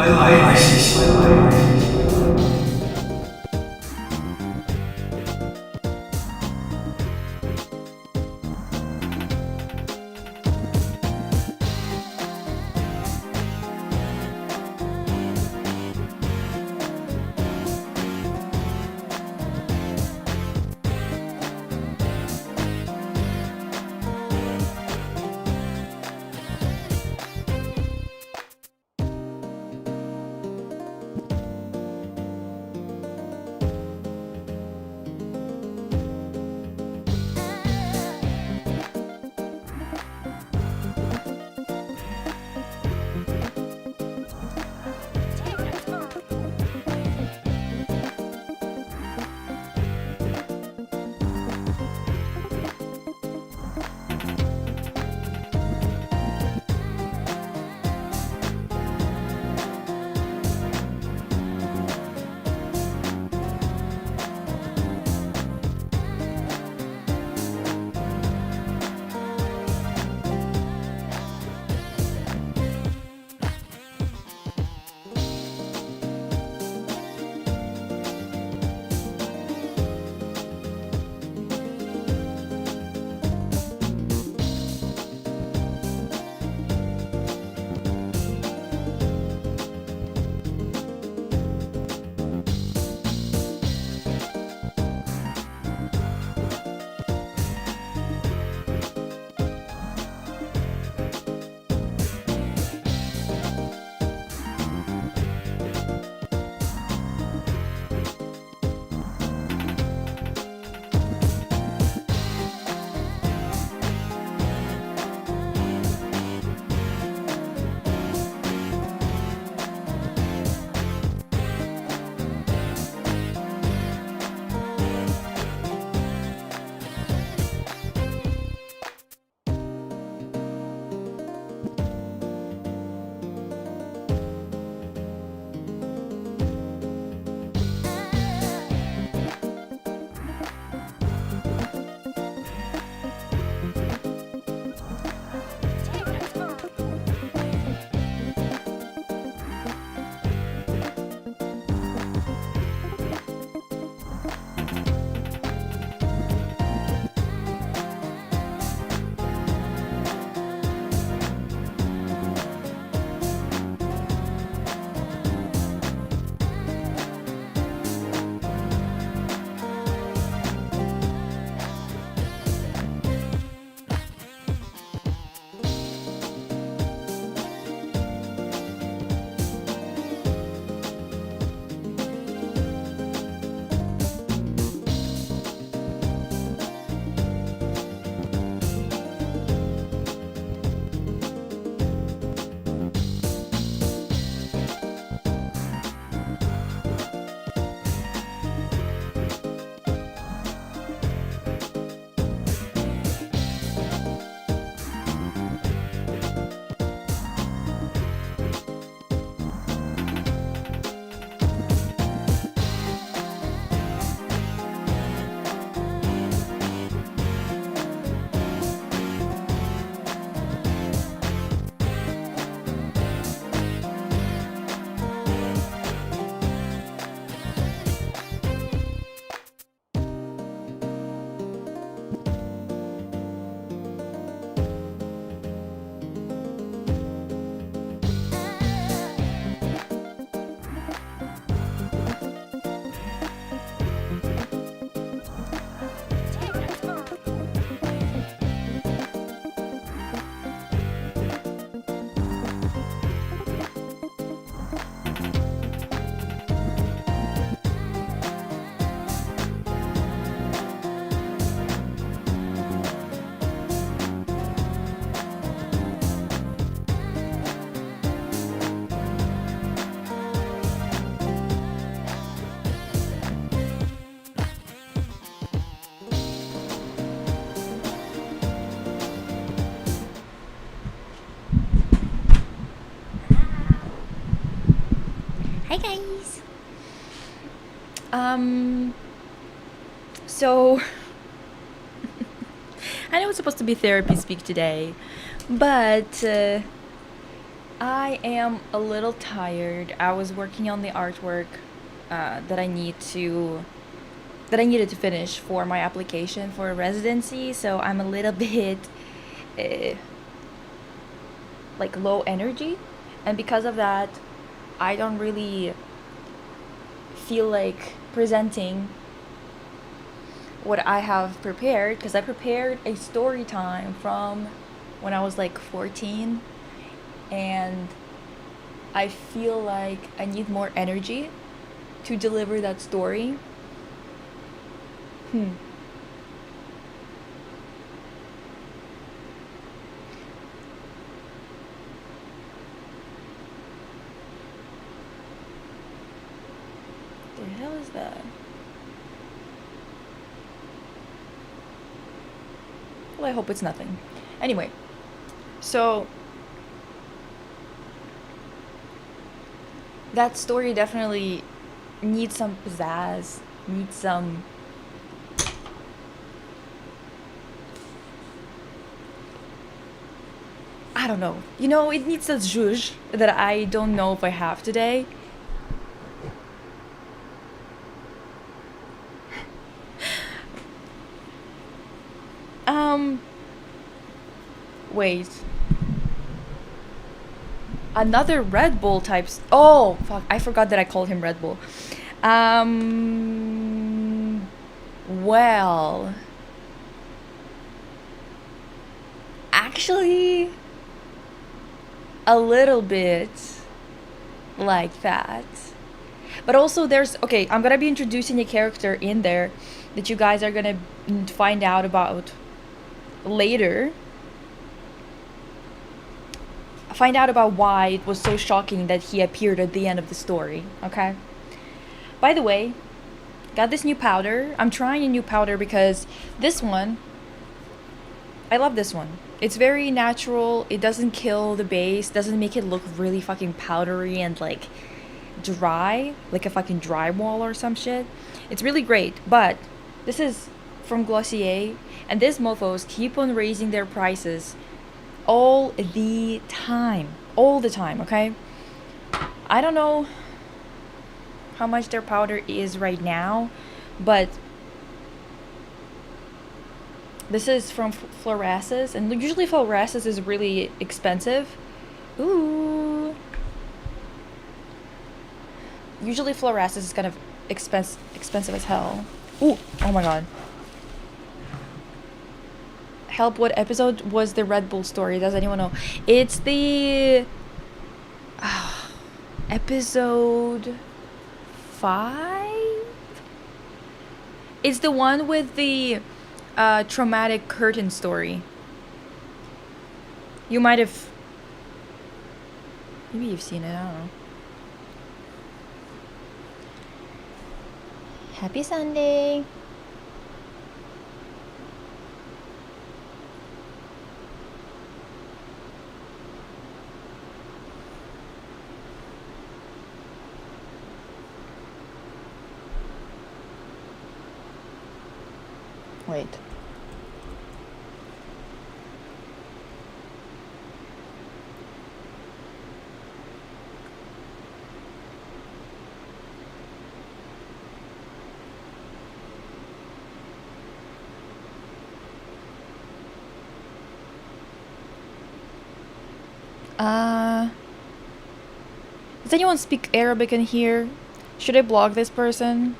Hi guys. So I know it's supposed to be therapy speak today, but I am a little tired. I was working on the artwork that I needed to finish for my application for a residency, so I'm a little bit uh, like low energy, and because of that, I don't really feel like presenting what I have prepared because I prepared a story time from when I was like 14, and I feel like I need more energy to deliver that story. Hmm. The hell is that? Well, I hope it's nothing. Anyway, so that story definitely needs some pizzazz, needs some. I don't know. You know, it needs a zhuzh that I don't know if I have today. Um, wait. Another Red Bull types. Oh, fuck. I forgot that I called him Red Bull. Um, well, actually, a little bit like that. But also, there's. Okay, I'm gonna be introducing a character in there that you guys are gonna find out about later. Find out about why it was so shocking that he appeared at the end of the story, okay? By the way, got this new powder. I'm trying a new powder because this one, I love this one. It's very natural. It doesn't kill the base, doesn't make it look really fucking powdery and like dry, like a fucking drywall or some shit. It's really great, but this is from Glossier, and these mofos keep on raising their prices all the time. All the time, okay? I don't know how much their powder is right now, but this is from Florasis, and usually Florasis is really expensive. Ooh. Usually Florasis is kind of expensive as hell. Ooh, oh my god. Help, what episode was the Red Bull story? Does anyone know? It's the episode 5? It's the one with the traumatic curtain story. You might have. Maybe you've seen it, I don't know. Happy Sunday! Wait. Uh, does anyone speak Arabic in here? Should I block this person?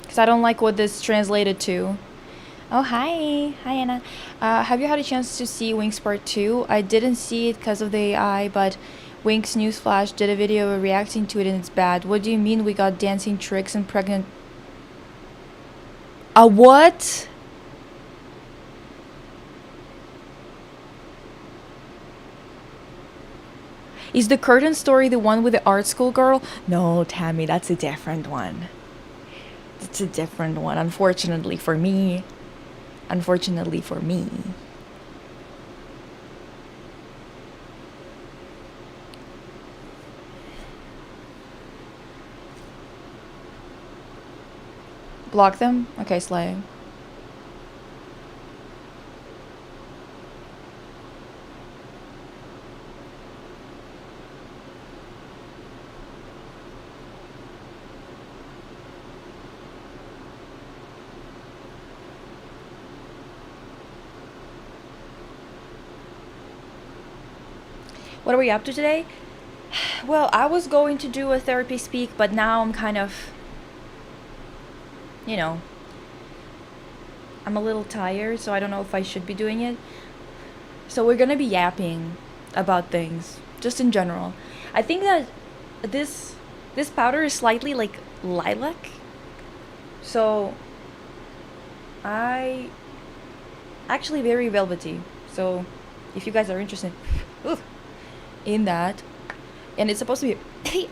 Because I don't like what this translated to. Oh, hi. Hi, Anna. Have you had a chance to see Winx Part 2? I didn't see it because of the AI, but Winx Newsflash did a video reacting to it and it's bad. What do you mean we got dancing tricks and pregnant... A what? Is the curtain story the one with the art school girl? No, Tammy, that's a different one. It's a different one, unfortunately for me. Unfortunately for me. Block them? Okay, slay. What are we up to today? Well, I was going to do a therapy speak, but now I'm kind of, you know, I'm a little tired, so I don't know if I should be doing it. So we're gonna be yapping about things, just in general. I think that this powder is slightly like lilac. So I actually very velvety. So if you guys are interested oof, in that, and it's supposed to be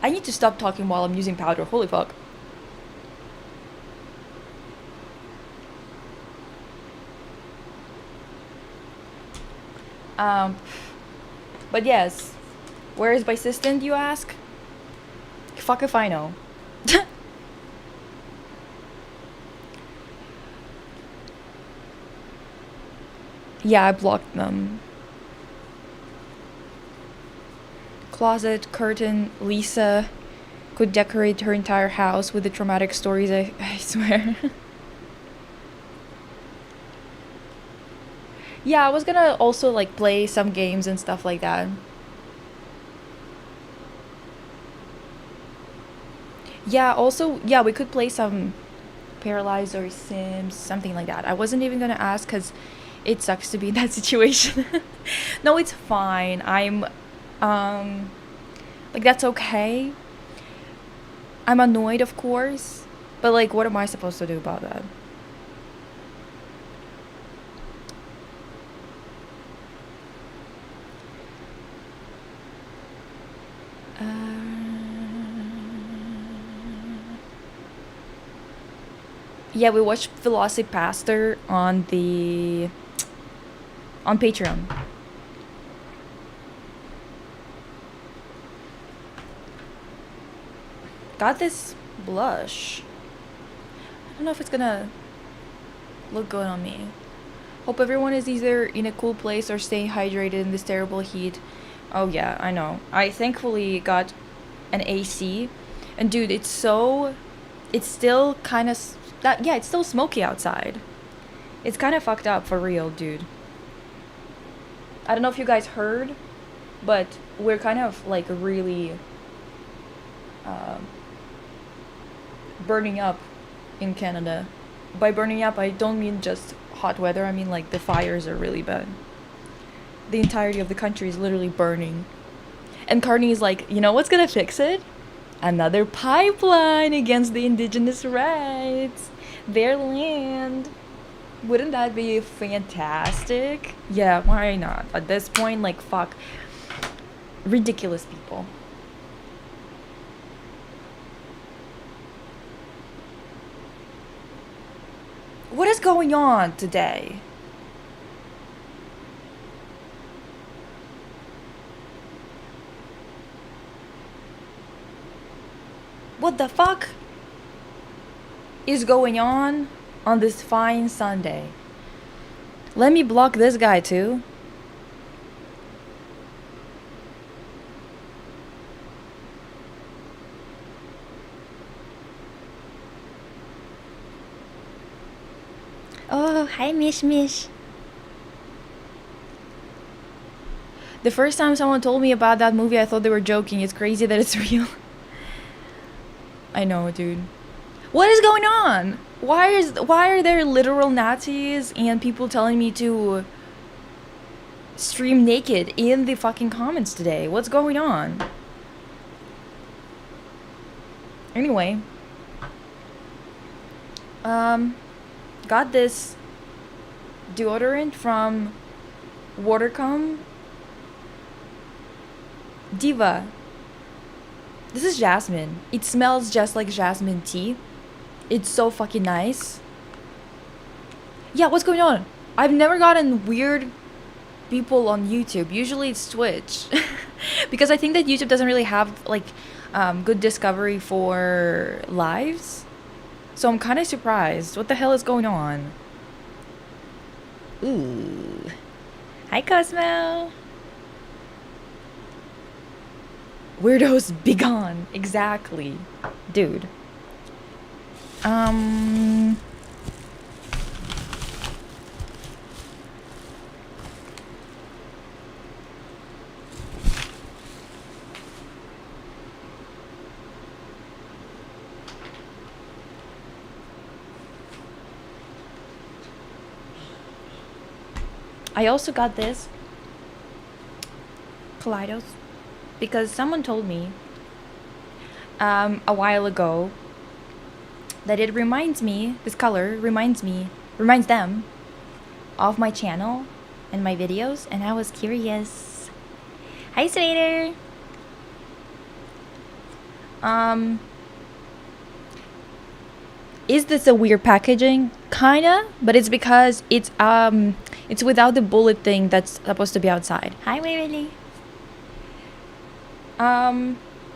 I need to stop talking while I'm using powder. Holy fuck. But yes, where is my assistant, you ask? Fuck if I know. Yeah, I blocked them. Closet, curtain, Lisa could decorate her entire house with the traumatic stories, I swear. Yeah, I was gonna also like play some games and stuff like that. Yeah, also, yeah, we could play some Paralyzed or Sims, something like that. I wasn't even gonna ask because it sucks to be in that situation. No, it's fine. Um, like, that's okay. I'm annoyed, of course, but like, what am I supposed to do about that? Yeah, we watched Velocipastor on Patreon. Got this blush. I don't know if it's gonna look good on me. Hope everyone is either in a cool place or staying hydrated in this terrible heat. Oh yeah, I know. I thankfully got an AC, and dude, it's still kind of that. Yeah, it's still smoky outside. It's kind of fucked up for real, dude. I don't know if you guys heard, but we're kind of like really uh, burning up in Canada. By burning up, I don't mean just hot weather. I mean like the fires are really bad. The entirety of the country is literally burning. And Carney is like, you know what's gonna fix it? Another pipeline against the indigenous rights. Their land. Wouldn't that be fantastic? Yeah, why not? At this point, like, fuck. Ridiculous people. What is going on today? What the fuck is going on this fine Sunday? Let me block this guy too. Oh, hi, Mish Mish. The first time someone told me about that movie, I thought they were joking. It's crazy that it's real. I know, dude. What is going on? Why are there literal Nazis and people telling me to stream naked in the fucking comments today? What's going on? Anyway, got this deodorant from Watercom. Diva. This is jasmine. It smells just like jasmine tea. It's so fucking nice. Yeah, what's going on? I've never gotten weird people on YouTube. Usually it's Twitch. Because I think that YouTube doesn't really have like good discovery for lives. So I'm kind of surprised. What the hell is going on? Ooh. Hi, Cosmo. Weirdos be gone. Exactly. Dude. I also got this Kaleidos because someone told me a while ago that it reminds me, this color reminds them of my channel and my videos, and I was curious. Hi, Slater. Is this a weird packaging? Kinda, but it's because it's without the bullet thing that's supposed to be outside. Hi, Waverly.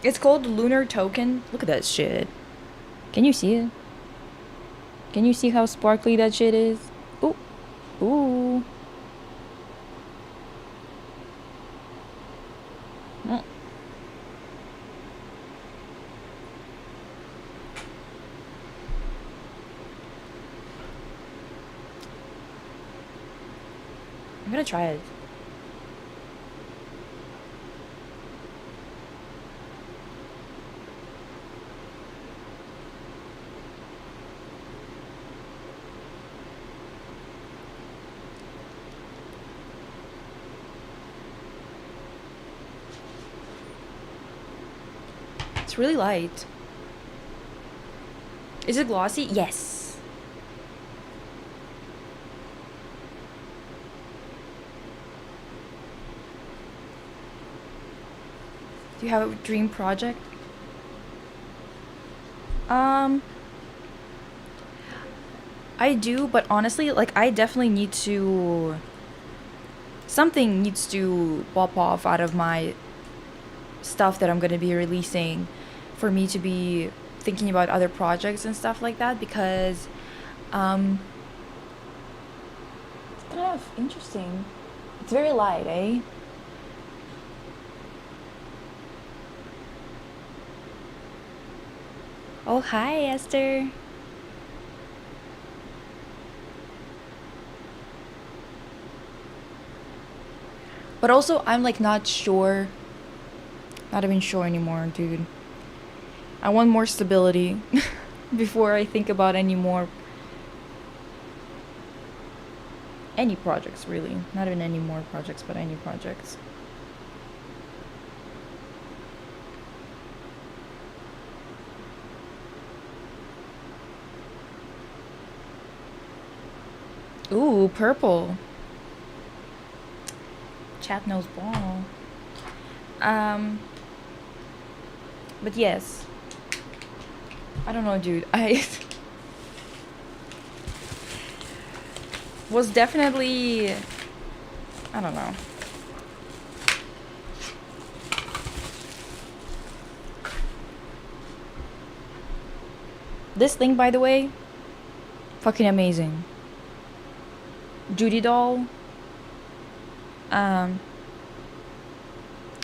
It's called Lunar Token. Look at that shit. Can you see it? Can you see how sparkly that shit is? Ooh. Ooh. Mm. I'm gonna try it. It's really light. Is it glossy? Yes. Do you have a dream project? I do, but honestly, like, I definitely need to... Something needs to pop off out of my stuff that I'm gonna be releasing for me to be thinking about other projects and stuff like that, because, it's kind of interesting. It's very light, eh? Oh, hi, Esther. But also, I'm like not sure. Not even sure anymore, dude. I want more stability before I think about any projects, really. Not even any more projects, but any projects. Ooh, purple. Chat knows ball. But yes. I don't know, dude. I was definitely... I don't know. This thing, by the way, fucking amazing. Judy doll.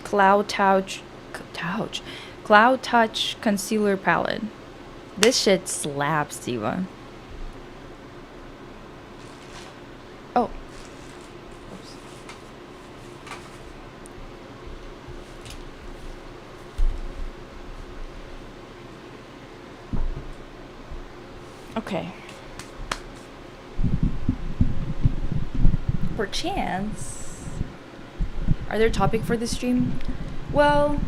Cloud Touch concealer palette. This shit slaps, Diva. Oh. Oops. Okay. Perchance. Are there topic for this stream? Well,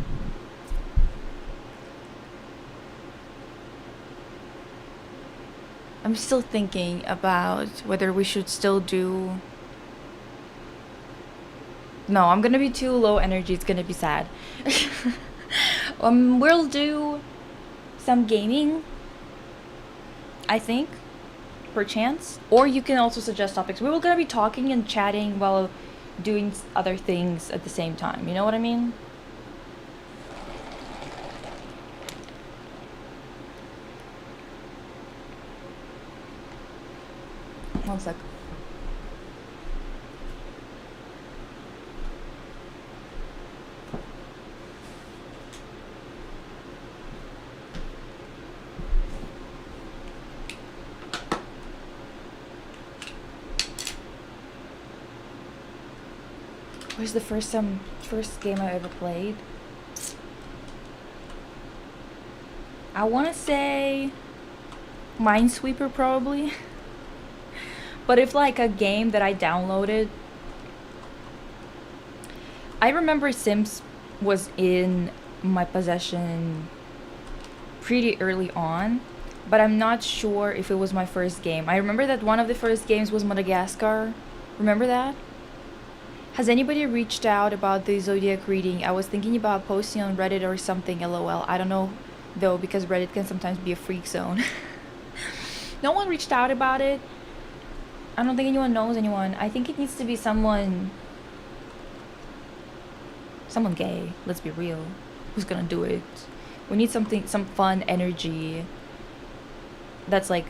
I'm still thinking about whether we should still do... No, I'm gonna be too low energy. It's gonna be sad. We'll do some gaming, I think, perchance. Or you can also suggest topics. We were gonna be talking and chatting while doing other things at the same time. You know what I mean? One sec. What was the first game I ever played? I want to say Minesweeper, probably. But if like a game that I downloaded I remember Sims was in my possession pretty early on, but I'm not sure if it was my first game. I remember that one of the first games was Madagascar. Remember that? Has anybody reached out about the zodiac reading? I was thinking about posting on Reddit or something, lol. I don't know though, because Reddit can sometimes be a freak zone. No one reached out about it. I don't think anyone knows anyone. I think it needs to be someone gay, let's be real, who's gonna do it. We need something, some fun energy that's like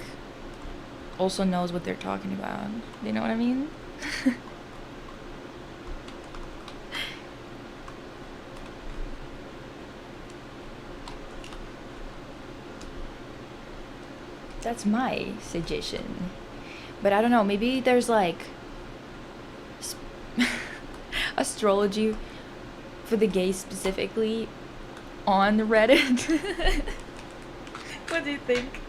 also knows what they're talking about. You know what I mean? That's my suggestion. But I don't know, maybe there's like astrology for the gays specifically on Reddit. What do you think?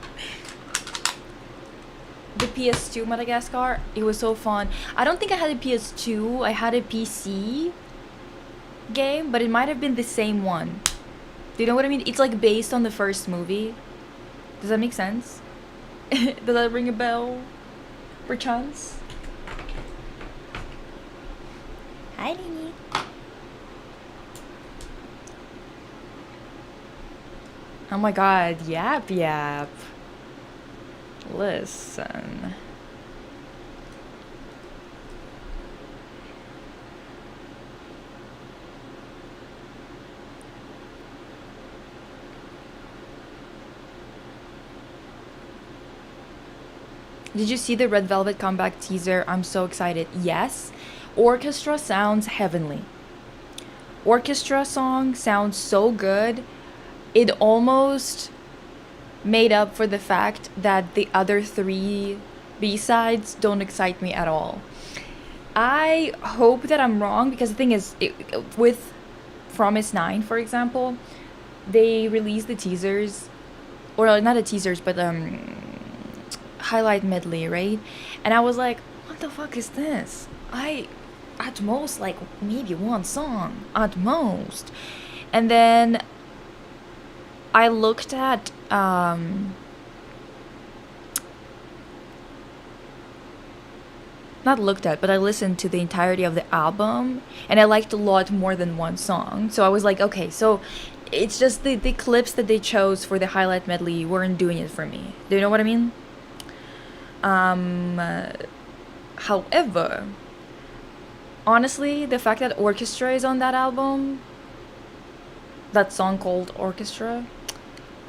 The PS2 Madagascar, it was so fun. I don't think I had a PS2, I had a PC game, but it might have been the same one. Do you know what I mean? It's like based on the first movie. Does that make sense? Does that ring a bell? Perchance? Hi, Nini. Oh my god, Yap Yap. Listen. Did you see the Red Velvet comeback teaser? I'm so excited. Yes. Orchestra sounds heavenly. Orchestra song sounds so good. It almost made up for the fact that the other three B-sides don't excite me at all. I hope that I'm wrong, because the thing is, with Promise 9, for example, they released the teasers, or not the teasers, but highlight medley, right? And I was like, what the fuck is this? At most, like, maybe one song, at most. And then I looked at not looked at, but I listened to the entirety of the album, and I liked a lot more than one song. So I was like, okay, so it's just the clips that they chose for the highlight medley weren't doing it for me. Do you know what I mean? However, honestly, the fact that Orchestra is on that album, that song called Orchestra,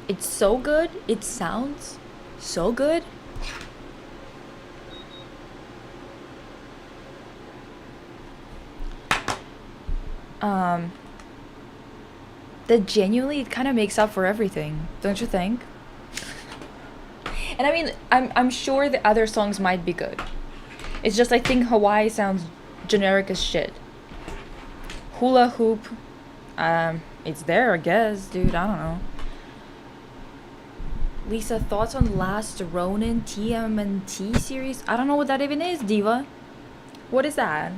it's so good. It sounds so good. That genuinely it kind of makes up for everything, don't you think? And I mean, I'm sure the other songs might be good. It's just I think Hawaii sounds generic as shit. Hula Hoop, it's there, I guess, dude. I don't know. Lisa, thoughts on Last Ronin TMNT series? I don't know what that even is, Diva. What is that?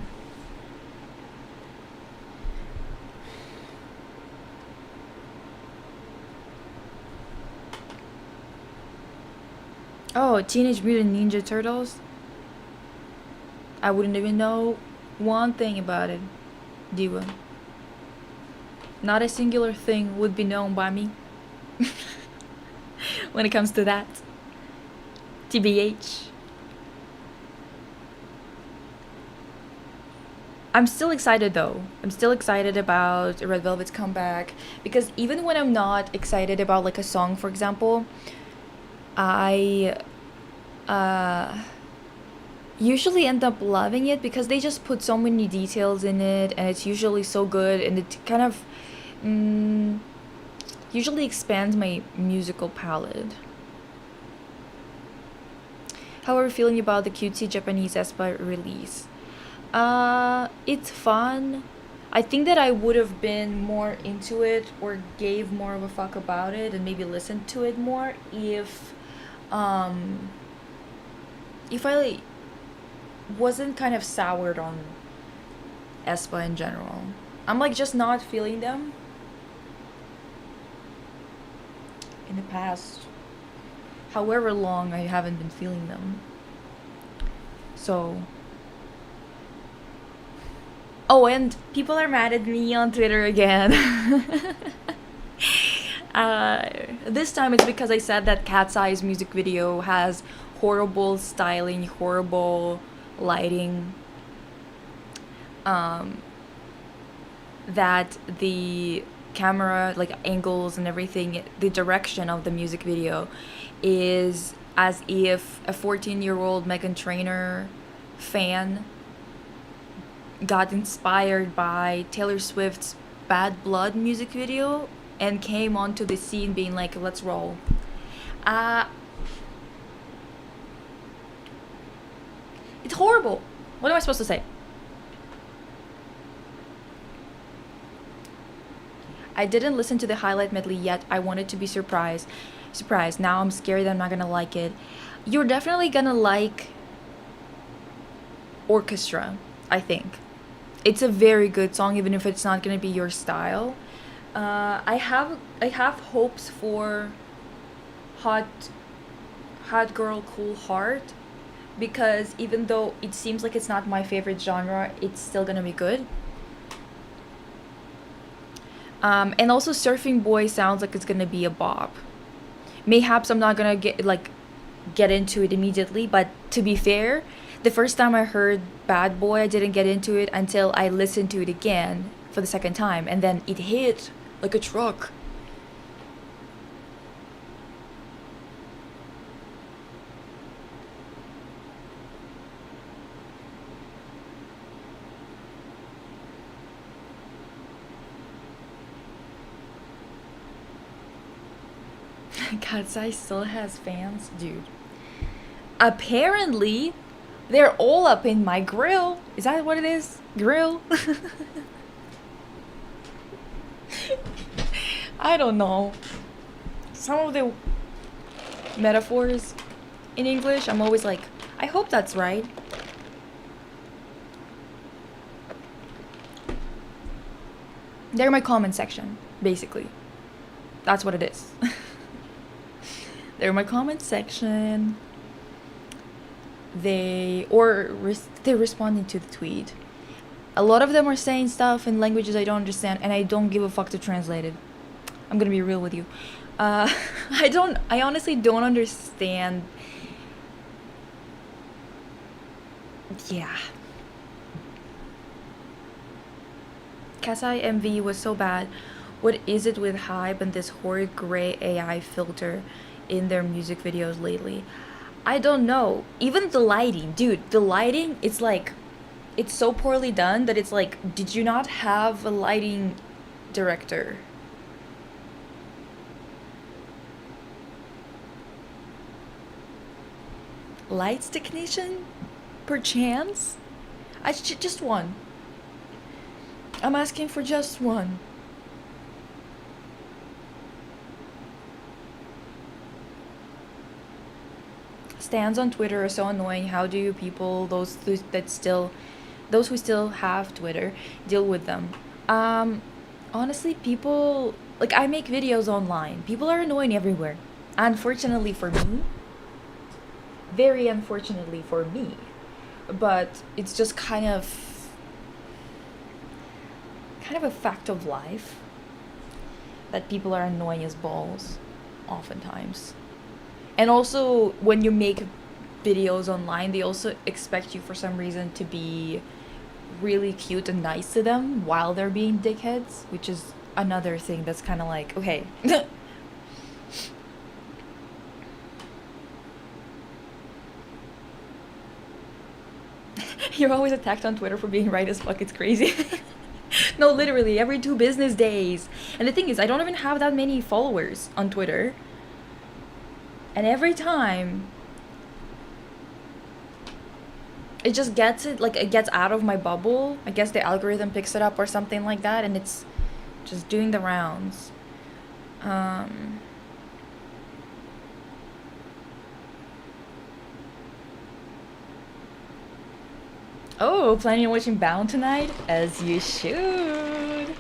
Oh, Teenage Mutant Ninja Turtles? I wouldn't even know one thing about it, Diva. Not a singular thing would be known by me when it comes to that. TBH. I'm still excited though. I'm still excited about Red Velvet's comeback, because even when I'm not excited about like a song, for example, I usually end up loving it because they just put so many details in it, and it's usually so good, and it kind of usually expands my musical palette. How are you feeling about the cutesy Japanese aespa release? It's fun. I think that I would have been more into it, or gave more of a fuck about it, and maybe listened to it more if I wasn't kind of soured on aespa in general. I'm like just not feeling them in the past however long I haven't been feeling them. So oh, and people are mad at me on Twitter again. This time it's because I said that Cat's Eye's music video has horrible styling, horrible lighting. That the camera, like angles and everything, the direction of the music video is as if a 14-year-old Meghan Trainor fan got inspired by Taylor Swift's Bad Blood music video and came onto the scene being like, let's roll. It's horrible. What am I supposed to say? I didn't listen to the highlight medley yet. I wanted to be surprised. Now I'm scared that I'm not gonna like it. You're definitely gonna like Orchestra, I think. It's a very good song, even if it's not gonna be your style. I have hopes for Hot Girl Cool Heart, because even though it seems like it's not my favorite genre, it's still gonna be good. And also Surfing Boy sounds like it's gonna be a bop. Mayhaps I'm not gonna get into it immediately, but to be fair, the first time I heard Bad Boy, I didn't get into it until I listened to it again for the second time, and then it hit like a truck. Cat's Eye still has fans, dude. Apparently, they're all up in my grill. Is that what it is? Grill? I don't know. Some of the metaphors in English, I'm always like, I hope that's right. They're my comment section, basically. That's what it is. They're my comment section. They're responding to the tweet. A lot of them are saying stuff in languages I don't understand, and I don't give a fuck to translate it. I'm gonna be real with you. I honestly don't understand. Yeah. Cat's Eye MV was so bad. What is it with Hype and this horrid gray AI filter in their music videos lately? I don't know. Even the lighting, dude, the lighting, it's like, it's so poorly done that it's like, did you not have a lighting director? Lights technician? Perchance? Just one. I'm asking for just one. Stands on Twitter are so annoying. How do you people, those who still have Twitter, deal with them? Honestly, people, like, I make videos online. People are annoying everywhere. Unfortunately for me. Very unfortunately for me. But it's just kind of a fact of life that people are annoying as balls oftentimes. And also, when you make videos online, they also expect you for some reason to be really cute and nice to them while they're being dickheads, which is another thing that's kind of like, okay. You're always attacked on Twitter for being right as fuck, it's crazy. No, literally, every 2 business days. And the thing is, I don't even have that many followers on Twitter. And every time, it just gets it, like, it gets out of my bubble. I guess the algorithm picks it up or something like that, and it's just doing the rounds. Oh, planning on watching Bound tonight? As you should.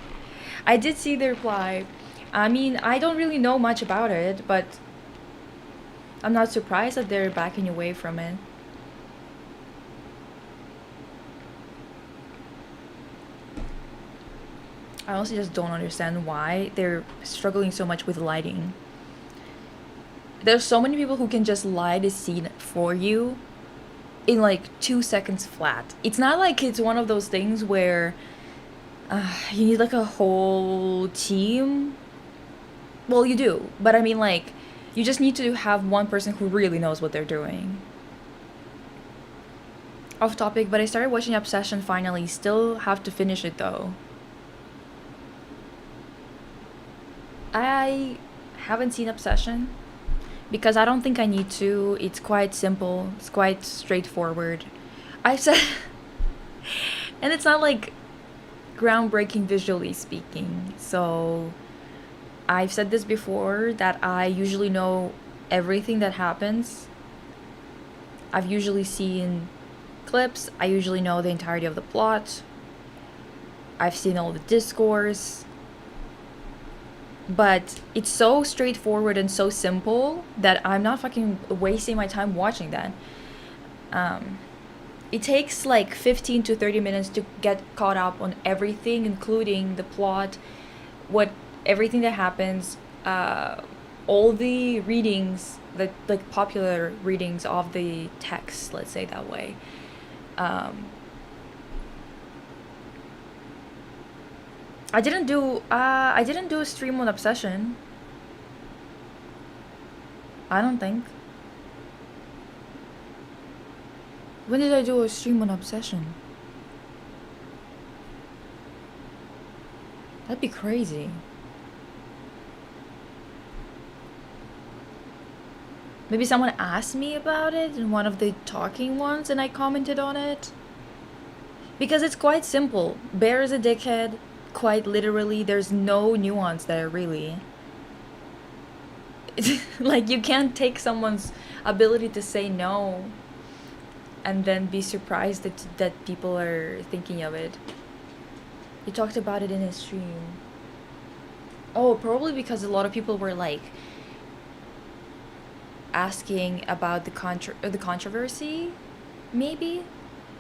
I did see the reply. I mean, I don't really know much about it, but I'm not surprised that they're backing away from it. I honestly just don't understand why they're struggling so much with lighting. There's so many people who can just light a scene for you in like 2 seconds flat. It's not like it's one of those things where you need like a whole team. Well, you do, but I mean, like, you just need to have one person who really knows what they're doing. Off topic, but I started watching Obsession finally. Still have to finish it though. I haven't seen Obsession because I don't think I need to. It's quite simple, it's quite straightforward. I've said, and it's not like groundbreaking visually speaking. So I've said this before that I usually know everything that happens. I've usually seen clips, I usually know the entirety of the plot. I've seen all the discourse. But it's so straightforward and so simple that I'm not fucking wasting my time watching that. It takes like 15 to 30 minutes to get caught up on everything, including the plot, what everything that happens, all the readings, the like popular readings of the text, let's say that way. I didn't do a stream on Obsession. I don't think. When did I do a stream on Obsession? That'd be crazy. Maybe someone asked me about it in one of the talking ones and I commented on it. Because it's quite simple. Bear is a dickhead, quite literally. There's no nuance there, really. Like, you can't take someone's ability to say no and then be surprised that people are thinking of it. He talked about it in his stream. Oh, probably because a lot of people were like asking about the controversy, maybe,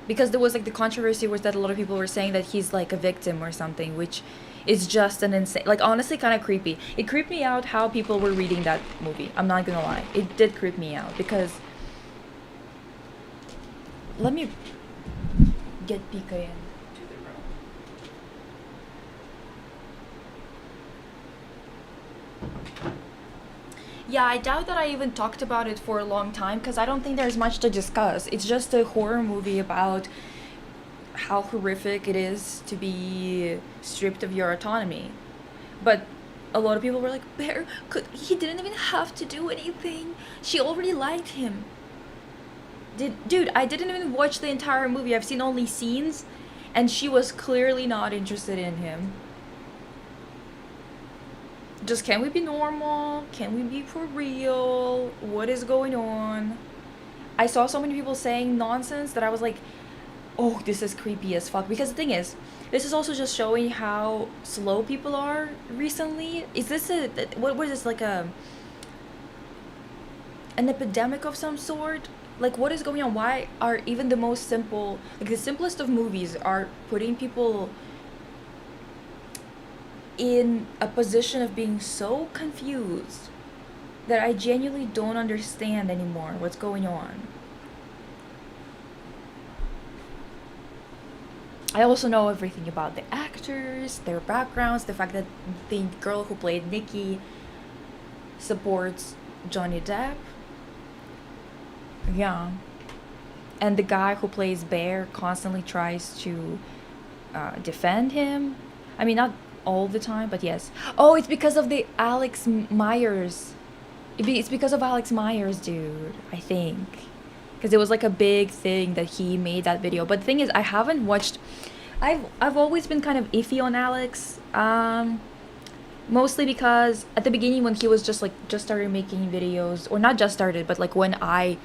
because there was like the controversy was that a lot of people were saying that he's like a victim or something, which is just an insane, like, honestly kind of creepy. It creeped me out how people were reading that movie. I'm not gonna lie, it did creep me out because let me get Pika in. Yeah, I doubt that I even talked about it for a long time because I don't think there's much to discuss. It's just a horror movie about how horrific it is to be stripped of your autonomy. But a lot of people were like, Bear, he didn't even have to do anything. She already liked him. Dude, I didn't even watch the entire movie. I've seen only scenes, and she was clearly not interested in him. Just, can we be normal? Can we be for real? What is going on? I saw so many people saying nonsense that I was like, oh, this is creepy as fuck. Because the thing is, this is also just showing how slow people are recently. Is this what is this, like an epidemic of some sort? Like, what is going on? Why are even the most simple, like the simplest of movies are putting people in a position of being so confused that I genuinely don't understand anymore what's going on. I also know everything about the actors, their backgrounds, the fact that the girl who played Nikki supports Johnny Depp. Yeah. And the guy who plays Bear constantly tries to defend him. I mean, not all the time, but yes. Oh, it's because of the Alex Myers. It's because of Alex Myers, dude, I think. Because it was like a big thing that he made that video. But the thing is, I haven't watched... I've always been kind of iffy on Alex. Mostly because at the beginning when he was just started making videos, or not just started, but like when I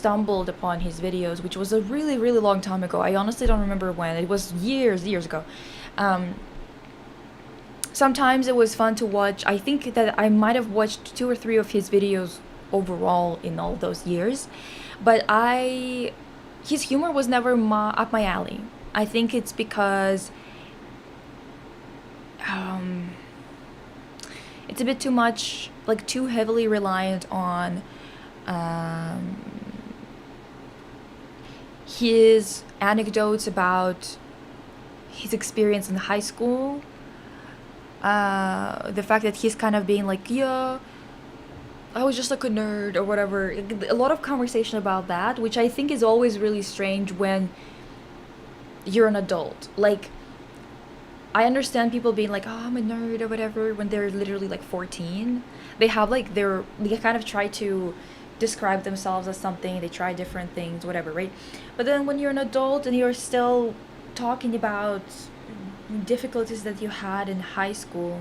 stumbled upon his videos, which was a really, really long time ago. I honestly don't remember when. It was years ago. Um, Sometimes it was fun to watch. I think that I might have watched 2 or 3 of his videos overall in all those years, but his humor was never up my alley. I think it's because um, it's a bit too much, like too heavily reliant on um, his anecdotes about his experience in high school. The fact that he's kind of being like, yeah, I was just like a nerd or whatever. A lot of conversation about that, which I think is always really strange when you're an adult. Like, I understand people being like, oh, I'm a nerd or whatever when they're literally like 14. They have like they kind of try to describe themselves as something, they try different things, whatever, right? But then when you're an adult and you're still talking about difficulties that you had in high school,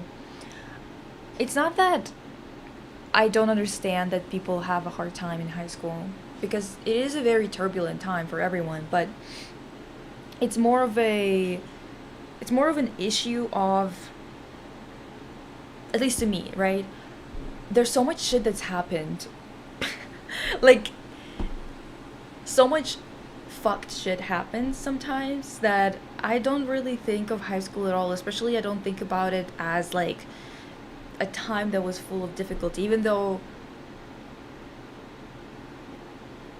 it's not that I don't understand that people have a hard time in high school, because it is a very turbulent time for everyone, but it's more of an issue of, at least to me, right? There's so much shit that's happened. Like, so much fucked shit happens sometimes that I don't really think of high school at all, especially I don't think about it as like a time that was full of difficulty, even though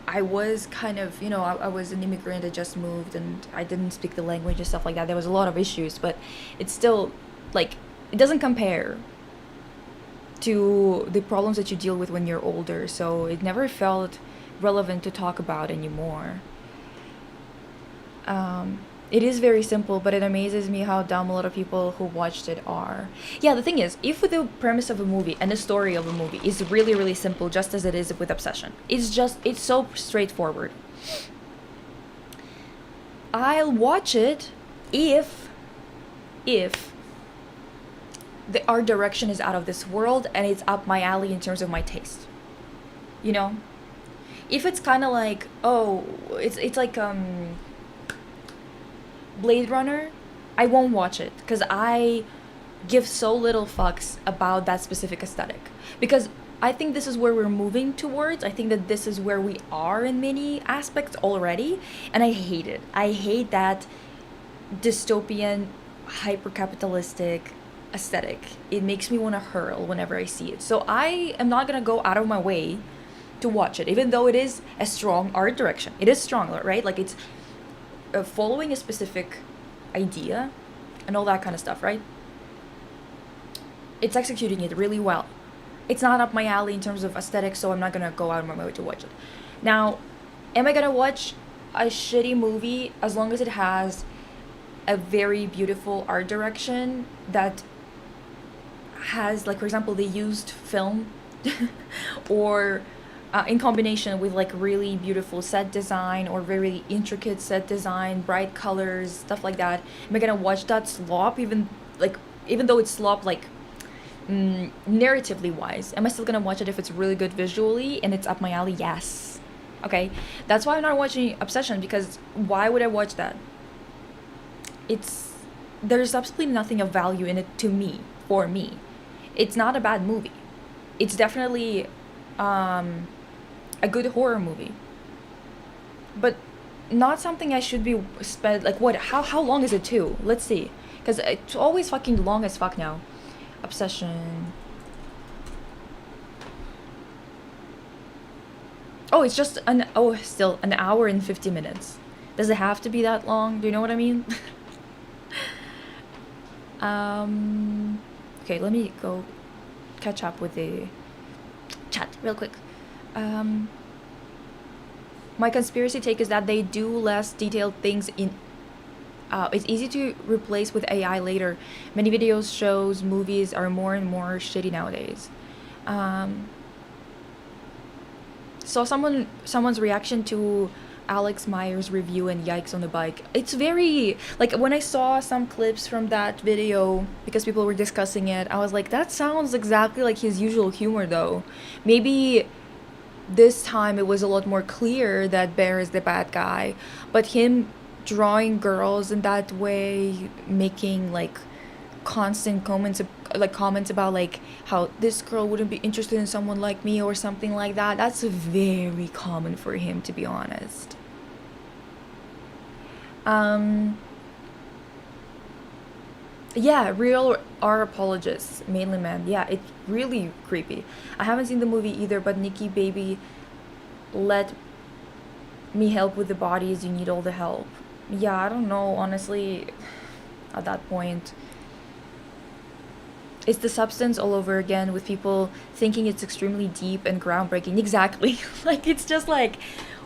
I was kind of, I was an immigrant that just moved and I didn't speak the language and stuff like that. There was a lot of issues, but it's still, like, it doesn't compare to the problems that you deal with when you're older, so it never felt relevant to talk about anymore. It is very simple, but it amazes me how dumb a lot of people who watched it are. Yeah, the thing is, if the premise of a movie and the story of a movie is really, really simple, just as it is with Obsession, it's so straightforward. I'll watch it if the art direction is out of this world and it's up my alley in terms of my taste. You know? If it's kind of like, oh, it's like Blade Runner, I won't watch it because I give so little fucks about that specific aesthetic. Because I think this is where we're moving towards. I think that this is where we are in many aspects already, and I hate it. I hate that dystopian, hyper-capitalistic aesthetic. It makes me want to hurl whenever I see it. So I am not gonna go out of my way to watch it, even though it is a strong art direction. It is strong, right? Like, it's following a specific idea and all that kind of stuff, right? It's executing it really well. It's not up my alley in terms of aesthetics, so I'm not gonna go out of my way to watch it. Now, am I gonna watch a shitty movie as long as it has a very beautiful art direction that has, like, for example, they used film or in combination with like really beautiful set design or very intricate set design, bright colors, stuff like that? Am I gonna watch that slop, even though it's slop like narratively wise? Am I still gonna watch it if it's really good visually and it's up my alley? Yes. Okay, that's why I'm not watching Obsession, because why would I watch that? There's absolutely nothing of value in it to me, for me. It's not a bad movie. It's definitely a good horror movie, but not something I should be spent like, what, how long is it too? Let's see, because it's always fucking long as fuck now. Obsession. Oh, it's just still an hour and 50 minutes. Does it have to be that long? Do you know what I mean? Okay, let me go catch up with the chat real quick. My conspiracy take is that they do less detailed things in. It's easy to replace with AI later. Many videos, shows, movies are more and more shitty nowadays. So someone's reaction to Alex Myers' review and Yikes on the Bike. It's very, like, when I saw some clips from that video, because people were discussing it, I was like, that sounds exactly like his usual humor, though. Maybe this time it was a lot more clear that Bear is the bad guy, but him drawing girls in that way, making like constant comments about like how this girl wouldn't be interested in someone like me or something like that. That's very common for him, to be honest. Um yeah, real are apologists, mainly men. Yeah, it's really creepy. I haven't seen the movie either, but Nikki baby, let me help with the bodies, you need all the help. Yeah, I don't know, honestly, at that point. It's the substance all over again with people thinking it's extremely deep and groundbreaking. Exactly. Like it's just like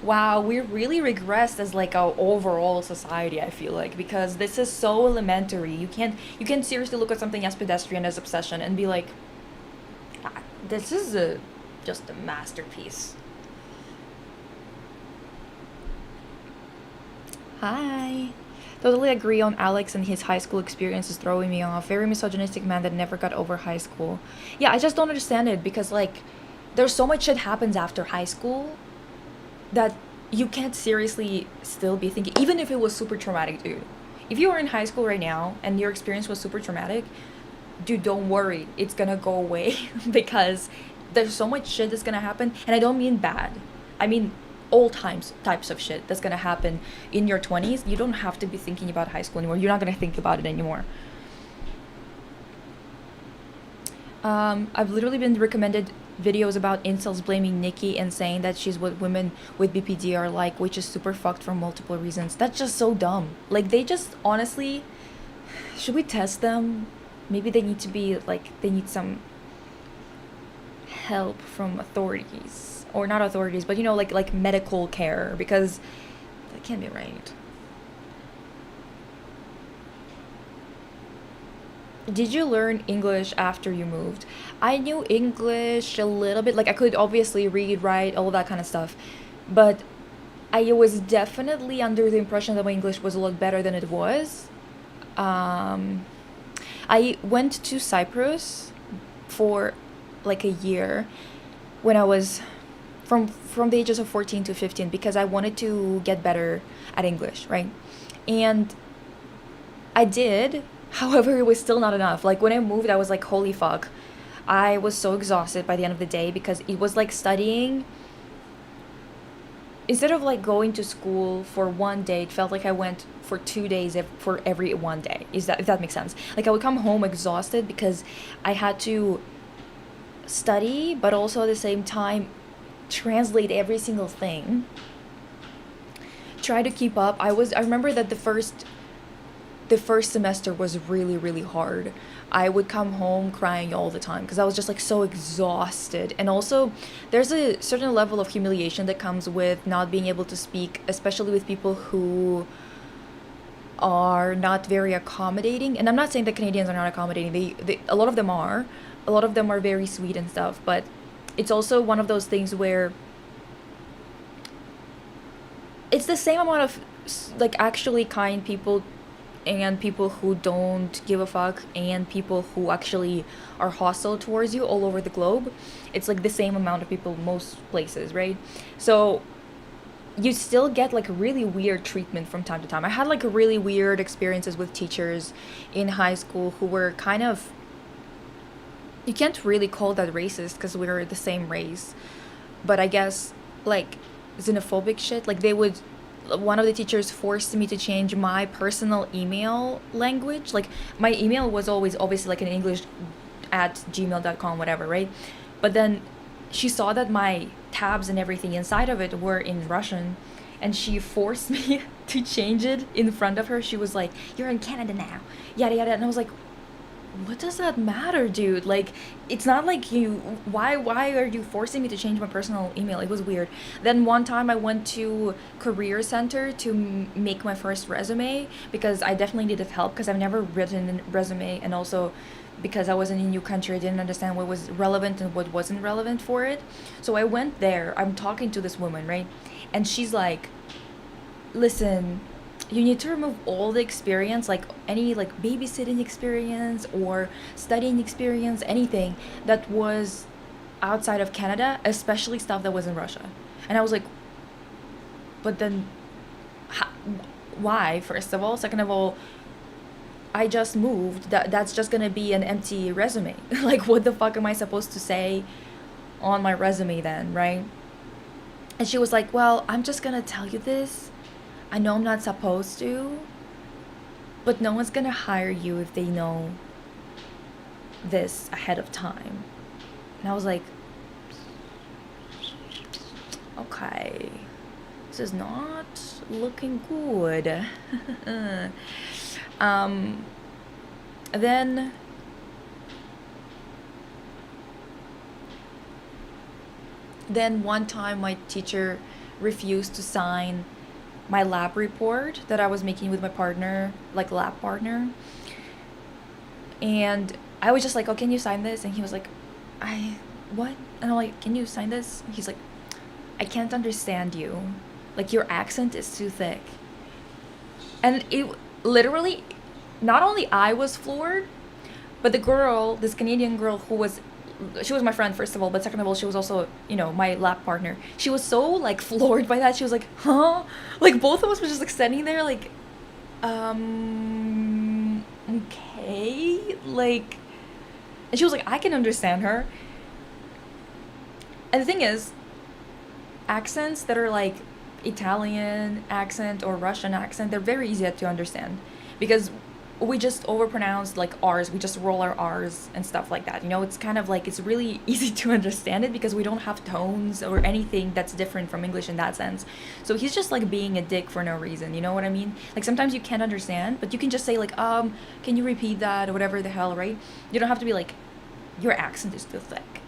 wow, we really regressed as like our overall society, I feel like, because this is so elementary. You can't seriously look at something as pedestrian as obsession and be like, "Ah, this is a just a masterpiece." Hi. Totally agree on Alex and his high school experience is throwing me off. Very misogynistic man that never got over high school. Yeah, I just don't understand it because like there's so much shit happens after high school that you can't seriously still be thinking, even if it was super traumatic, dude. If you are in high school right now and your experience was super traumatic, dude, don't worry, it's gonna go away because there's so much shit that's gonna happen, and I don't mean bad. I mean all types of shit that's gonna happen in your 20s. You don't have to be thinking about high school anymore. You're not gonna think about it anymore. I've literally been recommended videos about incels blaming Nikki and saying that she's what women with BPD are like, which is super fucked for multiple reasons. That's just so dumb. Like, they just honestly, should we test them? Maybe they need to be like, they need some help from authorities. Or not authorities, but you know, like medical care, because that can't be right. Did you learn English after you moved? I knew English a little bit. Like I could obviously read, write, all that kind of stuff. But I was definitely under the impression that my English was a lot better than it was. Um, I went to Cyprus for like a year when I was from the ages of 14 to 15 because I wanted to get better at English, right? And I did. However, it was still not enough. Like when I moved, I was like, holy fuck. I was so exhausted by the end of the day because it was like studying. Instead of like going to school for one day, it felt like I went for 2 days for every one day. Is that if that makes sense? Like I would come home exhausted because I had to study, but also at the same time translate every single thing. Try to keep up. I remember that the first semester was really really hard. I would come home crying all the time because I was just like so exhausted. And also there's a certain level of humiliation that comes with not being able to speak, especially with people who are not very accommodating. And I'm not saying that Canadians are not accommodating. They a lot of them are. A lot of them are very sweet and stuff, but it's also one of those things where it's the same amount of like actually kind people and people who don't give a fuck and people who actually are hostile towards you all over the globe. It's like the same amount of people most places, right? So you still get like really weird treatment from time to time. I had like really weird experiences with teachers in high school who were kind of, you can't really call that racist because we are the same race, but I guess like xenophobic shit. Like they would, one of the teachers forced me to change my personal email language. Like my email was always obviously like an English at gmail.com, whatever, right? But then she saw that my tabs and everything inside of it were in Russian, and she forced me to change it in front of her. She was like, "You're in Canada now," yada yada, and I was like, what does that matter, dude? Like, it's not like you, why are you forcing me to change my personal email? It was weird. Then one time I went to career center to make my first resume because I definitely needed help because I've never written a resume, and also because I was in a new country, I didn't understand what was relevant and what wasn't relevant for it. So I went there, I'm talking to this woman, right? And she's like, listen, you need to remove all the experience, like any like babysitting experience or studying experience, anything that was outside of Canada, especially stuff that was in Russia. And I was like, but then how, why, first of all? Second of all, I just moved. That's just gonna be an empty resume. Like, what the fuck am I supposed to say on my resume then, right? And she was like, well, I'm just gonna tell you this. I know I'm not supposed to, but no one's gonna hire you if they know this ahead of time. And I was like, okay, this is not looking good. um, then one time my teacher refused to sign my lab report that I was making with my partner, like lab partner. And I was just like, oh, can you sign this? And he was like, what? And I'm like, can you sign this? He's like, I can't understand you. Like, your accent is too thick. And it literally, not only I was floored, but the girl, this Canadian girl she was my friend, first of all, but second of all, she was also, my lab partner. She was so, like, floored by that. She was like, huh? Like, both of us were just, like, standing there, like, okay? Like, and she was like, I can understand her. And the thing is, accents that are, like, Italian accent or Russian accent, they're very easy to understand. Because we just overpronounce like R's, we just roll our R's and stuff like that. It's kind of like, it's really easy to understand it because we don't have tones or anything that's different from English in that sense. So he's just like being a dick for no reason, you know what I mean? Like, sometimes you can't understand, but you can just say like, can you repeat that or whatever the hell, right? You don't have to be like, your accent is too thick.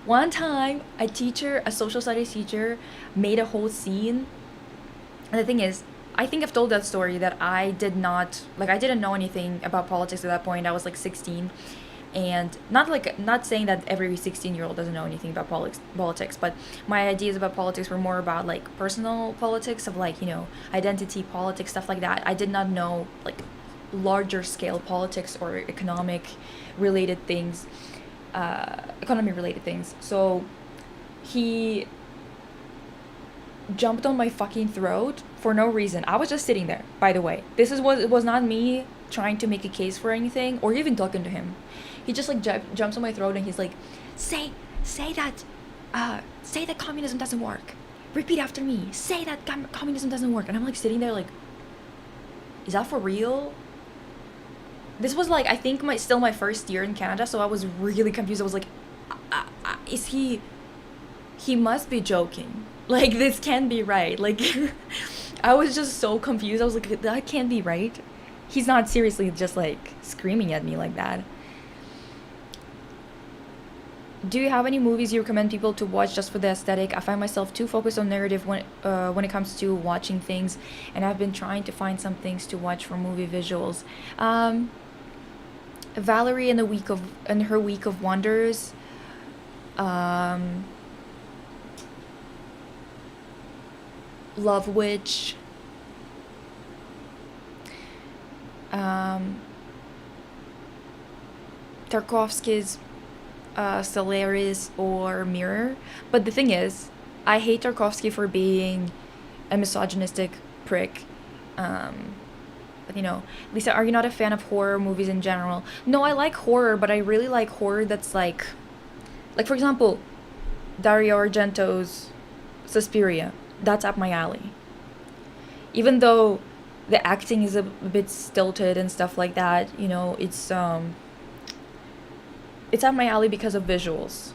One time, a social studies teacher, made a whole scene. And the thing is, I think I've told that story that I didn't know anything about politics at that point. I was like 16. And not saying that every 16-year-old doesn't know anything about politics, but my ideas about politics were more about like personal politics of like, identity politics, stuff like that. I did not know like larger scale politics or economy related things. So he jumped on my fucking throat for no reason. I was just sitting there, by the way. It was not me trying to make a case for anything or even talking to him. He just like jumps on my throat and he's like, say that communism doesn't work. Repeat after me. Say that communism doesn't work. And I'm like sitting there like, is that for real? This was like, I think still my first year in Canada, so I was really confused. I was like, is he must be joking. Like, this can't be right. Like, I was just so confused. I was like, that can't be right. He's not seriously just like screaming at me like that. Do you have any movies you recommend people to watch just for the aesthetic? I find myself too focused on narrative when it comes to watching things, and I've been trying to find some things to watch for movie visuals. Valerie in her Week of Wonders. Love Witch. Tarkovsky's Solaris or Mirror. But the thing is, I hate Tarkovsky for being a misogynistic prick. But Lisa, are you not a fan of horror movies in general? No, I like horror, but I really like horror that's like for example, Dario Argento's Suspiria. That's up my alley. Even though the acting is a bit stilted and stuff like that, it's up my alley because of visuals.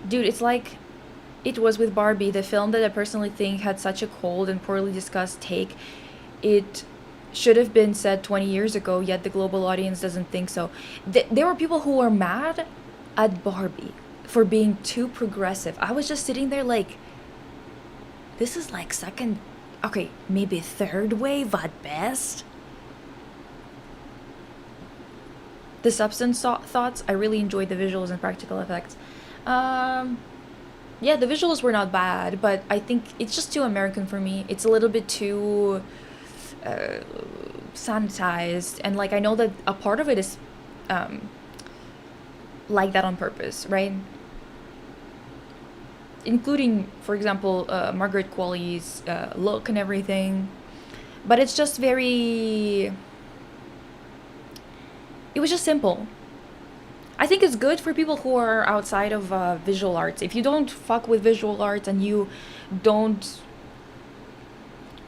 Dude, it's like it was with Barbie, the film that I personally think had such a cold and poorly discussed take. It should have been said 20 years ago, yet the global audience doesn't think so. There were people who were mad at Barbie for being too progressive. I was just sitting there like, this is like second, okay, maybe third wave at best. The substance thoughts, I really enjoyed the visuals and practical effects. Yeah, the visuals were not bad, but I think it's just too American for me. It's a little bit too sanitized, and like I know that a part of it is um, like that on purpose, right? Including, for example, Margaret Qualley's look and everything. But it's just very. It was just simple. I think it's good for people who are outside of visual arts. If you don't fuck with visual arts and you don't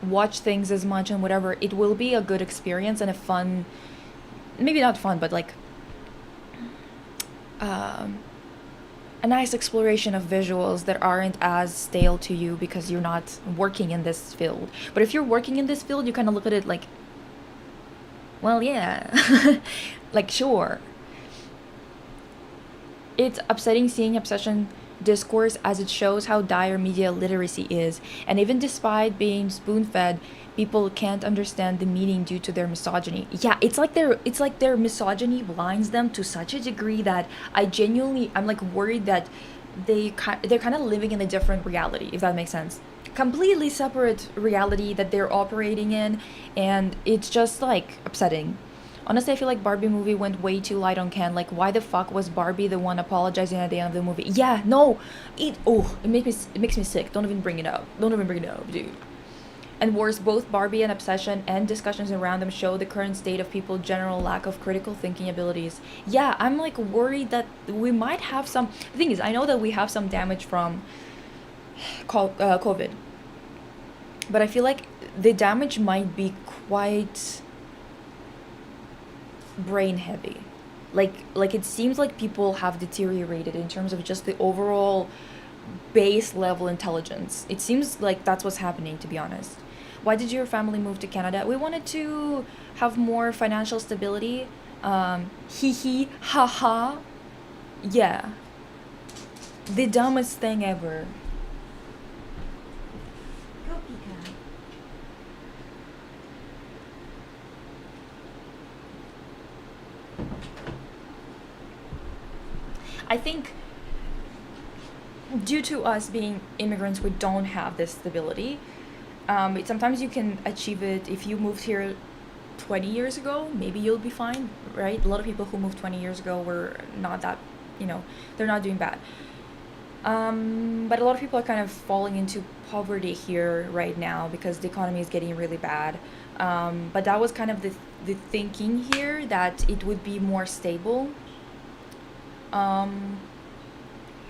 watch things as much and whatever, it will be a good experience and a fun, maybe not fun, but like um, a nice exploration of visuals that aren't as stale to you because you're not working in this field. But if you're working in this field, you kind of look at it like, well, yeah, like sure. It's upsetting seeing obsession discourse as it shows how dire media literacy is, and even despite being spoon-fed, people can't understand the meaning due to their misogyny. Yeah, it's like their misogyny blinds them to such a degree that I'm like worried that they're kind of living in a different reality, if that makes sense. Completely separate reality that they're operating in, and it's just like upsetting. Honestly, I feel like Barbie movie went way too light on Ken. Like, why the fuck was Barbie the one apologizing at the end of the movie? Yeah, no, it makes me sick. Don't even bring it up. Don't even bring it up, dude. And worse, both Barbie and Obsession and discussions around them show the current state of people's general lack of critical thinking abilities. Yeah, I'm like worried that we might have some. The thing is, I know that we have some damage from COVID, but I feel like the damage might be quite brain heavy. Like it seems like people have deteriorated in terms of just the overall base level intelligence. It seems like that's what's happening, to be honest. Why did your family move to Canada? We wanted to have more financial stability. Hee hee, ha ha. Yeah. The dumbest thing ever. Go, Pika. I think due to us being immigrants, we don't have this stability. Sometimes you can achieve it if you moved here 20 years ago, maybe you'll be fine, right? A lot of people who moved 20 years ago were not that, they're not doing bad. But a lot of people are kind of falling into poverty here right now because the economy is getting really bad. But that was kind of the thinking here that it would be more stable. Um,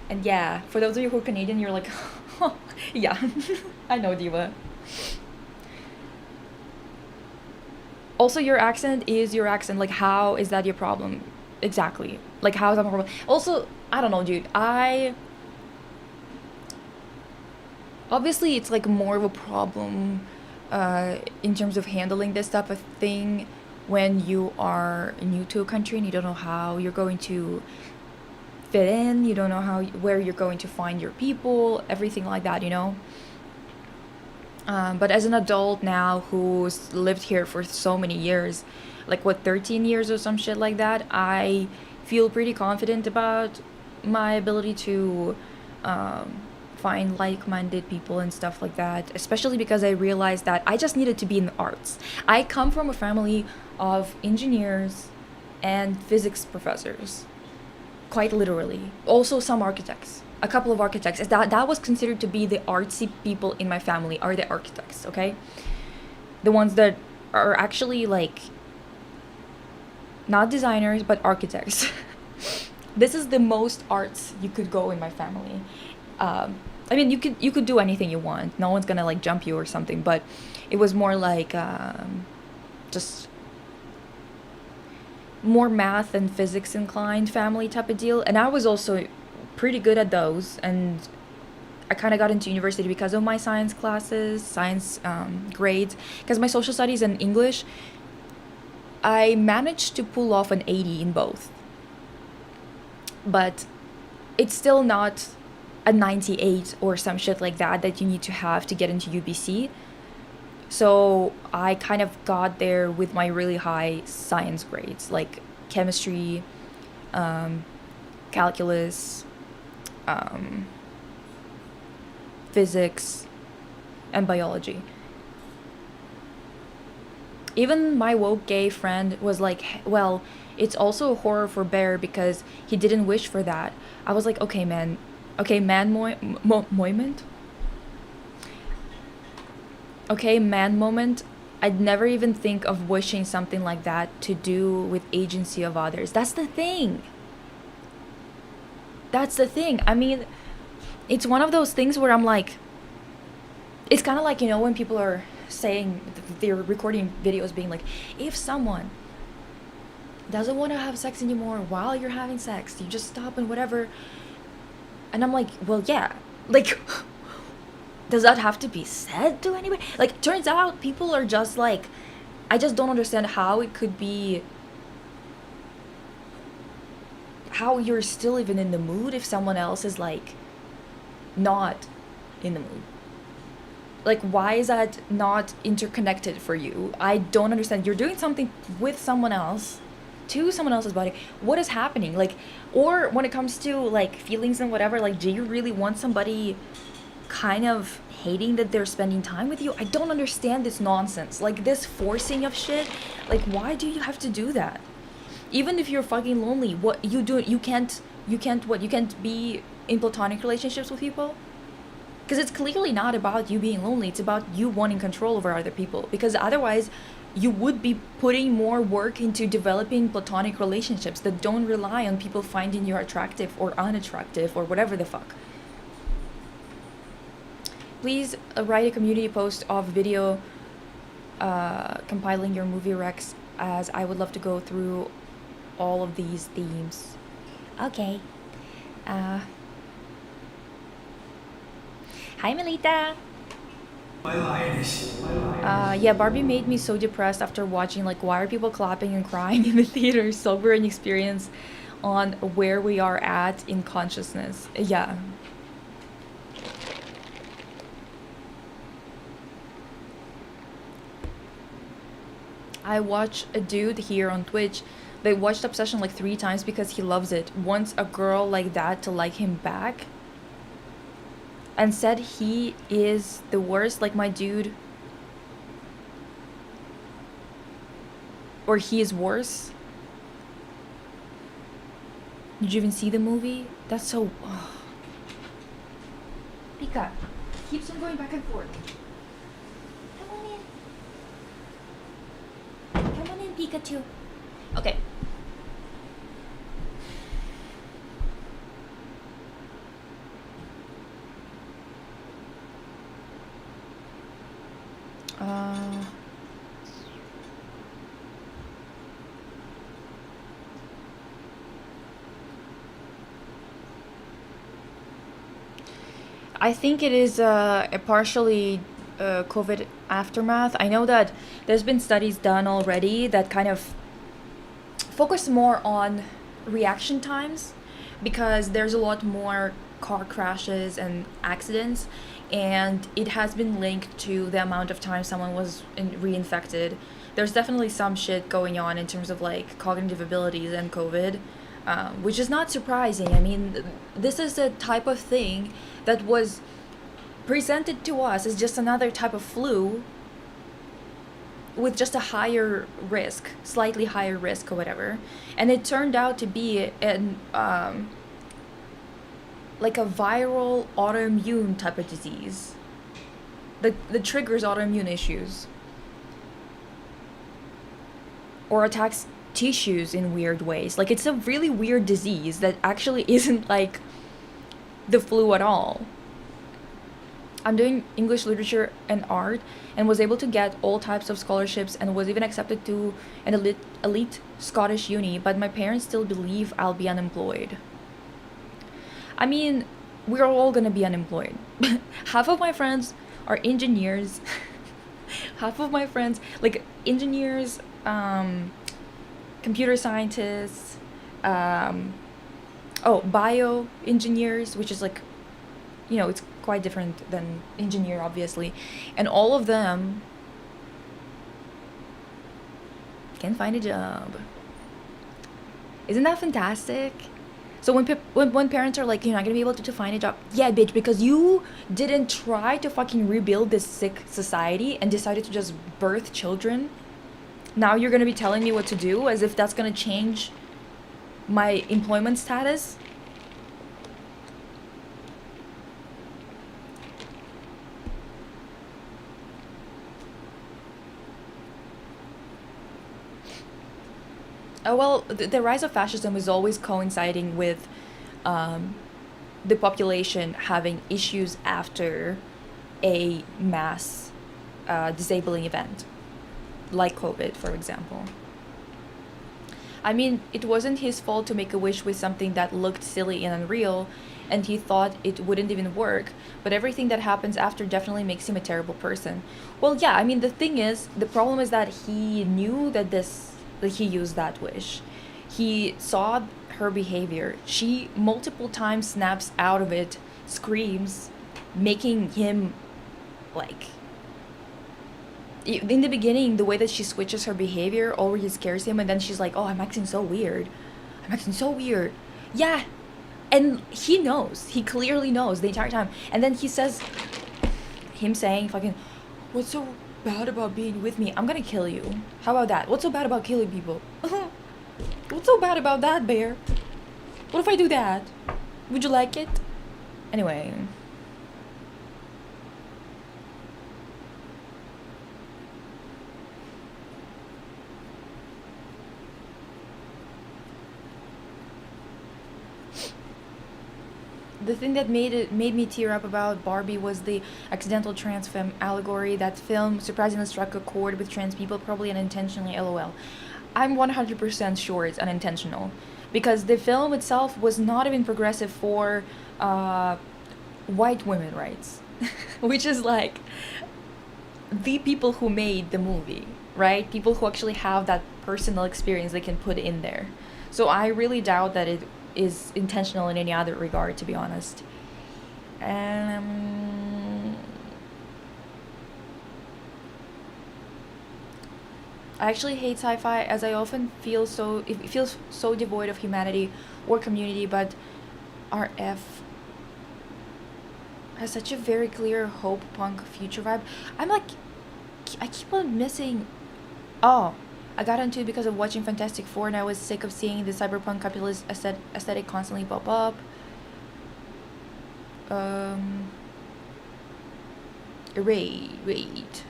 and yeah, for those of you who are Canadian, you're like, yeah, I know, Diva. Also, your accent is your accent. Like, how is that your problem? Exactly. Like, how is that my problem? Also, I don't know, dude. Obviously, it's like more of a problem in terms of handling this type of thing when you are new to a country and you don't know how you're going to fit in, you don't know where you're going to find your people, everything like that. But as an adult now who's lived here for so many years, like what, 13 years or some shit like that, I feel pretty confident about my ability to um, find like-minded people and stuff like that, especially because I realized that I just needed to be in the arts. I come from a family of engineers and physics professors, quite literally. Also some architects. A couple of architects. That was considered to be the artsy people in my family are the architects, okay? The ones that are actually like not designers but architects. This is the most arts you could go in my family. I mean, you could do anything you want. No one's gonna like jump you or something. But it was more like just more math and physics inclined family type of deal. And I was also pretty good at those. And I kind of got into university because of my science classes, science grades. Because my social studies and English, I managed to pull off an 80 in both. But it's still not a 98 or some shit like that you need to have to get into UBC. So I kind of got there with my really high science grades, like chemistry, um, calculus, um, physics, and biology. Even my woke gay friend was like, well, it's also a horror for Bear because he didn't wish for that. I was like, okay, man. Okay, moment. Okay, man moment. I'd never even think of wishing something like that to do with agency of others. That's the thing. That's the thing. I mean, it's one of those things where I'm like, it's kind of like, you know, when people are saying, they're recording videos being like, if someone doesn't want to have sex anymore while you're having sex, you just stop and whatever. And I'm like, well, yeah. Like, does that have to be said to anybody? Like, turns out people are just like, I just don't understand how it could be, how you're still even in the mood if someone else is like not in the mood. Like, why is that not interconnected for you? I don't understand. You're doing something with someone else, to someone else's body. What is happening? Like, or when it comes to like feelings and whatever, like, do you really want somebody kind of hating that they're spending time with you? I don't understand this nonsense. Like, this forcing of shit. Like, why do you have to do that? Even if you're fucking lonely, what you do, you can't be in platonic relationships with people? Because it's clearly not about you being lonely. It's about you wanting control over other people. Because otherwise, you would be putting more work into developing platonic relationships that don't rely on people finding you attractive or unattractive or whatever the fuck. Please write a community post of video compiling your movie recs, as I would love to go through all of these themes. Okay. Hi, Melita. Yeah, Barbie made me so depressed after watching, like, why are people clapping and crying in the theater? Sobering experience on where we are at in consciousness. Yeah. I watch a dude here on Twitch. They watched Obsession like 3 times because he loves it. Wants a girl like that to like him back. And said he is the worst, like my dude. Or he is worse. Did you even see the movie? That's so... Oh. Pika keeps on going back and forth. Come on in, Pikachu. Okay. I think it is a partially COVID aftermath. I know that there's been studies done already that kind of focus more on reaction times, because there's a lot more car crashes and accidents, and it has been linked to the amount of time someone was reinfected. There's definitely some shit going on in terms of like cognitive abilities and COVID, which is not surprising. I mean, this is a type of thing that was presented to us as just another type of flu with just a higher risk, slightly higher risk or whatever. And it turned out to be an like a viral autoimmune type of disease that triggers autoimmune issues or attacks tissues in weird ways. Like, it's a really weird disease that actually isn't like the flu at all. I'm doing English literature and art and was able to get all types of scholarships and was even accepted to an elite Scottish uni, but my parents still believe I'll be unemployed. I mean, we're all gonna be unemployed. Half of my friends are engineers. Half of my friends, like engineers, computer scientists, bioengineers, which is like, you know, it's quite different than engineer, obviously. And all of them can find a job. Isn't that fantastic? So when parents are like, you're not gonna be able to find a job, yeah, bitch, because you didn't try to fucking rebuild this sick society and decided to just birth children Now you're gonna be telling me what to do as if that's gonna change my employment status? Well, the rise of fascism is always coinciding with um, the population having issues after a mass disabling event, like COVID, for example. I mean, it wasn't his fault to make a wish with something that looked silly and unreal, and he thought it wouldn't even work, but everything that happens after definitely makes him a terrible person. Well, yeah, I mean, the thing is, the problem is that he knew that he used that wish. He saw her behavior. She multiple times snaps out of it, screams, making him like in the beginning, the way that she switches her behavior already scares him, and then she's like, "Oh, I'm acting so weird. I'm acting so weird." Yeah, and he knows. He clearly knows the entire time. And then he says, him saying, "Fucking, what's so bad about being with me? I'm gonna kill you." How about that? What's so bad about killing people? What's so bad about that, Bear? What if I do that? Would you like it? Anyway. The thing that made me tear up about Barbie was the accidental trans femme allegory. That film surprisingly struck a chord with trans people, probably unintentionally. LOL. I'm 100% sure it's unintentional, because the film itself was not even progressive for white women rights, which is like the people who made the movie, right? People who actually have that personal experience they can put in there. So I really doubt that it is intentional in any other regard, to be honest. I actually hate sci-fi, as I often feel so it feels so devoid of humanity or community, but RF has such a very clear hope punk future vibe. I'm like, I keep on missing. Oh, I got into it because of watching Fantastic Four, and I was sick of seeing the cyberpunk capitalist aesthetic constantly pop up. Um, wait.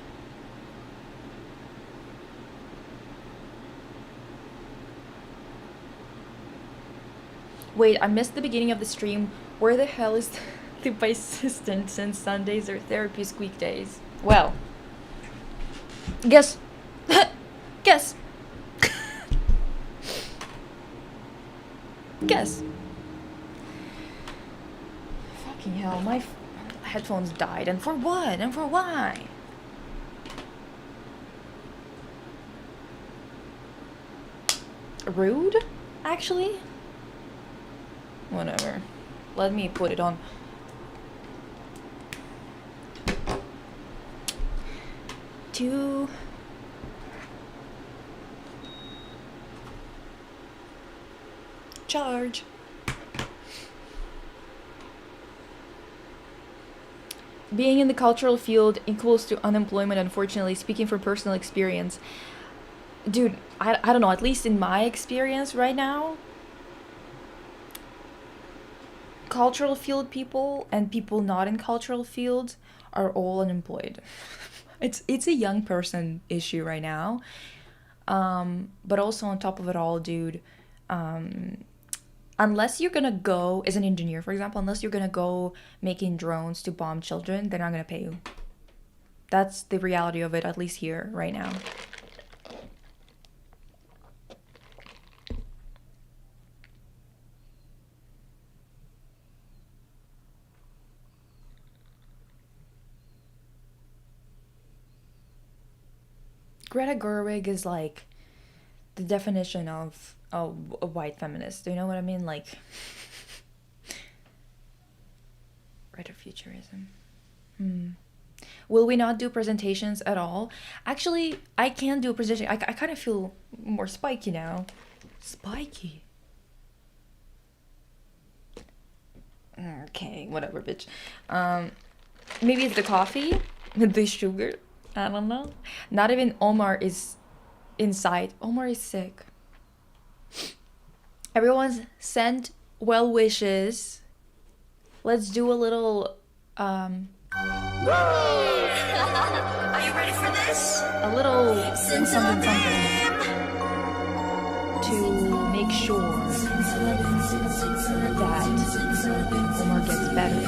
Wait, I missed the beginning of the stream. Where the hell is the assistant since Sundays are therapy squeak days? Well, guess. Guess. Guess. Fucking hell, my headphones died. And for what? And for why? Rude, actually? Whatever. Let me put it on. To charge. Being in the cultural field equals to unemployment, unfortunately, speaking from personal experience. Dude, I don't know, at least in my experience right now, cultural field people and people not in cultural fields are all unemployed. It's a young person issue right now. But also on top of it all, dude, unless you're gonna go as an engineer, for example, unless you're gonna go making drones to bomb children, they're not gonna pay you. That's the reality of it, at least here right now. Greta Gerwig is like the definition of a white feminist. Do you know what I mean? Like retrofuturism. Will we not do presentations at all? Actually, I can do a presentation. I kind of feel more spiky now. Spiky. Okay, whatever, bitch. Maybe it's the coffee, the sugar. I don't know. Not even Omar is inside. Omar is sick. Everyone's sent well wishes. Let's do a little Are you ready for this? a little something something to make sure that Omar gets better.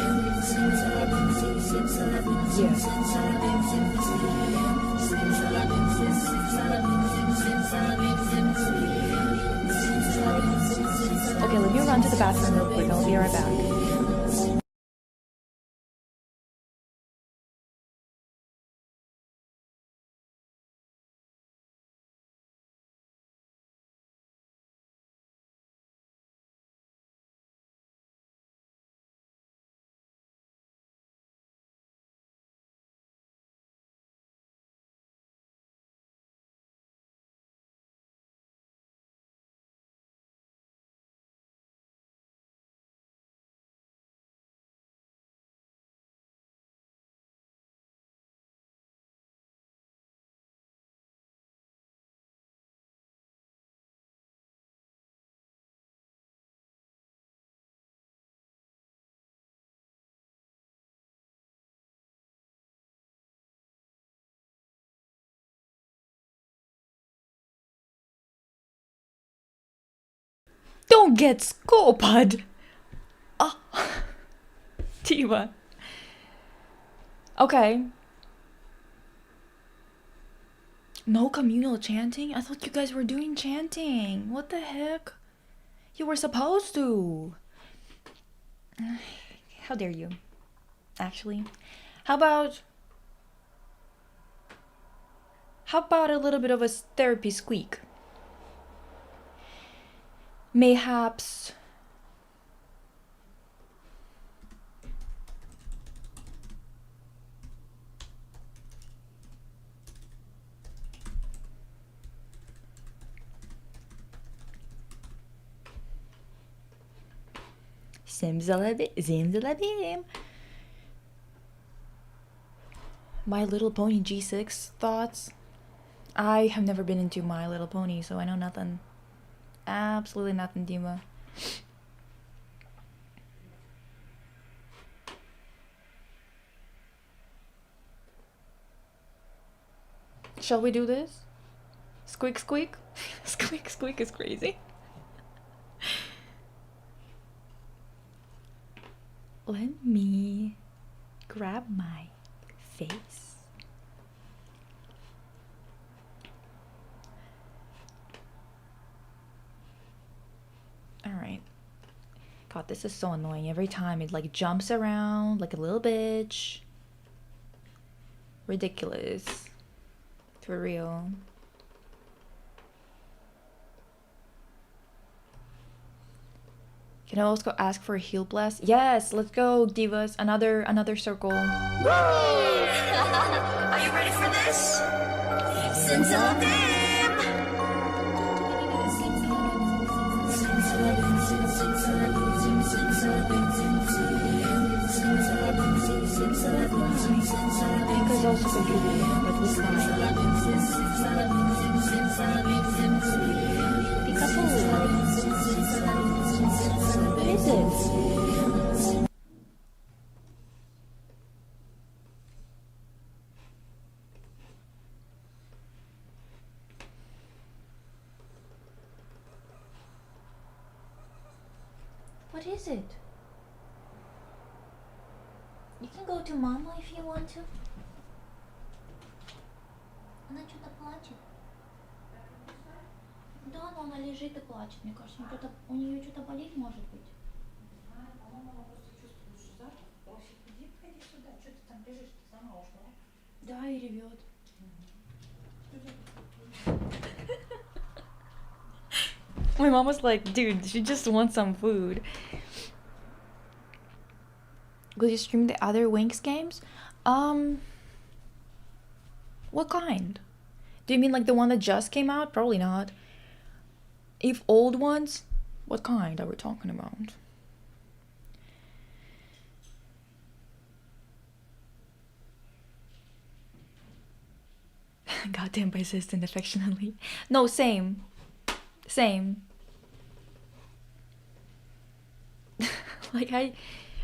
Okay, let me run to the bathroom real quick. I'll be right back. Don't get scooped! Oh. Diva. Okay. No communal chanting? I thought you guys were doing chanting. What the heck? You were supposed to. How dare you? Actually. How about a little bit of a therapy squeak? Mayhaps Zimzalabim. My Little Pony G6 thoughts. I have never been into My Little Pony, so I know nothing. Absolutely nothing, Dima. Shall we do this? Squeak squeak? Squeak squeak is crazy. Let me grab my face. Alright. God, this is so annoying. Every time it like jumps around like a little bitch. Ridiculous. For real. Can I also ask for a heal blast? Yes, let's go, divas. Another circle. Are you ready for this? Because also contributing, but we fine. Peekaboo. What is it? What is it? You can go to mama if you want to. Она что-то плачет. Да, но она лежит и плачет, мне кажется. У нее что-то болит, может быть. Да, и ревет. My mom was like, dude, she just wants some food. Will you stream the other Winx games? What kind? Do you mean like the one that just came out? Probably not. If old ones, what kind are we talking about? Goddamn persistent affectionately. No, same. Same. Like I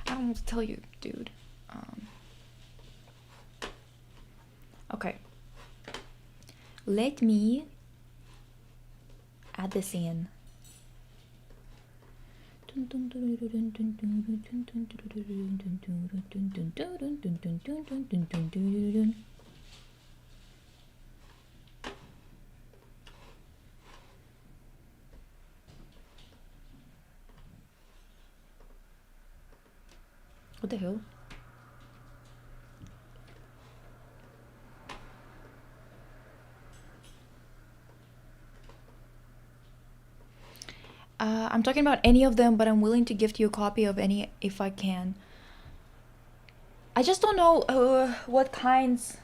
don't know what to tell you, dude. Okay. Let me add this in. What the hell? I'm talking about any of them, but I'm willing to gift you a copy of any if I can. I just don't know what kinds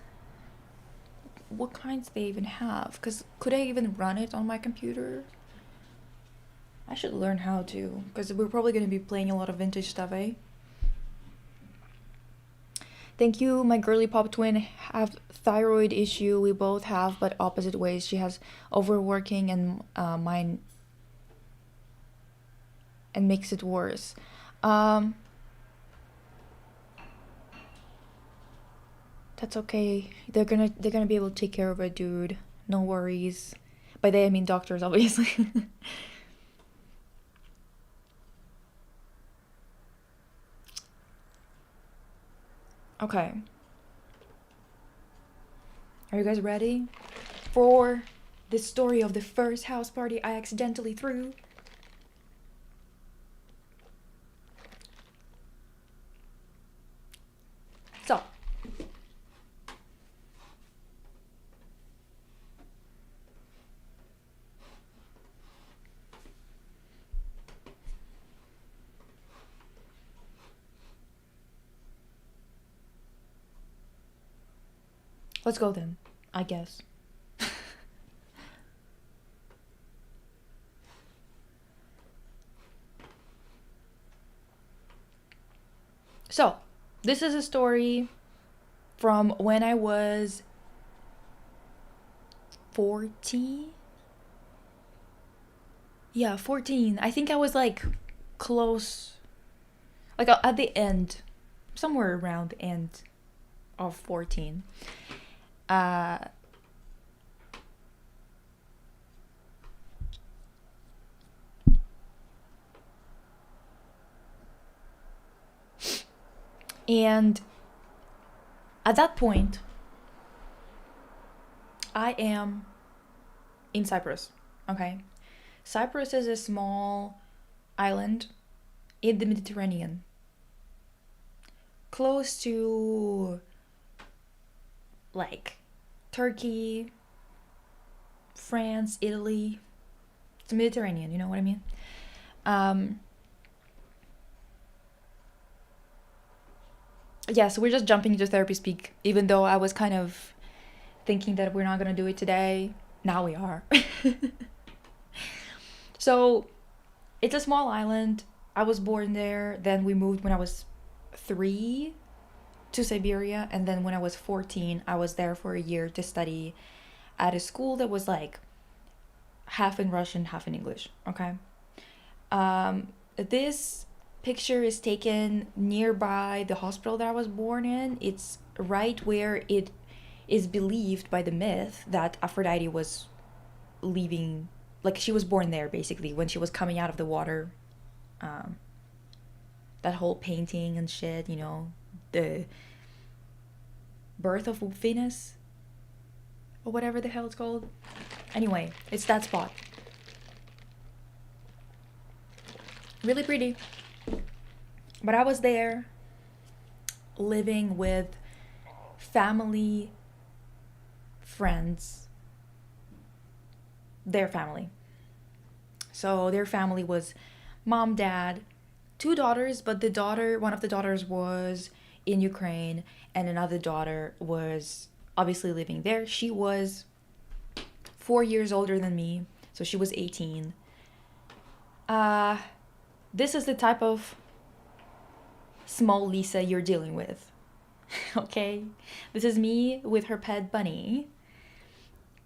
they even have. Cause could I even run it on my computer? I should learn how to, because we're probably gonna be playing a lot of vintage stuff, eh? Thank you, my girly pop twin have thyroid issue. We both have, but opposite ways. She has overworking and mine, and makes it worse. That's okay. They're gonna be able to take care of it, dude. No worries. By they I mean doctors, obviously. Okay. Are you guys ready for the story of the first house party I accidentally threw? So, let's go then, I guess. So, this is a story from when I was 14. Yeah, 14. I think I was like close, like at the end, somewhere around the end of 14. And at that point, I am in Cyprus, okay? Cyprus is a small island in the Mediterranean, close to like Turkey, France, Italy. It's Mediterranean, you know what I mean? Yeah, so we're just jumping into therapy speak, even though I was kind of thinking that we're not gonna do it today. Now we are. So, it's a small island. I was born there. Then we moved when I was 3 to Siberia. And then when I was 14, I was there for a year to study at a school that was like half in Russian, half in English. Okay. This picture is taken nearby the hospital that I was born in. It's right where it is believed by the myth that Aphrodite was leaving, like she was born there basically when she was coming out of the water. That whole painting and shit, you know, the birth of Venus or whatever the hell it's called. Anyway, it's that spot. Really pretty. But I was there living with family, friends, their family. So their family was mom, dad, 2 daughters, but one of the daughters was in Ukraine and another daughter was obviously living there. She was 4 years older than me, so she was 18. This is the type of small Lisa you're dealing with. Okay? This is me with her pet bunny.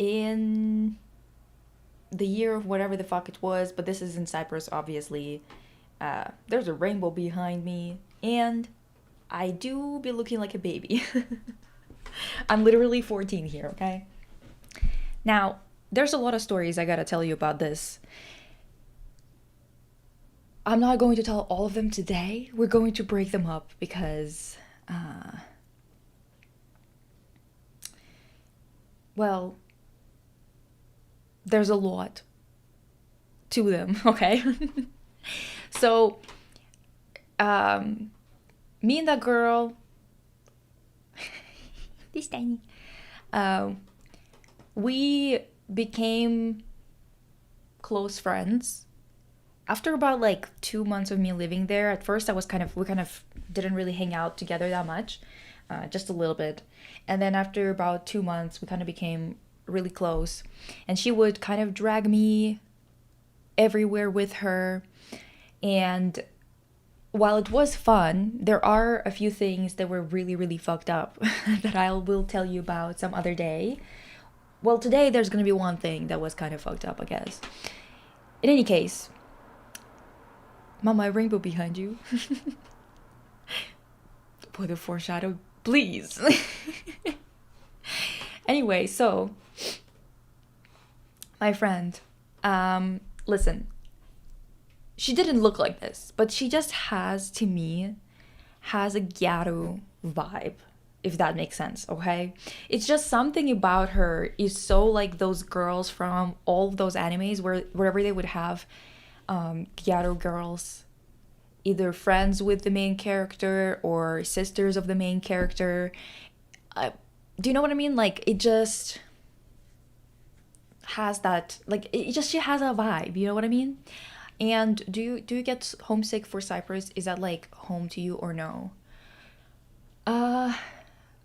in the year of whatever the fuck it was, but this is in Cyprus, obviously. There's a rainbow behind me, and I do be looking like a baby. I'm literally 14 here, okay? Now, there's a lot of stories I gotta tell you about this. I'm not going to tell all of them today. We're going to break them up because, well, there's a lot to them, okay? So, me and that girl, this tiny, we became close friends after about like 2 months of me living there. At first we kind of didn't really hang out together that much, just a little bit. And then after about 2 months, we kind of became really close. And she would kind of drag me everywhere with her. And while it was fun, there are a few things that were really, really fucked up that I will tell you about some other day. Well, today there's gonna be one thing that was kind of fucked up, I guess. In any case, Mama, rainbow behind you. Put a foreshadow, please. Anyway, so my friend, listen, she didn't look like this, but she just has, to me, has a gyaru vibe, if that makes sense, okay? It's just something about her is so like those girls from all of those animes wherever they would have gyaru girls, either friends with the main character or sisters of the main character. Do you know what I mean? Like, it just has that, like, she has a vibe, you know what I mean? And do you get homesick for Cyprus? Is that like home to you or no? I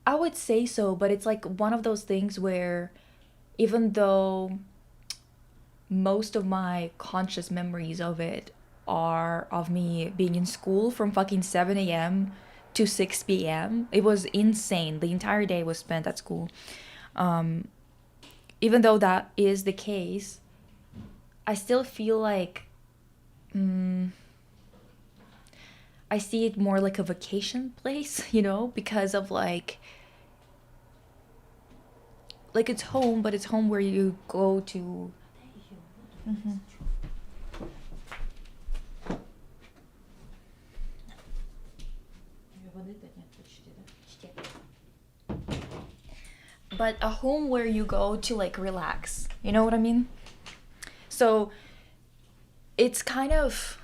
would say so, but it's like one of those things where even though most of my conscious memories of it are of me being in school from fucking 7 a.m. to 6 p.m. It was insane. The entire day was spent at school. Even though that is the case, I still feel like I see it more like a vacation place, you know, because of like it's home, but it's home where you go to. But a home where you go to like relax, you know what I mean? So it's kind of,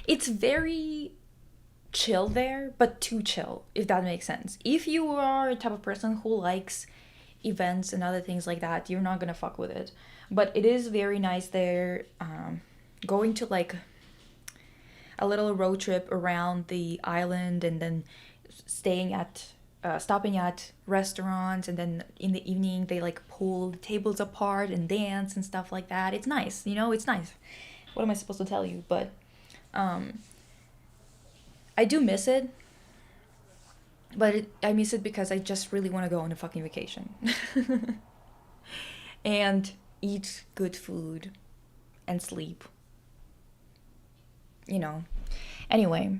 it's very chill there, but too chill, if that makes sense. If you are a type of person who likes events and other things like that, you're not gonna fuck with it. But it is very nice there. Going to like a little road trip around the island and then stopping at restaurants, and then in the evening they like pull the tables apart and dance and stuff like that. It's nice, you know, it's nice. What am I supposed to tell you? But I do miss it, but I miss it because I just really want to go on a fucking vacation and eat good food and sleep, you know. Anyway,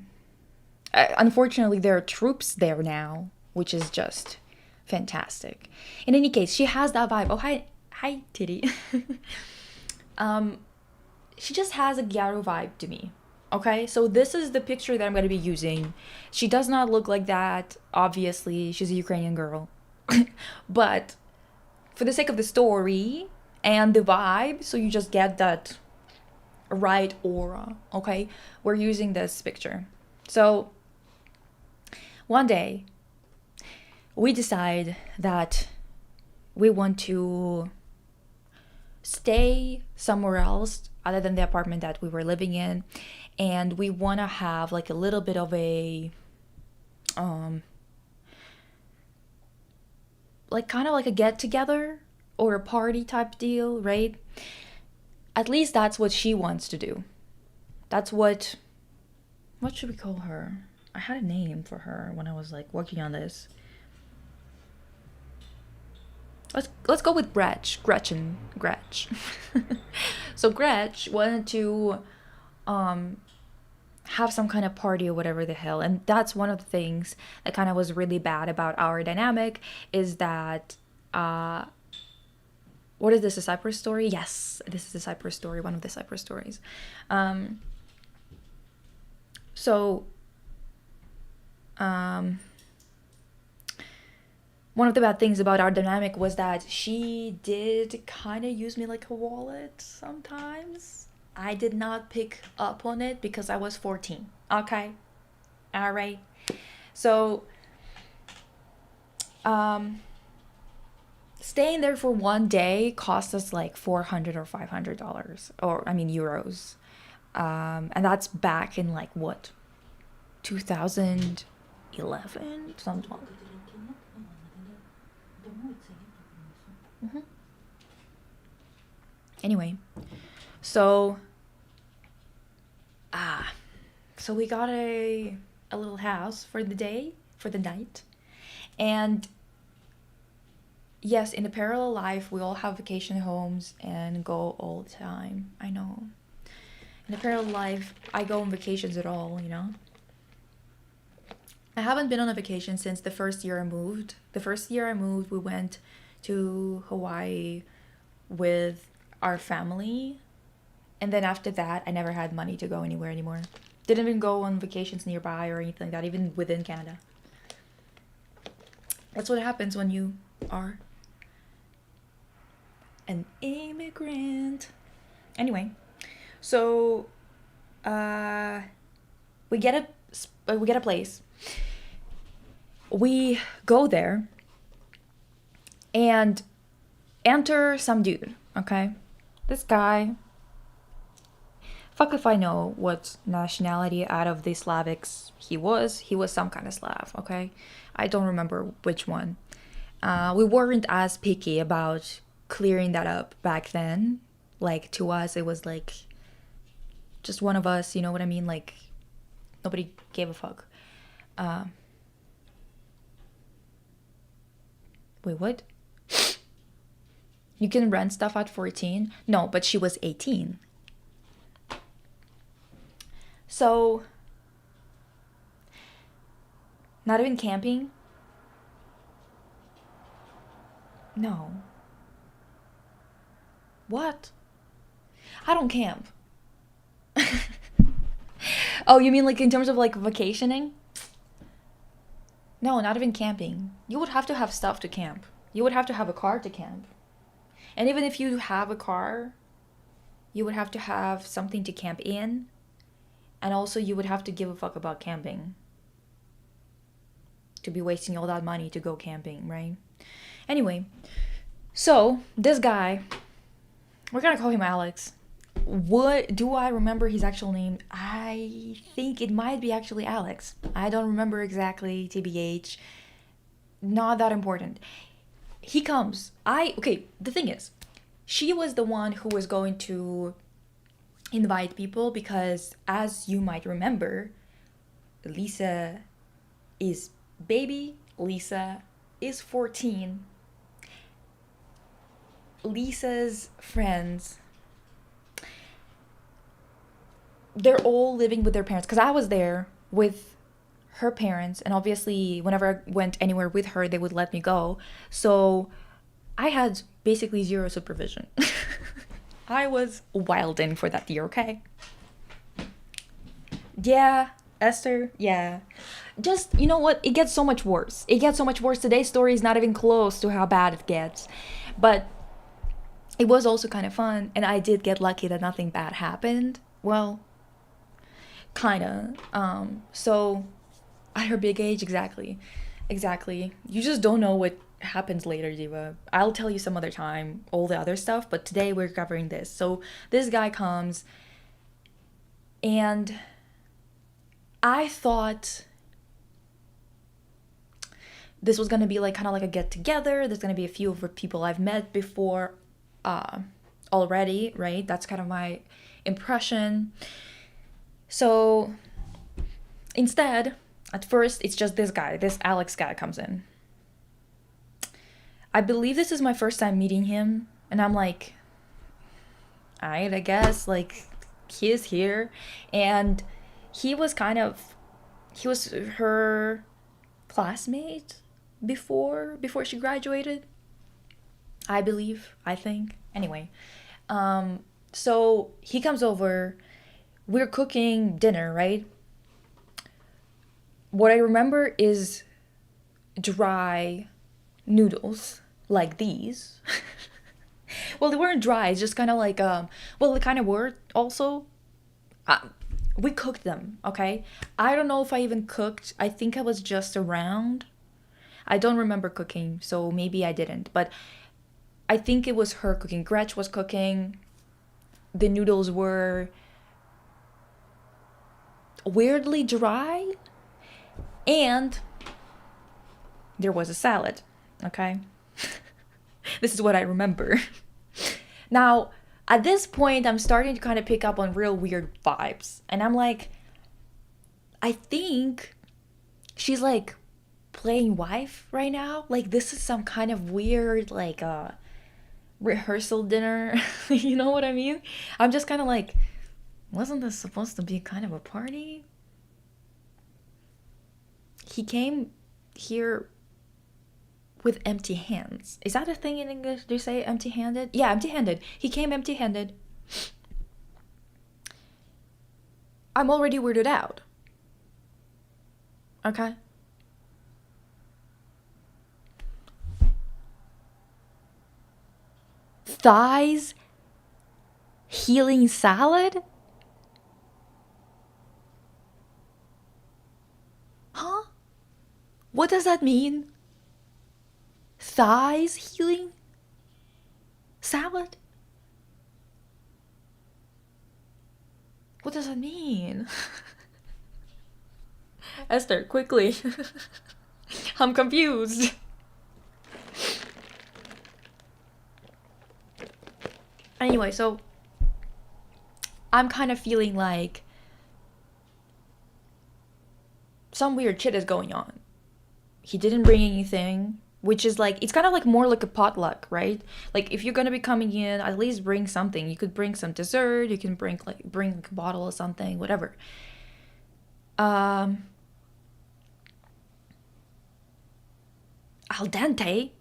unfortunately there are troops there now, which is just fantastic. In any case, she has that vibe. Oh, hi titty. She just has a gyaru vibe to me. Okay, so this is the picture that I'm going to be using. She does not look like that, obviously. She's a Ukrainian girl. But for the sake of the story and the vibe, so you just get that right aura, okay, we're using this picture. So one day we decide that we want to stay somewhere else other than the apartment that we were living in, and we want to have like a little bit of a like kind of like a get together or a party type deal, right? At least that's what she wants to do. That's what should we call her? I had a name for her when I was like working on this. let's go with Gretch. So Gretch wanted to have some kind of party or whatever the hell, and that's one of the things that kind of was really bad about our dynamic, is that what is this, a Cyprus story? Yes, this is a Cyprus story, one of the Cyprus stories. So one of the bad things about our dynamic was that she did kind of use me like a wallet sometimes. I did not pick up on it because I was 14. Okay. All right. So, staying there for one day cost us like $400 or $500, or I mean euros. And that's back in like what? 2011? Something. Anyway, so so we got a little house for the night, and yes, in the parallel life we all have vacation homes and go all the time. I know. In the parallel life, I go on vacations at all, you know. I haven't been on a vacation since the first year I moved. The first year I moved, we went to Hawaii with our family, and then after that I never had money to go anywhere anymore. Didn't even go on vacations nearby or anything like that, even within Canada. That's what happens when you are an immigrant. Anyway, so we get a place. We go there and enter some dude, okay? This guy, fuck if I know what nationality out of the Slavics he was. He was some kind of Slav, okay? I don't remember which one. We weren't as picky about clearing that up back then. Like, to us, it was like just one of us, you know what I mean? Like, nobody gave a fuck. Wait, what? You can rent stuff at 14? No, but she was 18. So, not even camping? No. What? I don't camp. Oh, you mean like in terms of like vacationing? No, not even camping. You would have to have stuff to camp. You would have to have a car to camp. And even if you have a car, you would have to have something to camp in. And also you would have to give a fuck about camping. To be wasting all that money to go camping, right? Anyway, so this guy, we're gonna call him Alex. What do I remember his actual name? I think it might be actually Alex. I don't remember exactly, TBH. Not that important. He comes. Okay, the thing is, she was the one who was going to invite people because, as you might remember, Lisa is baby. Lisa is 14. Lisa's friends, they're all living with their parents, because I was there with her parents, and obviously whenever I went anywhere with her they would let me go, so I had basically zero supervision. I was wilding for that year, okay? Yeah, Esther, yeah. Just, you know what, it gets so much worse. Today's story is not even close to how bad it gets, but it was also kind of fun, and I did get lucky that nothing bad happened. Well, kinda. So at her big age, exactly. You just don't know what happens later, Diva. I'll tell you some other time all the other stuff, but today we're covering this. So this guy comes, and I thought this was gonna be like kind of like a get together. There's gonna be a few of the people I've met before already, right? That's kind of my impression. So instead, at first, it's just this guy, this Alex guy comes in. I believe this is my first time meeting him, and I'm like, alright, I guess, like, he is here. And he was he was her classmate before she graduated, I believe, I think. Anyway, so he comes over, we're cooking dinner, right? What I remember is dry noodles like these. Well, they weren't dry, it's just kind of like, well, they kind of were also. Uh, we cooked them, okay? I don't know if I even cooked. I think I was just around. I don't remember cooking, so maybe I didn't. But I think it was her cooking. Gretch was cooking. The noodles were weirdly dry. And there was a salad, okay? This is what I remember. Now, at this point, I'm starting to kind of pick up on real weird vibes. And I'm like, I think she's like playing wife right now. Like, this is some kind of weird, like, rehearsal dinner. You know what I mean? I'm just kind of like, wasn't this supposed to be kind of a party? He came here with empty hands. Is that a thing in English? Do you say empty-handed? Yeah, empty-handed. He came empty-handed. I'm already weirded out. Okay? Thighs healing salad? Huh? What does that mean? Thighs healing salad? What does that mean? Esther, quickly. I'm confused. Anyway, so I'm kind of feeling like some weird shit is going on. He didn't bring anything, which is like, it's kind of like more like a potluck, right? Like, if you're gonna be coming in, at least bring something. You could bring some dessert, you can bring like a bottle of something, whatever. Al dente.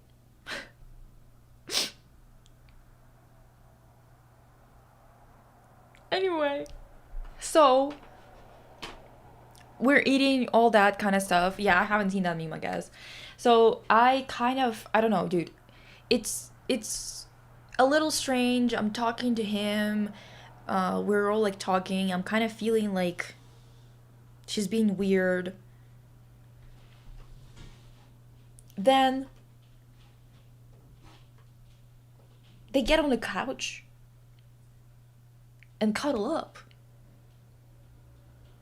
Anyway, so we're eating all that kind of stuff. Yeah, I haven't seen that meme, I guess. So I don't know, dude. It's a little strange. I'm talking to him. We're all like talking. I'm kind of feeling like she's being weird. Then they get on the couch and cuddle up.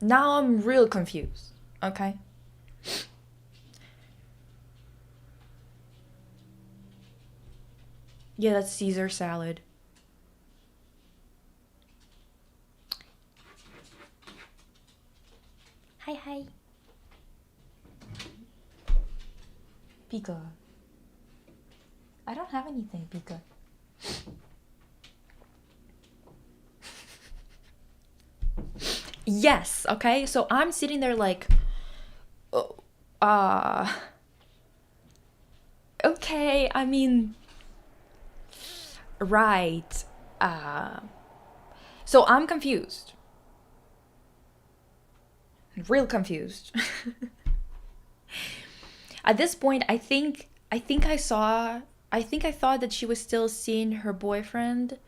Now I'm real confused, okay? Yeah, that's Caesar salad. Hi, hi. Pika. I don't have anything, Pika. Yes, okay? So I'm sitting there like, oh, okay, I mean, right. So I'm confused. Real confused. At this point, I think I thought that she was still seeing her boyfriend,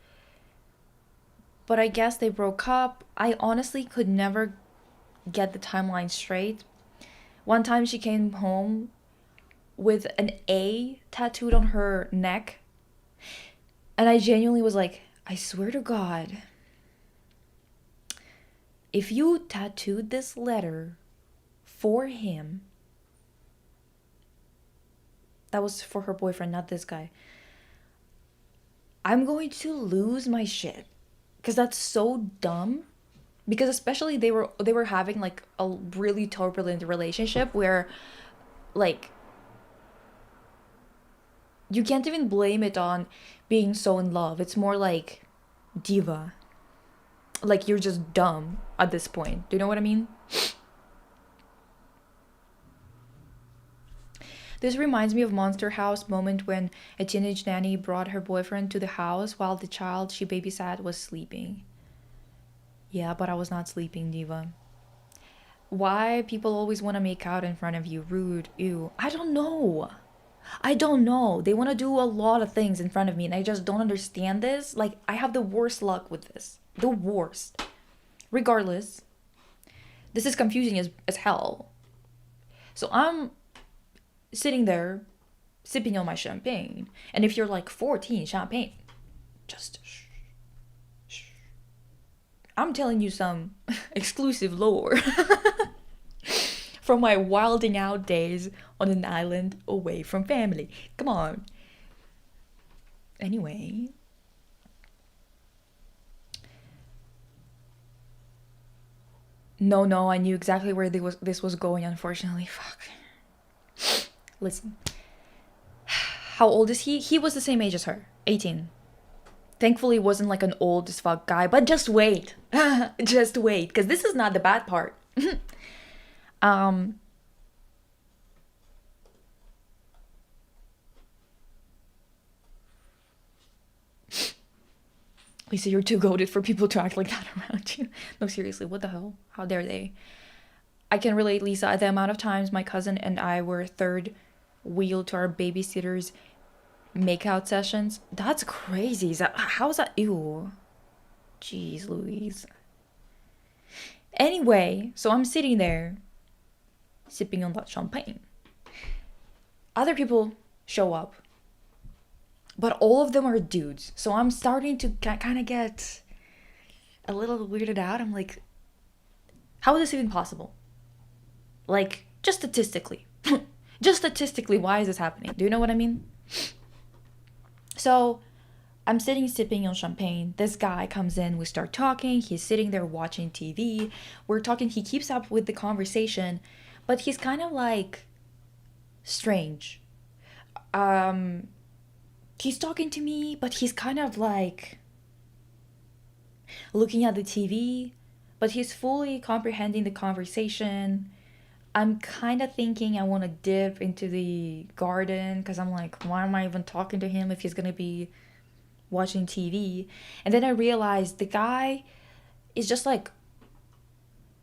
but I guess they broke up. I honestly could never get the timeline straight. One time she came home with an A tattooed on her neck, and I genuinely was like, I swear to God, if you tattooed this letter for him, that was for her boyfriend, not this guy, I'm going to lose my shit. Because that's so dumb. Because especially they were having like a really turbulent relationship where like You can't even blame it on being so in love. It's more like diva. Like you're just dumb at this point. Do you know what I mean? This reminds me of Monster House moment when a teenage nanny brought her boyfriend to the house while the child she babysat was sleeping. Yeah, but I was not sleeping, diva. Why people always want to make out in front of you? Rude. Ew. I don't know. I don't know. They want to do a lot of things in front of me and I just don't understand this. Like, I have the worst luck with this. The worst. Regardless, this is confusing as hell. So I'm sitting there sipping on my champagne. And if you're like 14, champagne, just shh, shh. I'm telling you some exclusive lore from my wilding out days on an island away from family. Come on. Anyway. No, I knew exactly where this was going, unfortunately. Fuck. Listen. How old is he? He was the same age as her. 18. Thankfully, it wasn't like an old as fuck guy, but just wait. Just wait, because this is not the bad part. Lisa, you're too goated for people to act like that around you. No, seriously, what the hell? How dare they? I can relate, Lisa. The amount of times my cousin and I were third wheel to our babysitter's makeout sessions. That's crazy. How's that? Ew. Jeez Louise. Anyway, so I'm sitting there sipping on that champagne. Other people show up. But all of them are dudes. So I'm starting to kind of get a little weirded out. I'm like, how is this even possible? Like, just statistically. Just statistically, why is this happening? Do you know what I mean? So I'm sitting sipping on champagne. This guy comes in. We start talking. He's sitting there watching TV. We're talking. He keeps up with the conversation. But he's kind of like strange. He's talking to me, but he's kind of like looking at the TV, but he's fully comprehending the conversation. I'm kind of thinking I want to dip into the garden because I'm like, why am I even talking to him if he's going to be watching TV? And then I realized the guy is just like,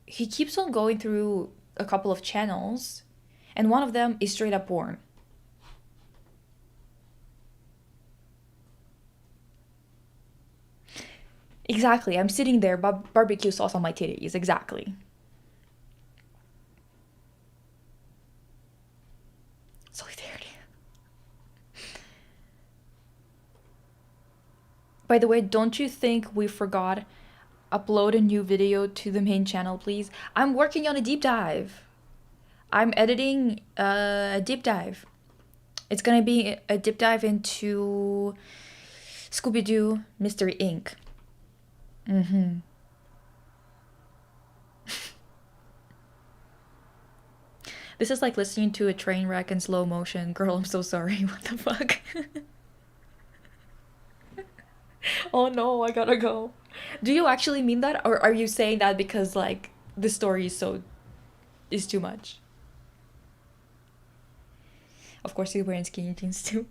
he keeps on going through a couple of channels, and one of them is straight up porn. Exactly. I'm sitting there, barbecue sauce on my titties. Exactly. Solidarity. By the way, don't you think we forgot upload a new video to the main channel, please? I'm working on a deep dive. I'm editing a deep dive. It's gonna be a deep dive into Scooby-Doo Mystery Inc. This is like listening to a train wreck in slow motion. Girl, I'm so sorry. What the fuck? Oh no, I gotta go. Do you actually mean that? Or are you saying that because like the story is too much? Of course he's wearing skinny jeans too.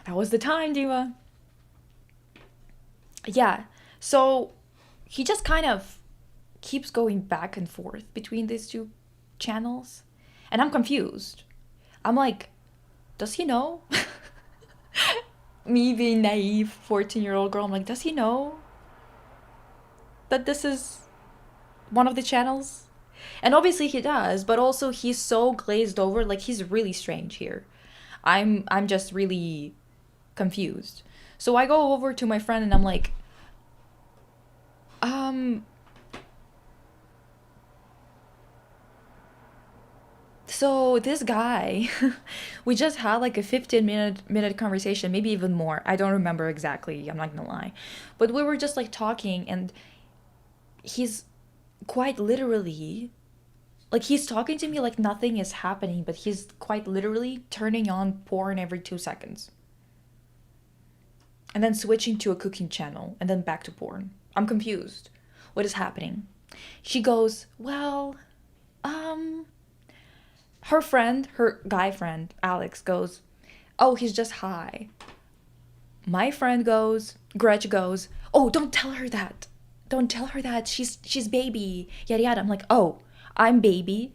That was the time, diva. Yeah. So he just kind of keeps going back and forth between these two channels. And I'm confused. I'm like, does he know? Me being naive 14-year-old girl, I'm like, does he know that this is one of the channels? And obviously he does, but also he's so glazed over, like he's really strange here. I'm just really confused. So I go over to my friend and I'm like, so this guy, we just had like a 15-minute conversation, maybe even more. I don't remember exactly, I'm not gonna lie. But we were just like talking and he's quite literally Like, he's talking to me like nothing is happening, but he's quite literally turning on porn every 2 seconds. And then switching to a cooking channel, and then back to porn. I'm confused. What is happening? She goes, well, her friend, her guy friend, Alex, goes, oh, he's just high. My friend goes, Gretch goes, oh, don't tell her that. Don't tell her that. She's baby. Yada yada. I'm like, oh, I'm baby.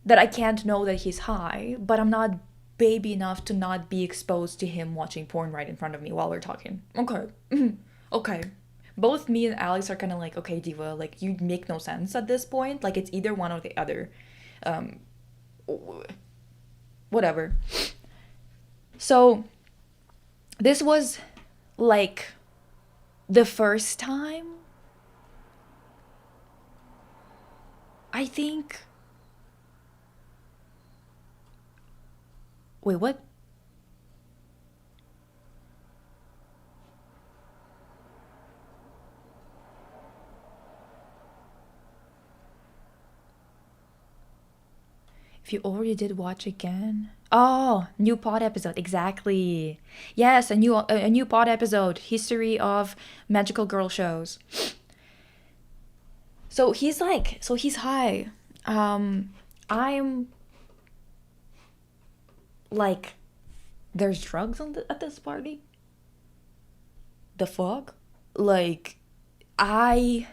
That I can't know that he's high, but I'm not baby enough to not be exposed to him watching porn right in front of me while we're talking. Okay. Okay. Both me and Alex are kind of like, okay, Diva, like, you make no sense at this point. Like, it's either one or the other. Whatever. So, this was, like, the first time, I think. Wait, what? If you already did watch again. Oh, new pod episode, exactly. Yes, a new pod episode, history of magical girl shows. So he's high. I'm like, there's drugs at this party? The fuck? Like, I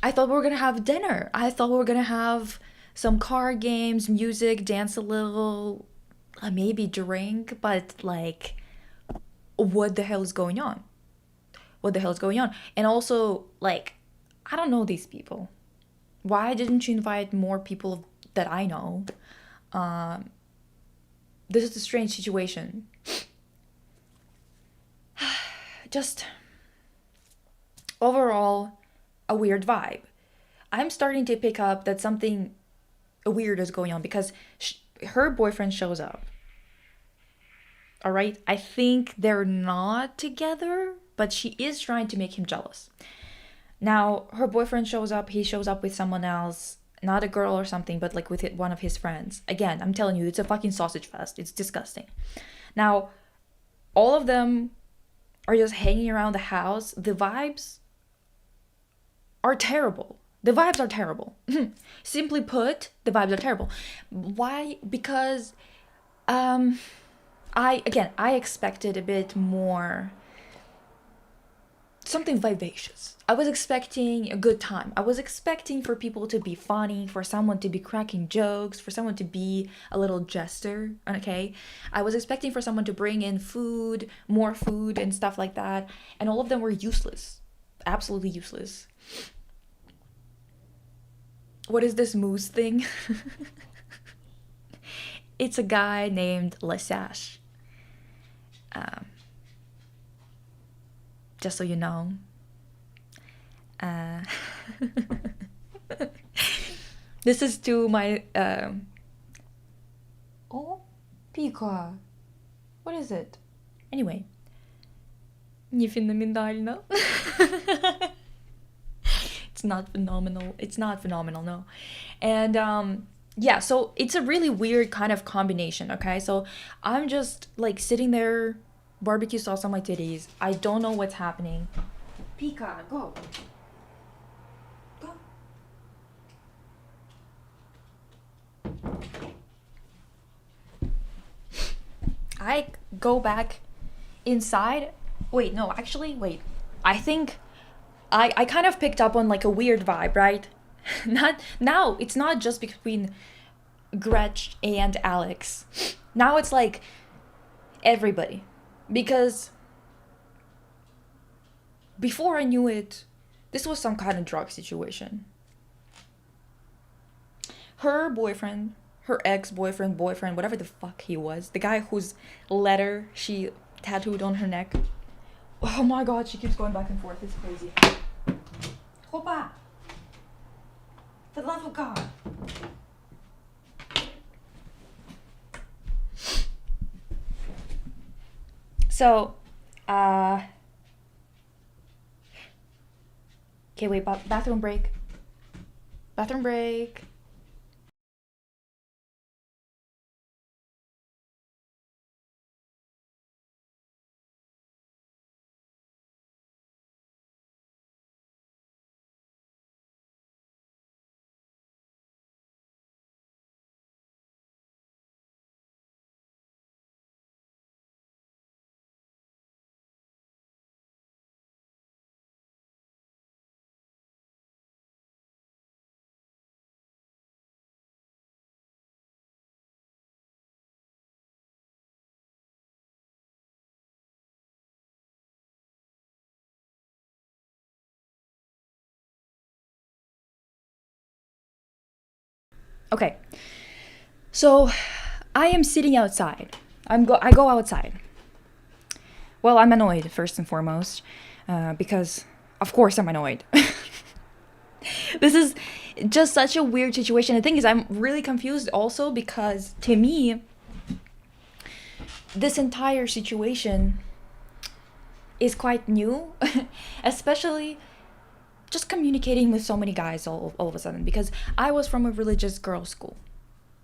thought we were gonna have dinner. I thought we were gonna have some card games, music, dance a little, maybe drink, but like, what the hell is going on? What the hell is going on? And also, like, I don't know these people. Why didn't you invite more people that I know? This is a strange situation. Just overall, a weird vibe. I'm starting to pick up that something weird is going on because her boyfriend shows up. All right? I think they're not together, but she is trying to make him jealous. Now, her boyfriend shows up. He shows up with someone else. Not a girl or something, but like with one of his friends. Again, I'm telling you, it's a fucking sausage fest. It's disgusting. Now, all of them are just hanging around the house. The vibes are terrible. The vibes are terrible. Simply put, the vibes are terrible. Why? Because I expected a bit more, something vivacious. I was expecting a good time. I was expecting for people to be funny, for someone to be cracking jokes, for someone to be a little jester, okay? I was expecting for someone to bring in food, more food and stuff like that, and all of them were useless. Absolutely useless. What is this moose thing? It's a guy named Lesage. Just so you know. This is to my oh, Pika. What is it? Anyway. Не феноменально. It's not phenomenal. It's not phenomenal, no. And yeah, so it's a really weird kind of combination, okay? So I'm just like sitting there, barbecue sauce on my titties. I don't know what's happening. Pika, go. Go. I go back inside. Wait, no, actually, wait. I think I kind of picked up on like a weird vibe, right? It's not just between Gretch and Alex. Now it's like everybody. Because before I knew it, this was some kind of drug situation. Her boyfriend, her ex-boyfriend, boyfriend, whatever the fuck he was, the guy whose letter she tattooed on her neck. Oh my god, she keeps going back and forth. It's crazy. Hopa! For the love of God. So, okay, wait, bathroom break. Bathroom break. Okay. So I am sitting outside. I go outside. Well, I'm annoyed first and foremost, because of course I'm annoyed. This is just such a weird situation. The thing is, I'm really confused also because to me, this entire situation is quite new, especially just communicating with so many guys all of a sudden, because I was from a religious girls' school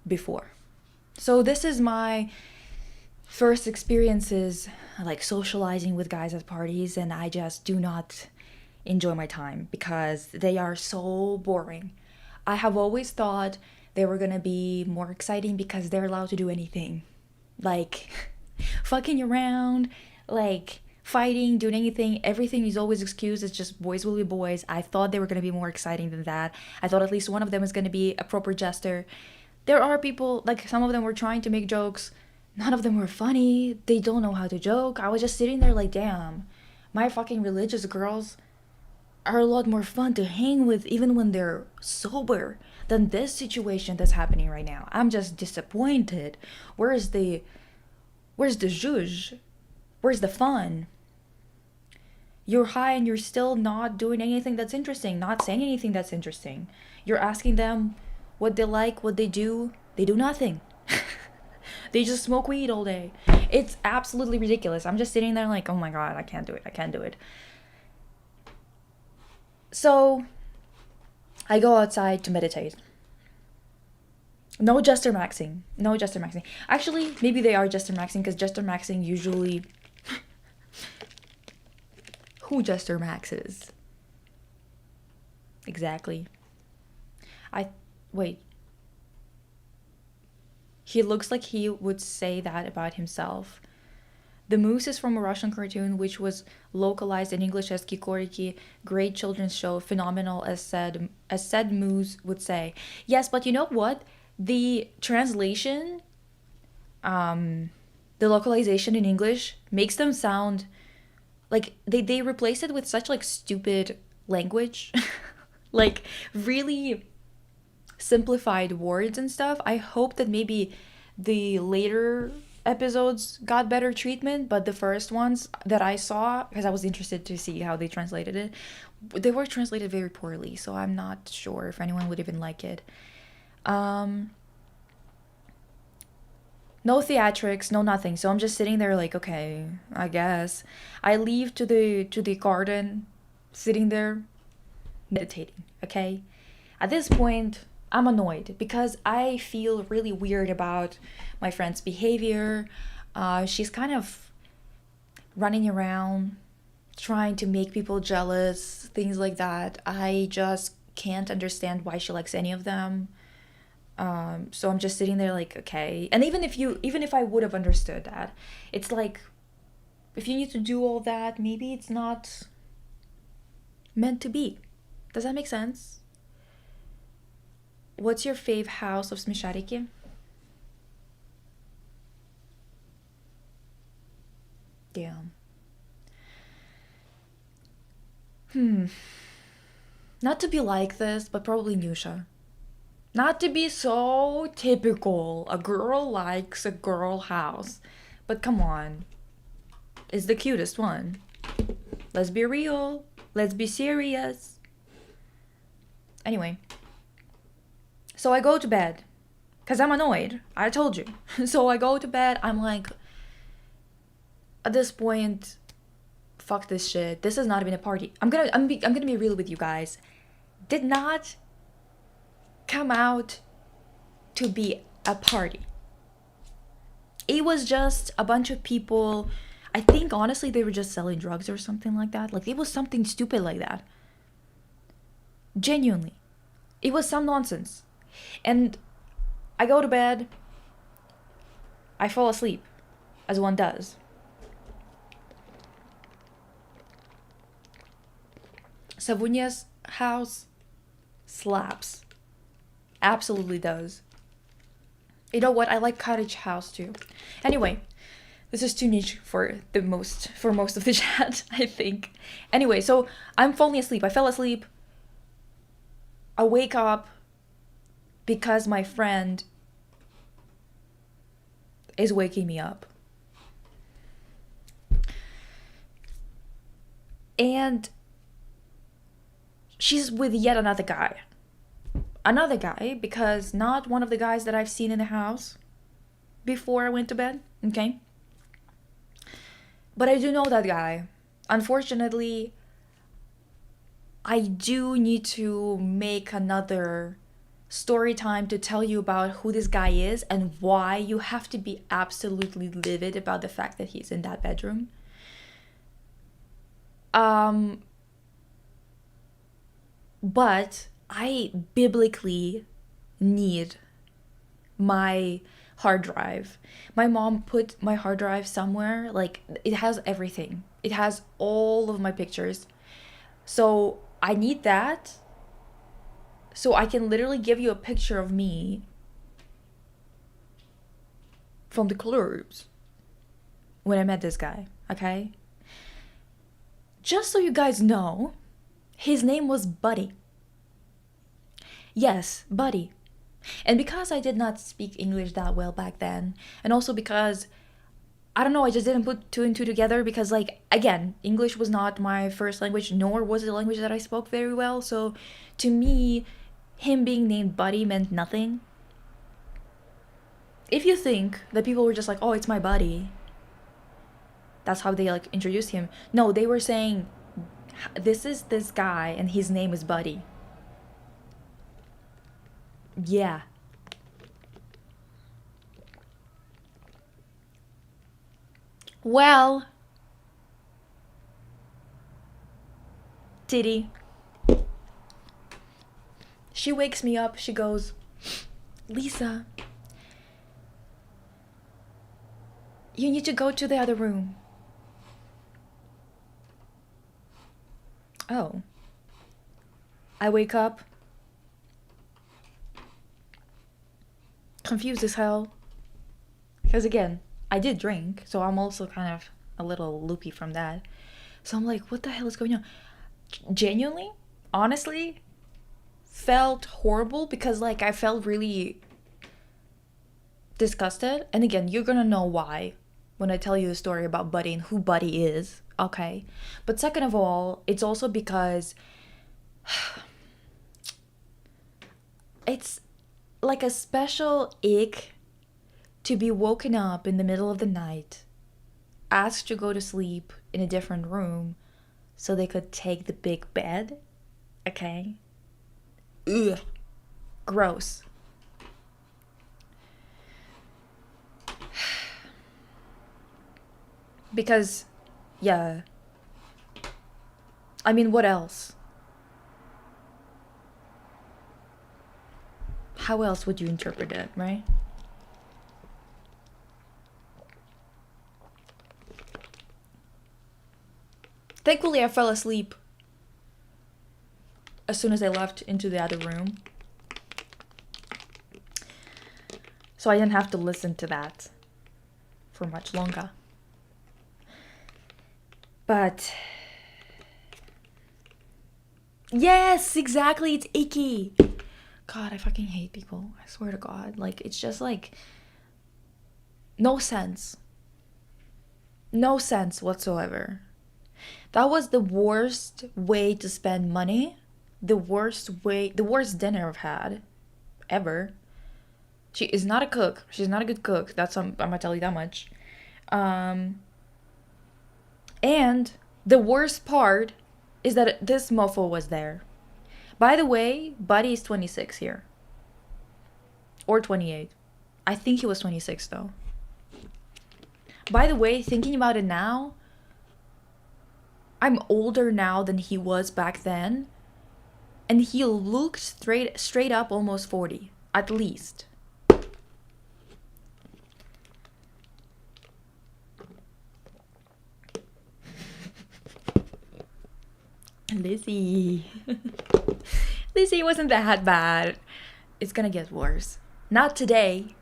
before. So this is my first experiences like socializing with guys at parties, and I just do not enjoy my time because they are so boring. I have always thought they were gonna be more exciting because they're allowed to do anything. Like fucking around, like fighting, doing anything. Everything is always excused. It's just boys will be boys. I thought they were gonna be more exciting than that. I thought at least one of them was gonna be a proper jester. There are people, like some of them were trying to make jokes. None of them were funny. They don't know how to joke. I was just sitting there like, damn, my fucking religious girls are a lot more fun to hang with even when they're sober than this situation that's happening right now. I'm just disappointed. Where's the zhuzh? Where's the fun? You're high and you're still not doing anything that's interesting, not saying anything that's interesting. You're asking them what they like, what they do. They do nothing. They just smoke weed all day. It's absolutely ridiculous. I'm just sitting there like, oh my god, I can't do it. I can't do it. So I go outside to meditate. No jester maxing. No jester maxing. Actually, maybe they are jester maxing because jester maxing usually... Who jester maxes? Exactly. Wait. He looks like he would say that about himself. The Moose is from a Russian cartoon which was localized in English as Kikoriki, great children's show, phenomenal as said Moose would say. Yes, but you know what? The translation, the localization in English makes them sound like they replace it with such like stupid language. Like really simplified words and stuff. I hope that maybe the later episodes got better treatment, but the first ones that I saw, because I was interested to see how they translated it, they were translated very poorly, so I'm not sure if anyone would even like it. No theatrics, no nothing. So I'm just sitting there like, okay, I guess. I leave to the garden, sitting there meditating, okay? At this point, I'm annoyed because I feel really weird about my friend's behavior. She's kind of running around, trying to make people jealous, things like that. I just can't understand why she likes any of them. So I'm just sitting there like, okay. And even if I would have understood that, it's like, if you need to do all that, maybe it's not meant to be. Does that make sense? What's your fave house of Smishariki? Damn. Not to be like this, but probably Nusha. Not to be so typical. A girl likes a girl house. But come on. It's the cutest one. Let's be real. Let's be serious. Anyway. So I go to bed. Because I'm annoyed. I told you. So I go to bed. I'm like... At this point... Fuck this shit. This is not even a party. I'm gonna be real with you guys. Did not come out to be a party. It was just a bunch of people. I think honestly they were just selling drugs or something like that. Like it was something stupid like that. Genuinely. It was some nonsense. And I go to bed. I fall asleep, as one does. Savunya's house slaps. Absolutely does. You know what? I like cottage house too. Anyway, this is too niche for most of the chat, I think. Anyway, so I'm falling asleep. I fell asleep. I wake up because my friend is waking me up. And she's with yet another guy. Another guy, because not one of the guys that I've seen in the house before I went to bed, okay? But I do know that guy. Unfortunately, I do need to make another story time to tell you about who this guy is and why you have to be absolutely livid about the fact that he's in that bedroom. But I biblically need my hard drive. My mom put my hard drive somewhere, like it has everything. It has all of my pictures. So I need that so I can literally give you a picture of me from the clubs when I met this guy, okay? Just so you guys know, his name was Buddy. Yes, Buddy. And because I did not speak English that well back then, and also because, I don't know, I just didn't put two and two together because, like, again, English was not my first language, nor was it a language that I spoke very well. So, to me, him being named Buddy meant nothing. If you think that people were just like, oh, it's my buddy, that's how they, like, introduced him. No, they were saying, this is this guy, and his name is Buddy. Yeah. Well, Diddy. She wakes me up. She goes, Lisa, you need to go to the other room. Oh. I wake up. Confused as hell. Because again, I did drink, so I'm also kind of a little loopy from that. So I'm like, what the hell is going on? Genuinely, honestly, felt horrible because like I felt really disgusted. And again, you're gonna know why when I tell you the story about Buddy and who Buddy is, okay? But second of all, it's also because it's like a special ick to be woken up in the middle of the night, asked to go to sleep in a different room so they could take the big bed, okay? Ugh. Gross. Because, yeah. I mean, what else? How else would you interpret it, right? Thankfully, I fell asleep as soon as I left into the other room. So I didn't have to listen to that for much longer. But yes, exactly, it's icky. God, I fucking hate people. I swear to God. Like, it's just like no sense. No sense whatsoever. That was the worst way to spend money. The worst dinner I've had ever. She is not a cook. She's not a good cook. I'm gonna tell you that much. And the worst part is that this mofo was there. By the way, Buddy is 26 here. Or 28. I think he was 26 though. By the way, thinking about it now, I'm older now than he was back then, and he looked straight up almost 40, at least. Lizzie. Lizzie wasn't that bad. It's gonna get worse. Not today,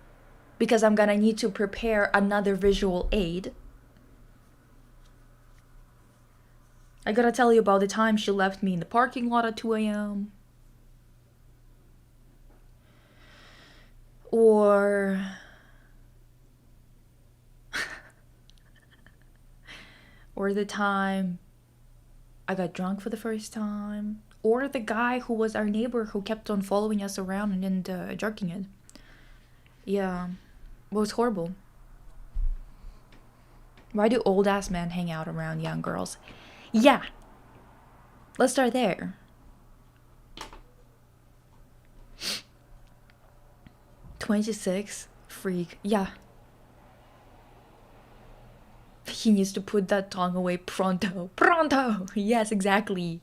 because I'm gonna need to prepare another visual aid. I gotta tell you about the time she left me in the parking lot at 2 a.m. Or... or the time I got drunk for the first time. Or the guy who was our neighbor who kept on following us around and jerking it. Yeah, it was horrible. Why do old ass men hang out around young girls? Yeah, let's start there. "26? Freak. Yeah. He needs to put that tongue away pronto. Pronto! Yes, exactly.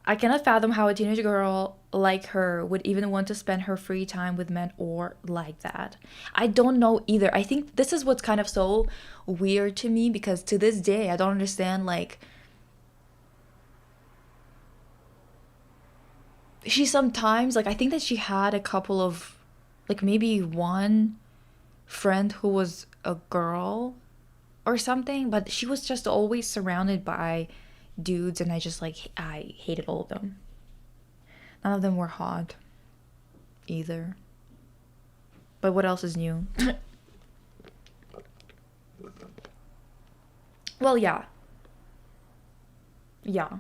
I cannot fathom how a teenage girl like her would even want to spend her free time with men or like that. I don't know either. I think this is what's kind of so weird to me, because to this day I don't understand, like, she sometimes, like, I think that she had a couple of, like, maybe one friend who was a girl or something, but she was just always surrounded by dudes, and I hated all of them. None of them were hot either. But what else is new? Well, yeah. Yeah.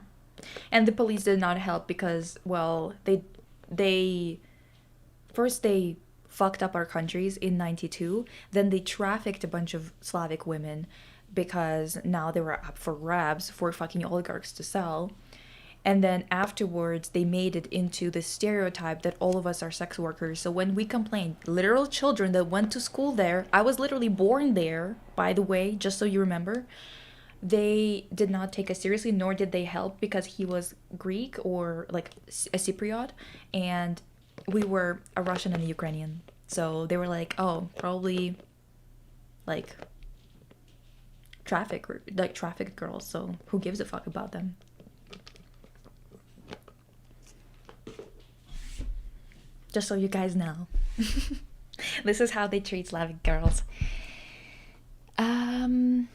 And the police did not help because, well, they first they fucked up our countries in 92, then they trafficked a bunch of Slavic women because now they were up for grabs for fucking oligarchs to sell. And then afterwards, they made it into the stereotype that all of us are sex workers. So when we complained, literal children that went to school there, I was literally born there, by the way, just so you remember, they did not take us seriously, nor did they help, because he was Greek or like a Cypriot, and we were a Russian and a Ukrainian. So they were like, oh, probably like trafficked girls, so who gives a fuck about them? Just so you guys know. This is how they treat Slavic girls. Not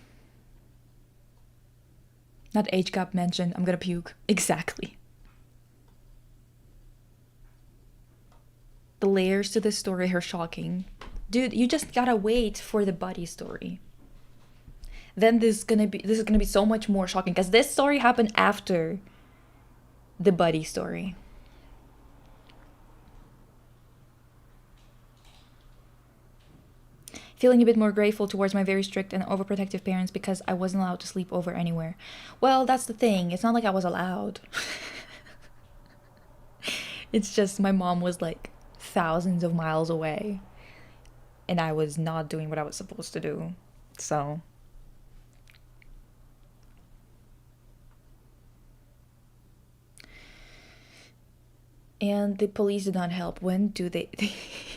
age gap mentioned. I'm gonna puke. Exactly. The layers to this story are shocking. Dude, you just gotta wait for the buddy story. Then this is gonna be so much more shocking, because this story happened after the buddy story. Feeling a bit more grateful towards my very strict and overprotective parents because I wasn't allowed to sleep over anywhere. Well, that's the thing. It's not like I was allowed. It's just my mom was like thousands of miles away, and I was not doing what I was supposed to do. So... and the police did not help. When do the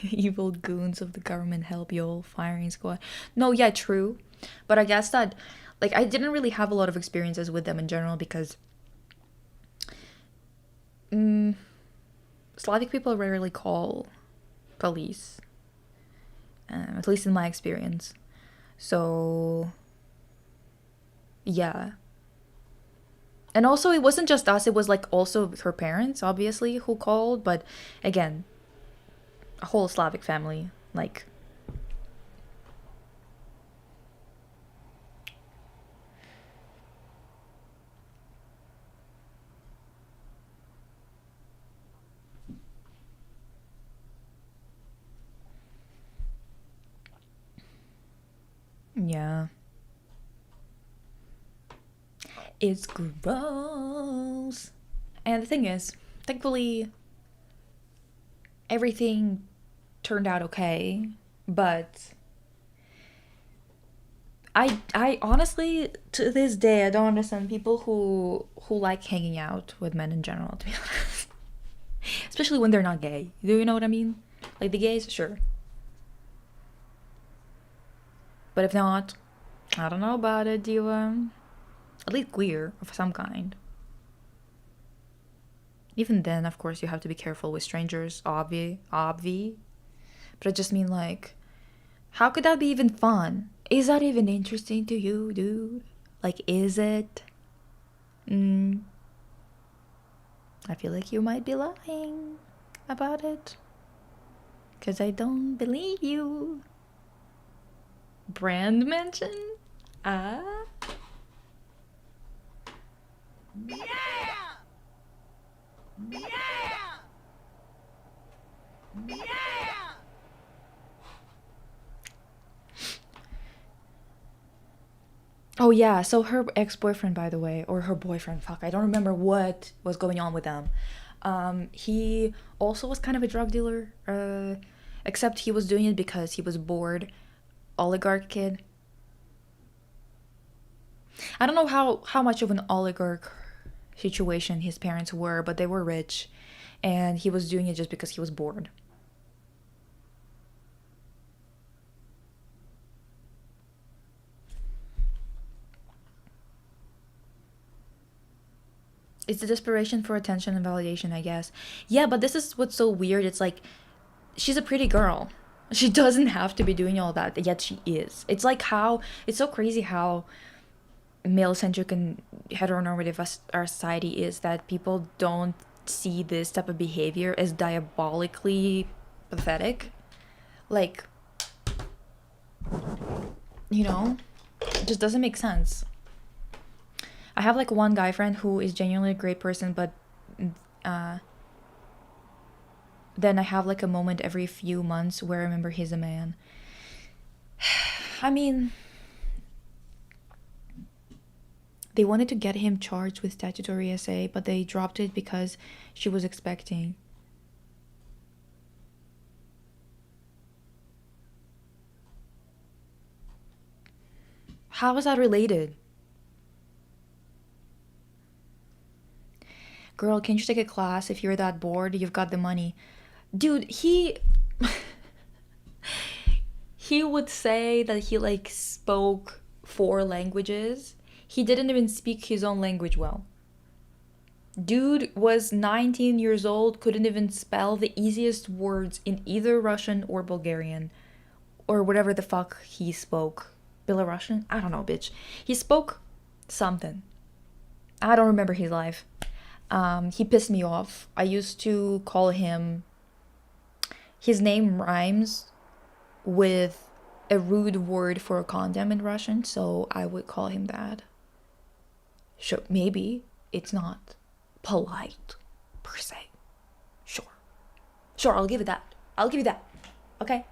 evil goons of the government help y'all? Firing squad. No, yeah, true. But I guess that, like, I didn't really have a lot of experiences with them in general because Slavic people rarely call police. At least in my experience. So, yeah. And also, it wasn't just us, it was like also her parents, obviously, who called. But again, a whole Slavic family, like... yeah. It's gross. And the thing is, thankfully, everything turned out okay, but I honestly to this day I don't understand people who like hanging out with men in general, to be honest. Especially when they're not gay. Do you know what I mean? Like the gays, sure. But if not, I don't know about it, Diva. At least queer of some kind. Even then, of course, you have to be careful with strangers, obvi. But I just mean, like, how could that be even fun? Is that even interesting to you, dude? Like, is it? I feel like you might be lying about it. Because I don't believe you. Brand mention? Ah? Oh yeah, so her ex-boyfriend, by the way, or her boyfriend, fuck, I don't remember what was going on with them. He also was kind of a drug dealer, except he was doing it because he was bored. Oligarch kid. I don't know how much of an oligarch situation his parents were, but they were rich, and he was doing it just because he was bored. It's the desperation for attention and validation, I guess. Yeah, but this is what's so weird. It's like, she's a pretty girl. She doesn't have to be doing all that, yet she is. It's like how, it's so crazy how male-centric and heteronormative our society is, that people don't see this type of behavior as diabolically pathetic. Like, you know, it just doesn't make sense. I have like one guy friend who is genuinely a great person, but then I have like a moment every few months where I remember he's a man. I mean, they wanted to get him charged with statutory SA, but they dropped it because she was expecting. How is that related? Girl, can't you take a class if you're that bored? You've got the money. Dude, he would say that he like spoke 4 languages. He didn't even speak his own language well. Dude was 19 years old, couldn't even spell the easiest words in either Russian or Bulgarian or whatever the fuck he spoke. Belarusian? I don't know, bitch. He spoke something. I don't remember his life. He pissed me off. I used to call him, his name rhymes with a rude word for a condom in Russian, so I would call him that. Sure, maybe it's not polite per se. Sure, I'll give it that. I'll give you that. Okay?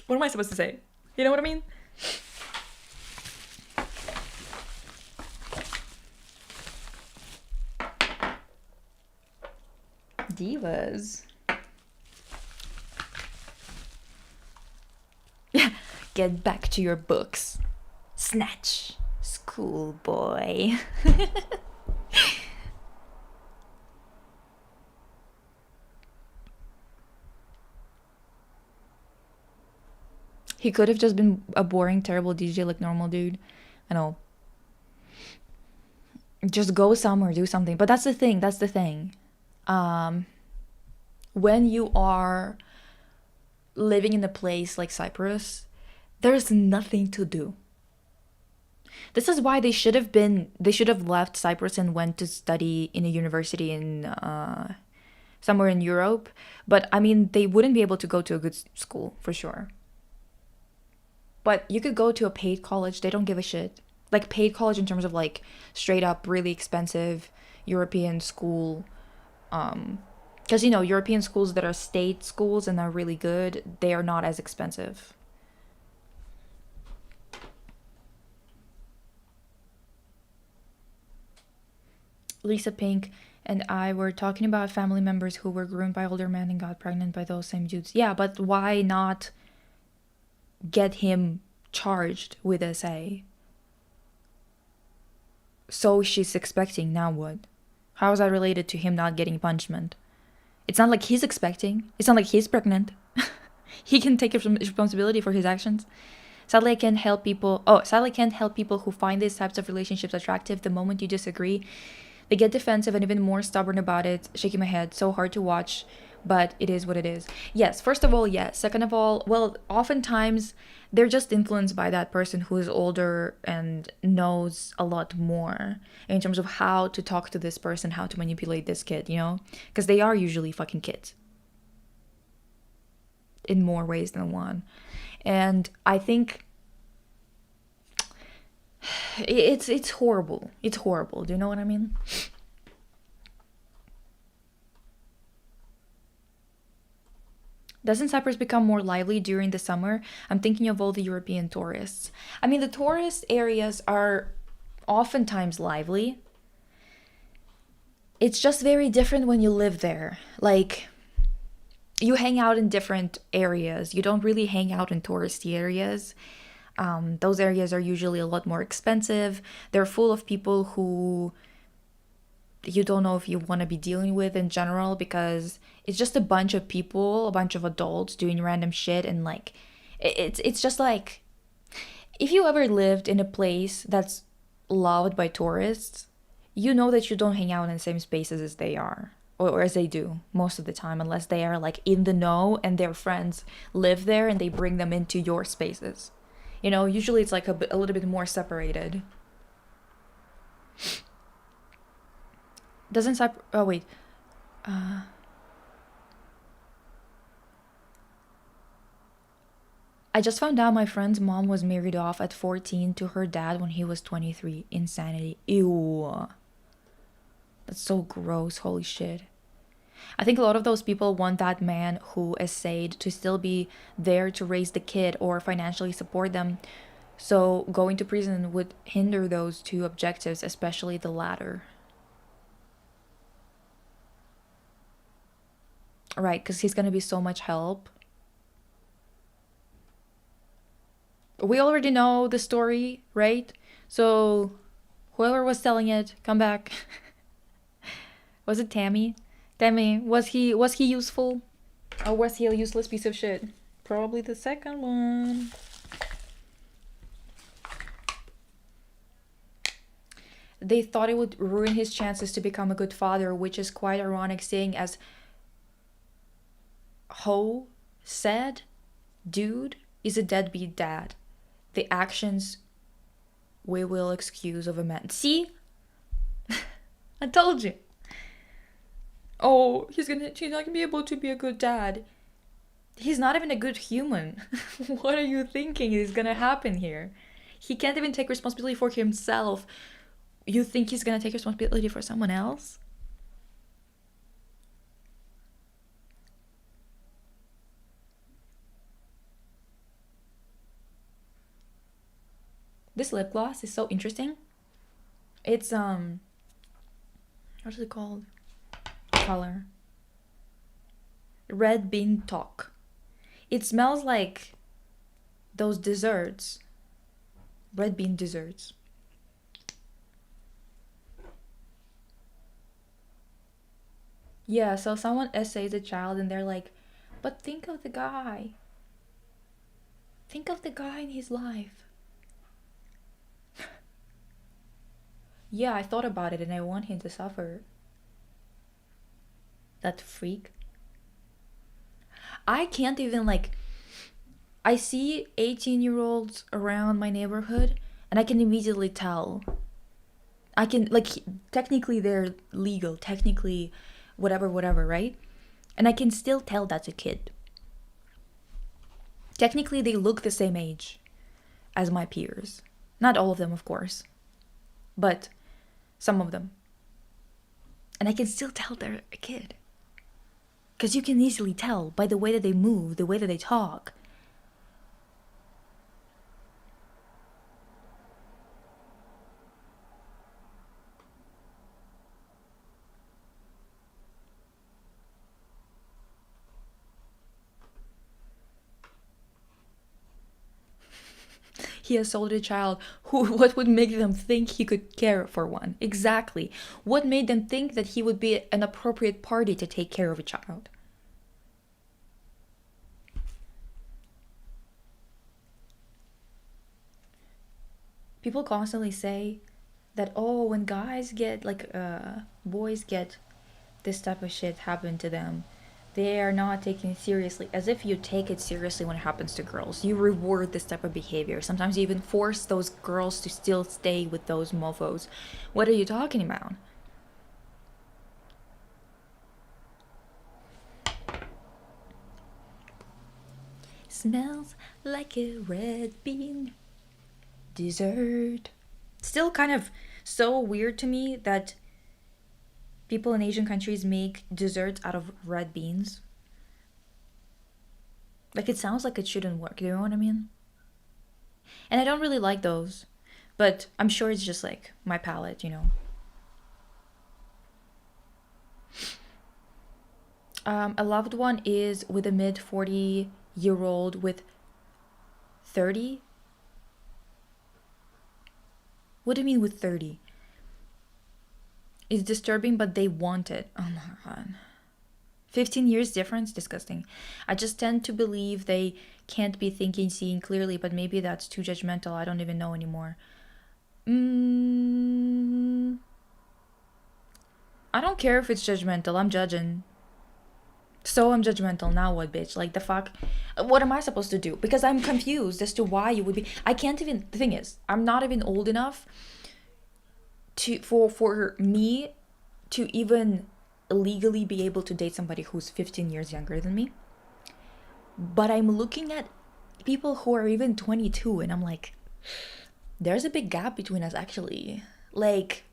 What am I supposed to say? You know what I mean? Divas. Get back to your books. Snatch. Schoolboy. He could have just been a boring, terrible DJ like normal dude. I know. Just go somewhere, do something. But that's the thing. When you are living in a place like Cyprus, there's nothing to do. This is why they should have left Cyprus and went to study in a university in somewhere in Europe. But I mean, they wouldn't be able to go to a good school for sure. But you could go to a paid college. They don't give a shit. Like paid college in terms of like straight up really expensive European school. Because, you know, European schools that are state schools and are really good, they are not as expensive. Lisa Pink and I were talking about family members who were groomed by older men and got pregnant by those same dudes. Yeah, but why not get him charged with SA? So she's expecting, now what? How is that related to him not getting punishment? It's not like he's expecting. It's not like he's pregnant. He can take responsibility for his actions. Sadly, I can't help people. Sadly, I can't help people who find these types of relationships attractive. The moment you disagree, they get defensive and even more stubborn about it. Shaking my head. So hard to watch, but it is what it is. Yes, first of all, yes. Second of all, well, oftentimes they're just influenced by that person who is older and knows a lot more in terms of how to talk to this person, how to manipulate this kid, you know? Because they are usually fucking kids in more ways than one. And I think it's horrible. It's horrible. Do you know what I mean? Doesn't Cyprus become more lively during the summer? I'm thinking of all the European tourists. I mean, the tourist areas are oftentimes lively. It's just very different when you live there. Like, you hang out in different areas. You don't really hang out in touristy areas. Those areas are usually a lot more expensive. They're full of people who you don't know if you want to be dealing with in general, because it's just a bunch of people, a bunch of adults doing random shit, and like it's just like, if you ever lived in a place that's loved by tourists, you know that you don't hang out in the same spaces as they are, or as they do most of the time, unless they are like in the know and their friends live there and they bring them into your spaces. You know, usually it's like a little bit more separated. Doesn't Cyprus... Oh, wait. I just found out my friend's mom was married off at 14 to her dad when he was 23. Insanity. Ew. That's so gross. Holy shit. I think a lot of those people want that man who essayed to still be there to raise the kid or financially support them. So going to prison would hinder those two objectives, especially the latter. Right, because he's going to be so much help. We already know the story, right? So whoever was telling it, come back. Was it Tammy? Tammy, was he useful? Or was he a useless piece of shit? Probably the second one. They thought it would ruin his chances to become a good father, which is quite ironic, seeing as Ho said, dude is a deadbeat dad. The actions we will excuse of a man. See? I told you. Oh, he's not gonna be able to be a good dad. He's not even a good human. What are you thinking is gonna happen here? He can't even take responsibility for himself. You think he's gonna take responsibility for someone else? This lip gloss is so interesting. It's what is it called? Color. Red bean talk. It smells like those desserts. Red bean desserts. Yeah, so someone essays a child and they're like, but think of the guy. Think of the guy in his life. Yeah, I thought about it and I want him to suffer. That freak. I can't even like... I see 18-year-olds around my neighborhood and I can immediately tell. I can, like, technically they're legal, technically whatever, right? And I can still tell that's a kid. Technically they look the same age as my peers. Not all of them, of course, but some of them. And I can still tell they're a kid. Because you can easily tell by the way that they move, the way that they talk. he assaulted a child, what would make them think he could care for one? Exactly. What made them think that he would be an appropriate party to take care of a child? People constantly say that, oh, when guys get boys get this type of shit happen to them, they are not taken seriously, as if you take it seriously when it happens to girls. You reward this type of behavior. Sometimes you even force those girls to still stay with those mofos. What are you talking about? Smells like a red bean. Dessert. Still kind of so weird to me that people in Asian countries make desserts out of red beans. Like, it sounds like it shouldn't work, you know what I mean? And I don't really like those, but I'm sure it's just like my palate, you know. A loved one is with a mid 40-year-old with 30. What do you mean with 30? It's disturbing, but they want it. Oh my god. 15 years difference? Disgusting. I just tend to believe they can't be thinking, seeing clearly, but maybe that's too judgmental. I don't even know anymore. I don't care if it's judgmental. I'm judging. So I'm judgmental. Now what, bitch? Like, the fuck? What am I supposed to do? Because I'm confused as to why you would be... I can't even... The thing is, I'm not even old enough for me to even legally be able to date somebody who's 15 years younger than me. But I'm looking at people who are even 22, and I'm like, there's a big gap between us, actually. Like...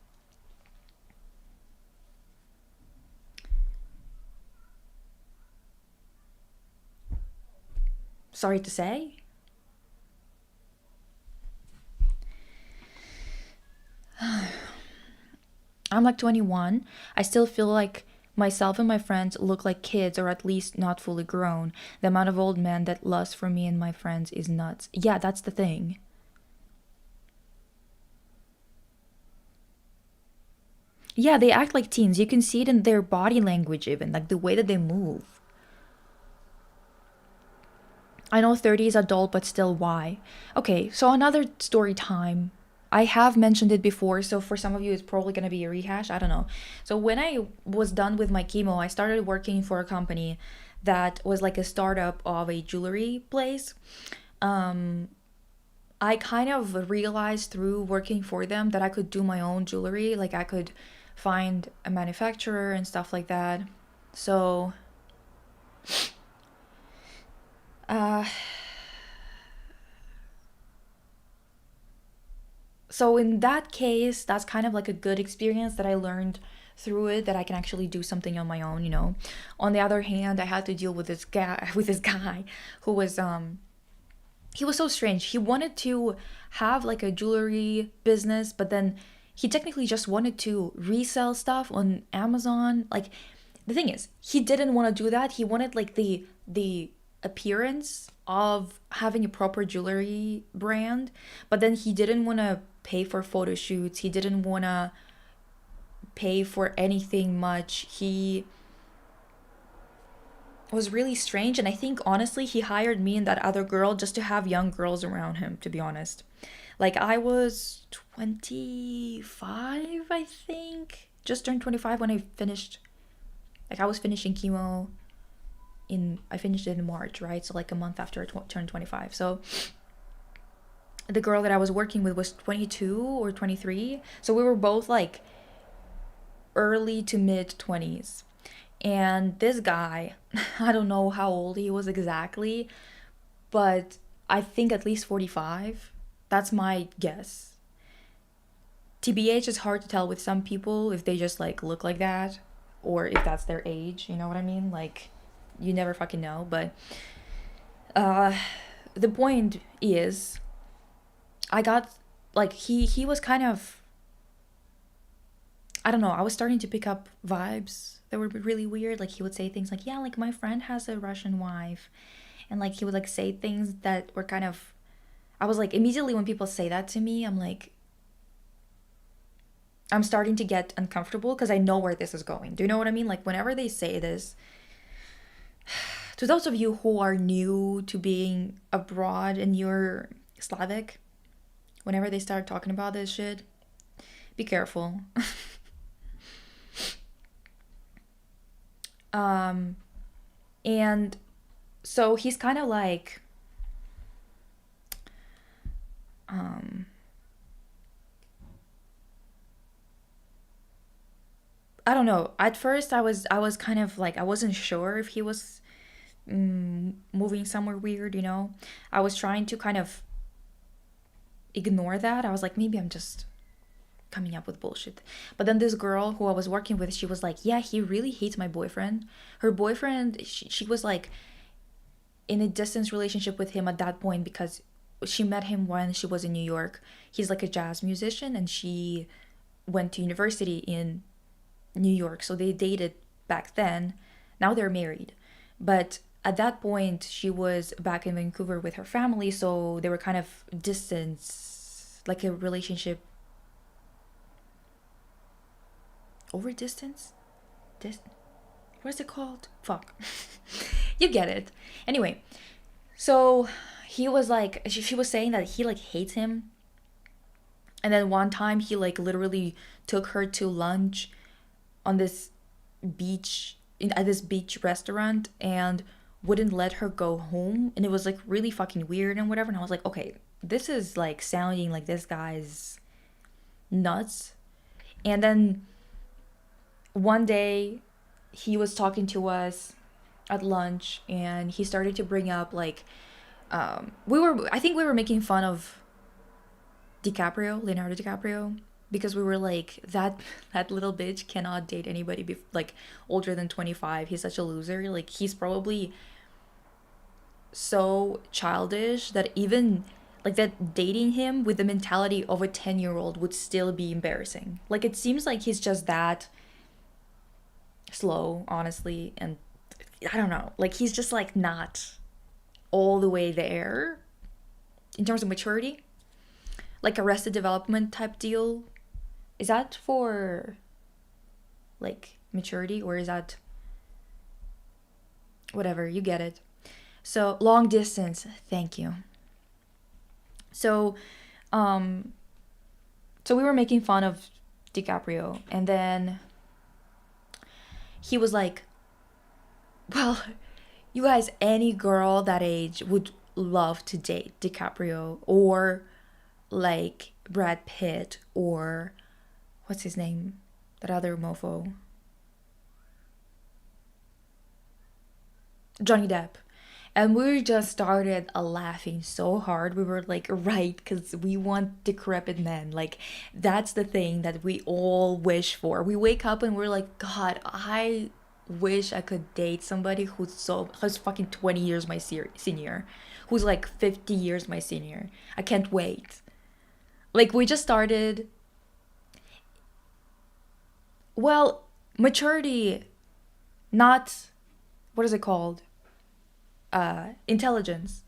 Sorry to say. I'm like 21. I still feel like myself and my friends look like kids, or at least not fully grown. The amount of old men that lust for me and my friends is nuts. Yeah, that's the thing. Yeah, they act like teens. You can see it in their body language even, like the way that they move. I know 30 is adult, but still, why? Okay, so another story time. I have mentioned it before, so for some of you, it's probably going to be a rehash. I don't know. So when I was done with my chemo, I started working for a company that was like a startup of a jewelry place. I kind of realized through working for them that I could do my own jewelry. Like, I could find a manufacturer and stuff like that. So... So in that case, that's kind of like a good experience that I learned through it, that I can actually do something on my own, you know. On the other hand, I had to deal with this guy who was he was so strange. He wanted to have like a jewelry business, but then he technically just wanted to resell stuff on Amazon. Like, the thing is, he didn't want to do that. He wanted like the appearance of having a proper jewelry brand, but then he didn't want to pay for photo shoots. He didn't want to pay for anything much. He was really strange, and I think honestly he hired me and that other girl just to have young girls around him, to be honest. Like, I was 25, I think, just turned 25 when I finished. Like, I was finishing chemo I finished it in March, right? So like a month after I turned 25. So the girl that I was working with was 22 or 23. So we were both like early to mid 20s. And this guy, I don't know how old he was exactly, but I think at least 45. That's my guess. TBH is hard to tell with some people if they just like look like that, or if that's their age, you know what I mean? Like, you never fucking know. But the point is, I got like he was kind of, I don't know, I was starting to pick up vibes that were really weird. Like, he would say things like, yeah, like my friend has a Russian wife, and like he would like say things that were kind of, I was like, immediately when people say that to me, I'm like, I'm starting to get uncomfortable because I know where this is going. Do you know what I mean? Like, whenever they say this, to those of you who are new to being abroad and you're Slavic, whenever they start talking about this shit, be careful. And so he's kind of like, I don't know. At first, I was kind of like, I wasn't sure if he was moving somewhere weird, you know. I was trying to kind of ignore that. I was like, maybe I'm just coming up with bullshit. But then this girl who I was working with, she was like, yeah, he really hates my boyfriend. Her boyfriend, she was like in a distance relationship with him at that point because she met him when she was in New York. He's like a jazz musician and she went to university in New York. So they dated back then. Now they're married. But at that point, she was back in Vancouver with her family. So they were kind of distance, like a relationship over distance? What is it called? Fuck. You get it. Anyway, so he was like, she was saying that he like hates him. And then one time he like literally took her to lunch on this beach, at this beach restaurant and wouldn't let her go home. And it was like really fucking weird and whatever. And I was like, okay, this is like sounding like this guy's nuts. And then one day he was talking to us at lunch and he started to bring up like I think we were making fun of Leonardo DiCaprio, because we were like, that little bitch cannot date anybody like older than 25. He's such a loser. Like, he's probably so childish that even like that dating him with the mentality of a 10-year-old would still be embarrassing. Like, it seems like he's just that slow, honestly, and I don't know, like he's just like not all the way there in terms of maturity, like Arrested Development type deal. Is that for like maturity, or is that whatever, you get it. So long distance, thank you. So so we were making fun of DiCaprio, and then he was like, well, you guys, any girl that age would love to date DiCaprio or like Brad Pitt or what's his name? That other mofo. Johnny Depp. And we just started laughing so hard. We were like, right, because we want decrepit men. Like, that's the thing that we all wish for. We wake up and we're like, God, I wish I could date somebody who's fucking 20 years my senior, who's like 50 years my senior. I can't wait. Like, we just started. Well, maturity, not, what is it called? Intelligence.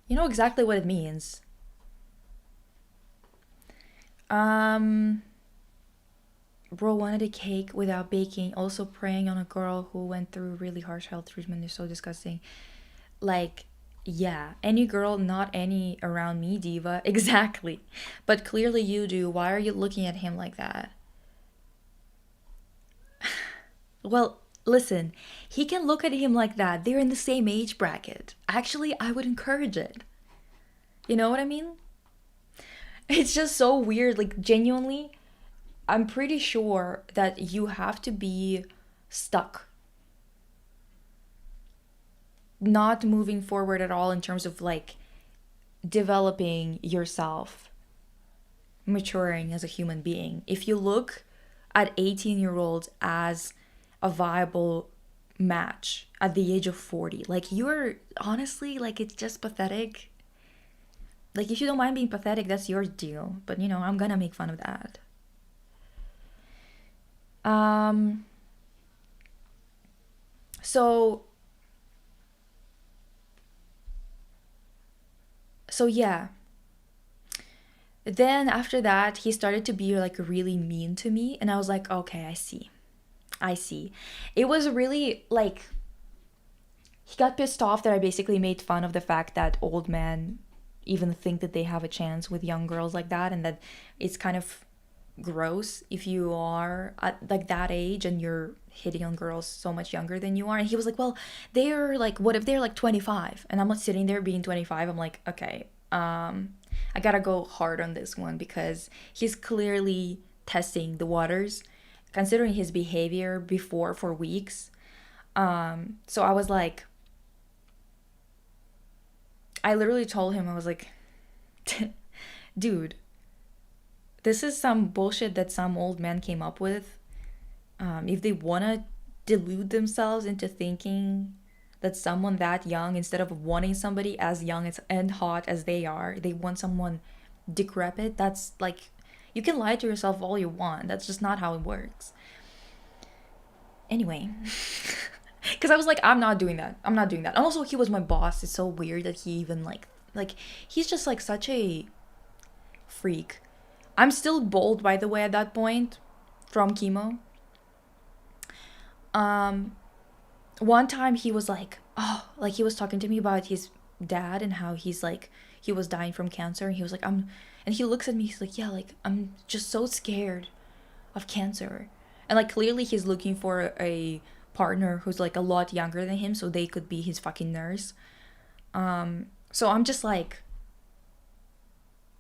You know exactly what it means. Bro wanted a cake without baking. Also preying on a girl who went through really harsh health treatment is so disgusting. Like, yeah, any girl, not any around me, diva. Exactly. But clearly you do. Why are you looking at him like that? Well, listen, he can look at him like that. They're in the same age bracket. Actually, I would encourage it. You know what I mean? It's just so weird. Like, genuinely, I'm pretty sure that you have to be stuck, not moving forward at all in terms of like developing yourself, maturing as a human being. If you look at 18-year-olds as a viable match at the age of 40, like, you're honestly, like, it's just pathetic. Like, if you don't mind being pathetic, that's your deal. But, you know, I'm gonna make fun of that. So So yeah. Then after that, he started to be like really mean to me, and I was like, okay, I see. I see. It was really like he got pissed off that I basically made fun of the fact that old men even think that they have a chance with young girls like that, and that it's kind of gross if you are at like that age and you're hitting on girls so much younger than you are. And he was like, well, they're like, what if they're like 25? And I'm not sitting there being 25. I'm like, okay, I gotta go hard on this one because he's clearly testing the waters considering his behavior before for weeks. So I was like, I literally told him, I was like, dude, this is some bullshit that some old man came up with. If they want to delude themselves into thinking that someone that young, instead of wanting somebody as young as, and hot as they are, they want someone decrepit, that's like, you can lie to yourself all you want. That's just not how it works. Anyway. Because I was like, I'm not doing that. I'm not doing that. And also, he was my boss. It's so weird that he even like, he's just like such a freak. I'm still bold, by the way, at that point from chemo. One time he was like, oh, like he was talking to me about his dad and how he's like, he was dying from cancer. And he was like, and he looks at me, he's like, yeah, like, I'm just so scared of cancer. And like, clearly he's looking for a partner who's like a lot younger than him so they could be his fucking nurse. So I'm just like,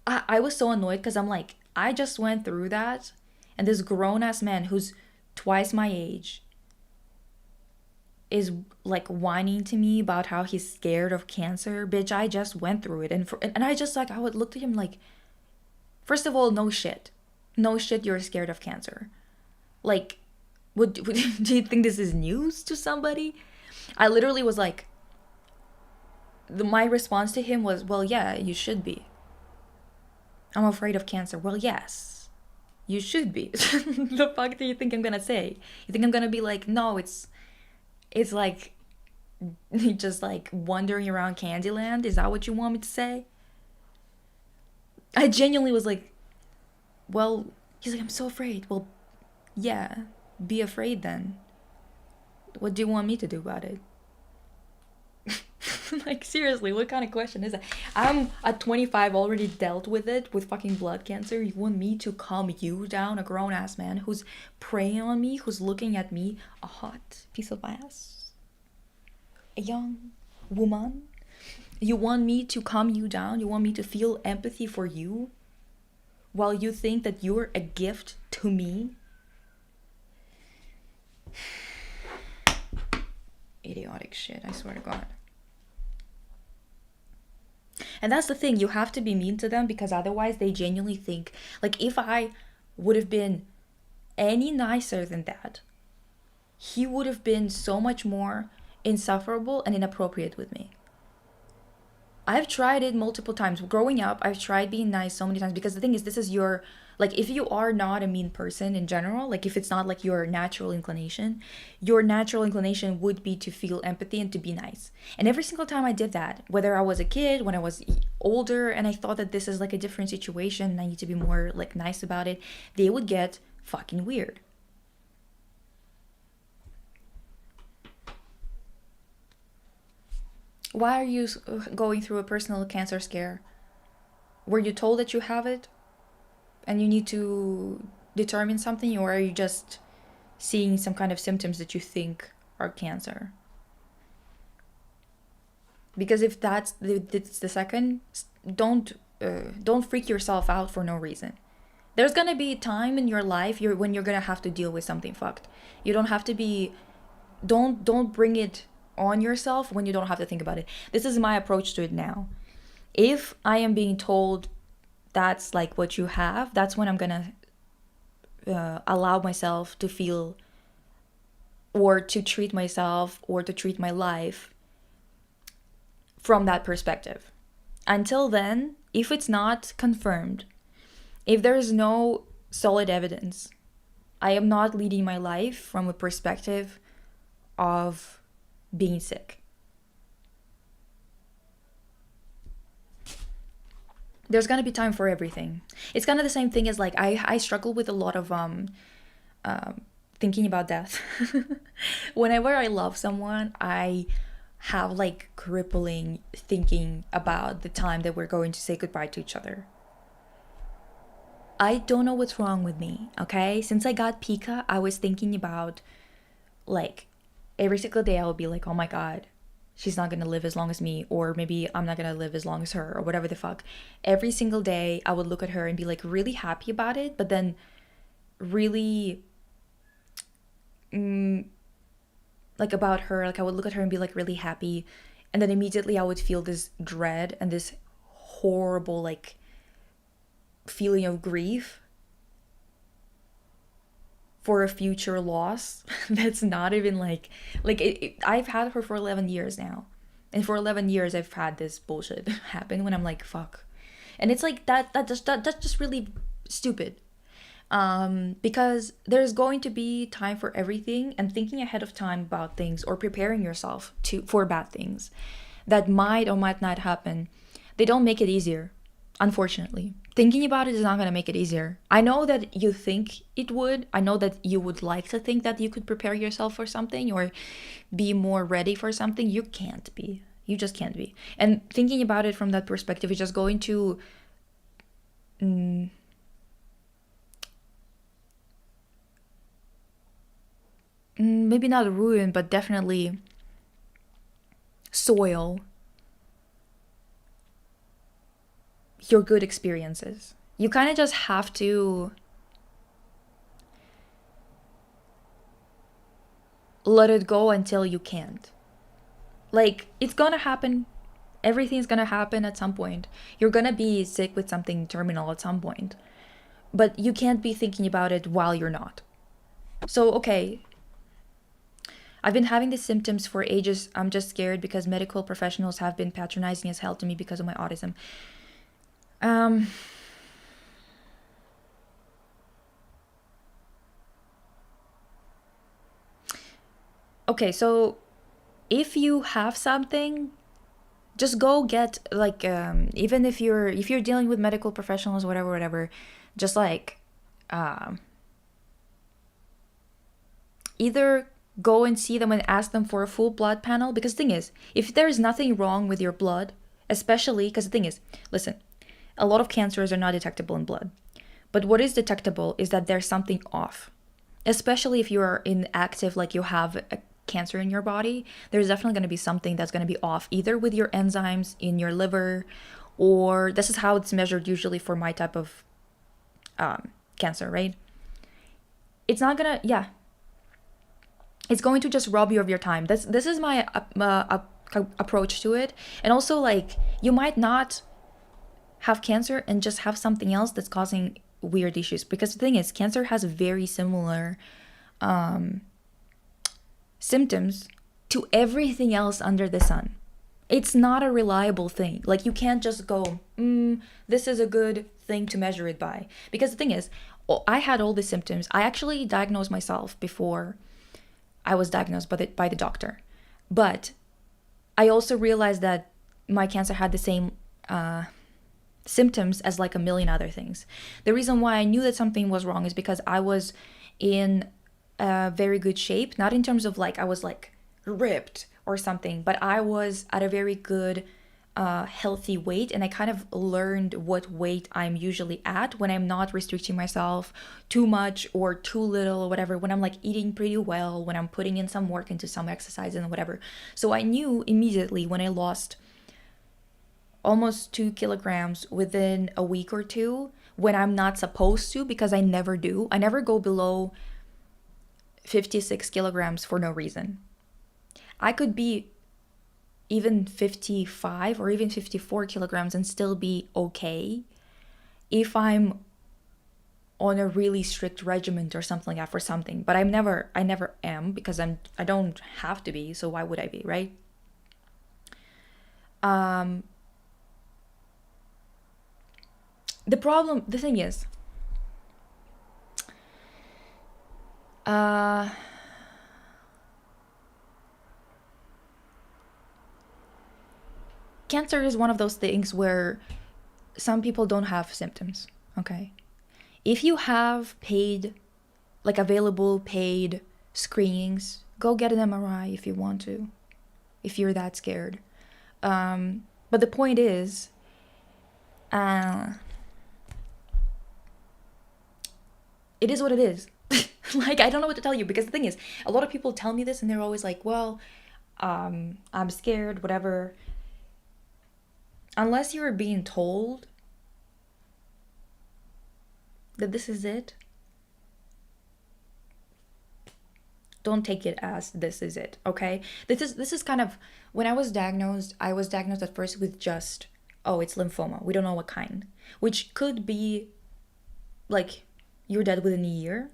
I was so annoyed because I'm like, I just went through that, and this grown-ass man who's twice my age is like whining to me about how he's scared of cancer. Bitch, I just went through it. And I just like, I would look at him like, first of all, no shit you're scared of cancer. Like, do you think this is news to somebody? I literally was like, my response to him was, well, yeah, you should be. I'm afraid of cancer. Well, yes, you should be. The fuck do you think I'm gonna say? You think I'm gonna be like, no, it's like just like wandering around Candyland? Is that what you want me to say? I genuinely was like, well, he's like, I'm so afraid. Well, yeah, be afraid then. What do you want me to do about it? Like, seriously, what kind of question is that? I'm at 25 already dealt with it, with fucking blood cancer. You want me to calm you down, a grown-ass man who's preying on me, who's looking at me, a hot piece of ass, a young woman? You want me to calm you down? You want me to feel empathy for you while you think that you're a gift to me? Idiotic shit, I swear to God. And that's the thing, you have to be mean to them because otherwise they genuinely think, like, if I would have been any nicer than that, he would have been so much more insufferable and inappropriate with me. I've tried it multiple times. Growing up, I've tried being nice so many times because the thing is, this is your, like, if you are not a mean person in general, like if it's not like your natural inclination would be to feel empathy and to be nice. And every single time I did that, whether I was a kid, when I was older, and I thought that this is like a different situation and I need to be more like nice about it, they would get fucking weird. Why are you going through a personal cancer scare? Were you told that you have it and you need to determine something, or are you just seeing some kind of symptoms that you think are cancer? Because if that's the second, don't freak yourself out for no reason. There's gonna be a time in your life when you're gonna have to deal with something fucked. You don't have to be. Don't bring it on yourself when you don't have to think about it. This is my approach to it now. If I am being told that's like what you have, that's when I'm gonna allow myself to feel, or to treat myself, or to treat my life from that perspective. Until then, if it's not confirmed, if there is no solid evidence, I am not leading my life from a perspective of being sick. there's gonna be time for everything. It's kind of the same thing as like I struggle with a lot of thinking about death. Whenever I love someone, I have like crippling thinking about the time that we're going to say goodbye to each other. I don't know what's wrong with me, okay? Since I got Pika, I was thinking about like every single day I would be like, oh my god, she's not gonna live as long as me, or maybe I'm not gonna live as long as her, or whatever the fuck. Every single day I would look at her and be like really happy about it, but then really like about her, like I would look at her and be like really happy, and then immediately I would feel this dread and this horrible like feeling of grief for a future loss that's not even like I've had her for 11 years now, and for 11 years I've had this bullshit happen when I'm like fuck, and it's like that's just really stupid. Because there's going to be time for everything, and thinking ahead of time about things or preparing yourself for bad things that might or might not happen, they don't make it easier. Unfortunately, thinking about it is not going to make it easier. I know that you think it would. I know that you would like to think that you could prepare yourself for something or be more ready for something. You can't be. You just can't be. And thinking about it from that perspective is just going to maybe not ruin, but definitely soil your good experiences. You kind of just have to let it go until you can't. Like, it's gonna happen. Everything's gonna happen at some point. You're gonna be sick with something terminal at some point. But you can't be thinking about it while you're not. So, okay, I've been having these symptoms for ages. I'm just scared because medical professionals have been patronizing as hell to me because of my autism. Okay, so if you have something, just go get like even if you're dealing with medical professionals, whatever, just like either go and see them and ask them for a full blood panel, because the thing is, if there's nothing wrong with your blood, especially because the thing is, listen, a lot of cancers are not detectable in blood, but what is detectable is that there's something off, especially if you're in active, like you have a cancer in your body. There's definitely going to be something that's going to be off, either with your enzymes in your liver, or this is how it's measured usually for my type of cancer, right? It's not gonna, it's going to just rob you of your time. This is my approach to it. And also, like, you might not have cancer and just have something else that's causing weird issues, because the thing is, cancer has very similar symptoms to everything else under the sun. It's not a reliable thing. Like, you can't just go, this is a good thing to measure it by. Because the thing is, I had all the symptoms. I actually diagnosed myself before I was diagnosed by the doctor. But I also realized that my cancer had the same symptoms as like a million other things. The reason why I knew that something was wrong is because I was in a very good shape, not in terms of like I was like ripped or something, but I was at a very good healthy weight, and I kind of learned what weight I'm usually at when I'm not restricting myself too much or too little or whatever, when I'm like eating pretty well, when I'm putting in some work into some exercise and whatever. So I knew immediately when I lost almost 2 kilograms within a week or two, when I'm not supposed to, because I never do. I never go below 56 kilograms for no reason. I could be even 55 or even 54 kilograms and still be okay if I'm on a really strict regimen or something like that for something. But I never am, because I don't have to be, so why would I be, right? The thing is, cancer is one of those things where some people don't have symptoms, okay? If you have paid, like available paid screenings, go get an MRI if you want to, if you're that scared. But the point is, it is what it is. Like, I don't know what to tell you, because the thing is, a lot of people tell me this and they're always like, well, I'm scared, whatever. Unless you're being told that this is it, don't take it as this is it, okay? This is kind of, when I was diagnosed at first with just, oh, it's lymphoma. We don't know what kind, which could be like you're dead within a year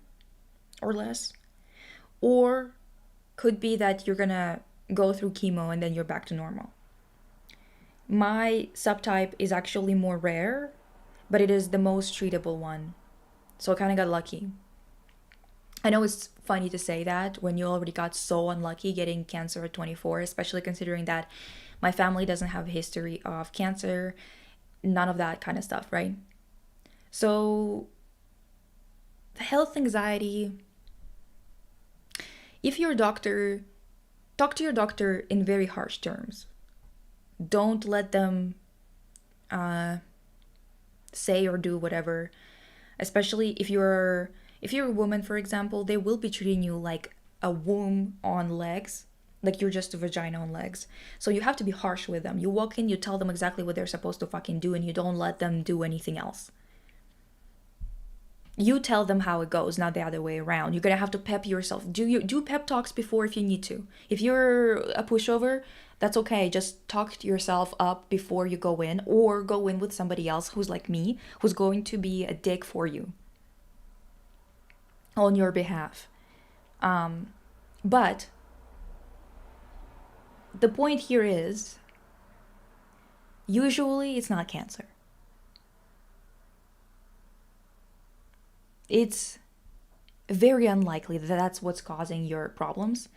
or less, or could be that you're gonna go through chemo and then you're back to normal. My subtype is actually more rare, but it is the most treatable one. So I kind of got lucky. I know it's funny to say that when you already got so unlucky getting cancer at 24, especially considering that my family doesn't have a history of cancer, none of that kind of stuff, right? So the health anxiety, if your doctor, talk to your doctor in very harsh terms. Don't let them say or do whatever, especially if you're a woman, for example. They will be treating you like a womb on legs, like you're just a vagina on legs. So you have to be harsh with them. You walk in, you tell them exactly what they're supposed to fucking do, and you don't let them do anything else. You tell them how it goes, not the other way around. You're gonna have to pep yourself. Do pep talks before if you need to. If you're a pushover, that's okay. Just talk to yourself up before you go in, or go in with somebody else who's like me, who's going to be a dick for you on your behalf. But the point here is, usually it's not cancer. It's very unlikely that that's what's causing your problems.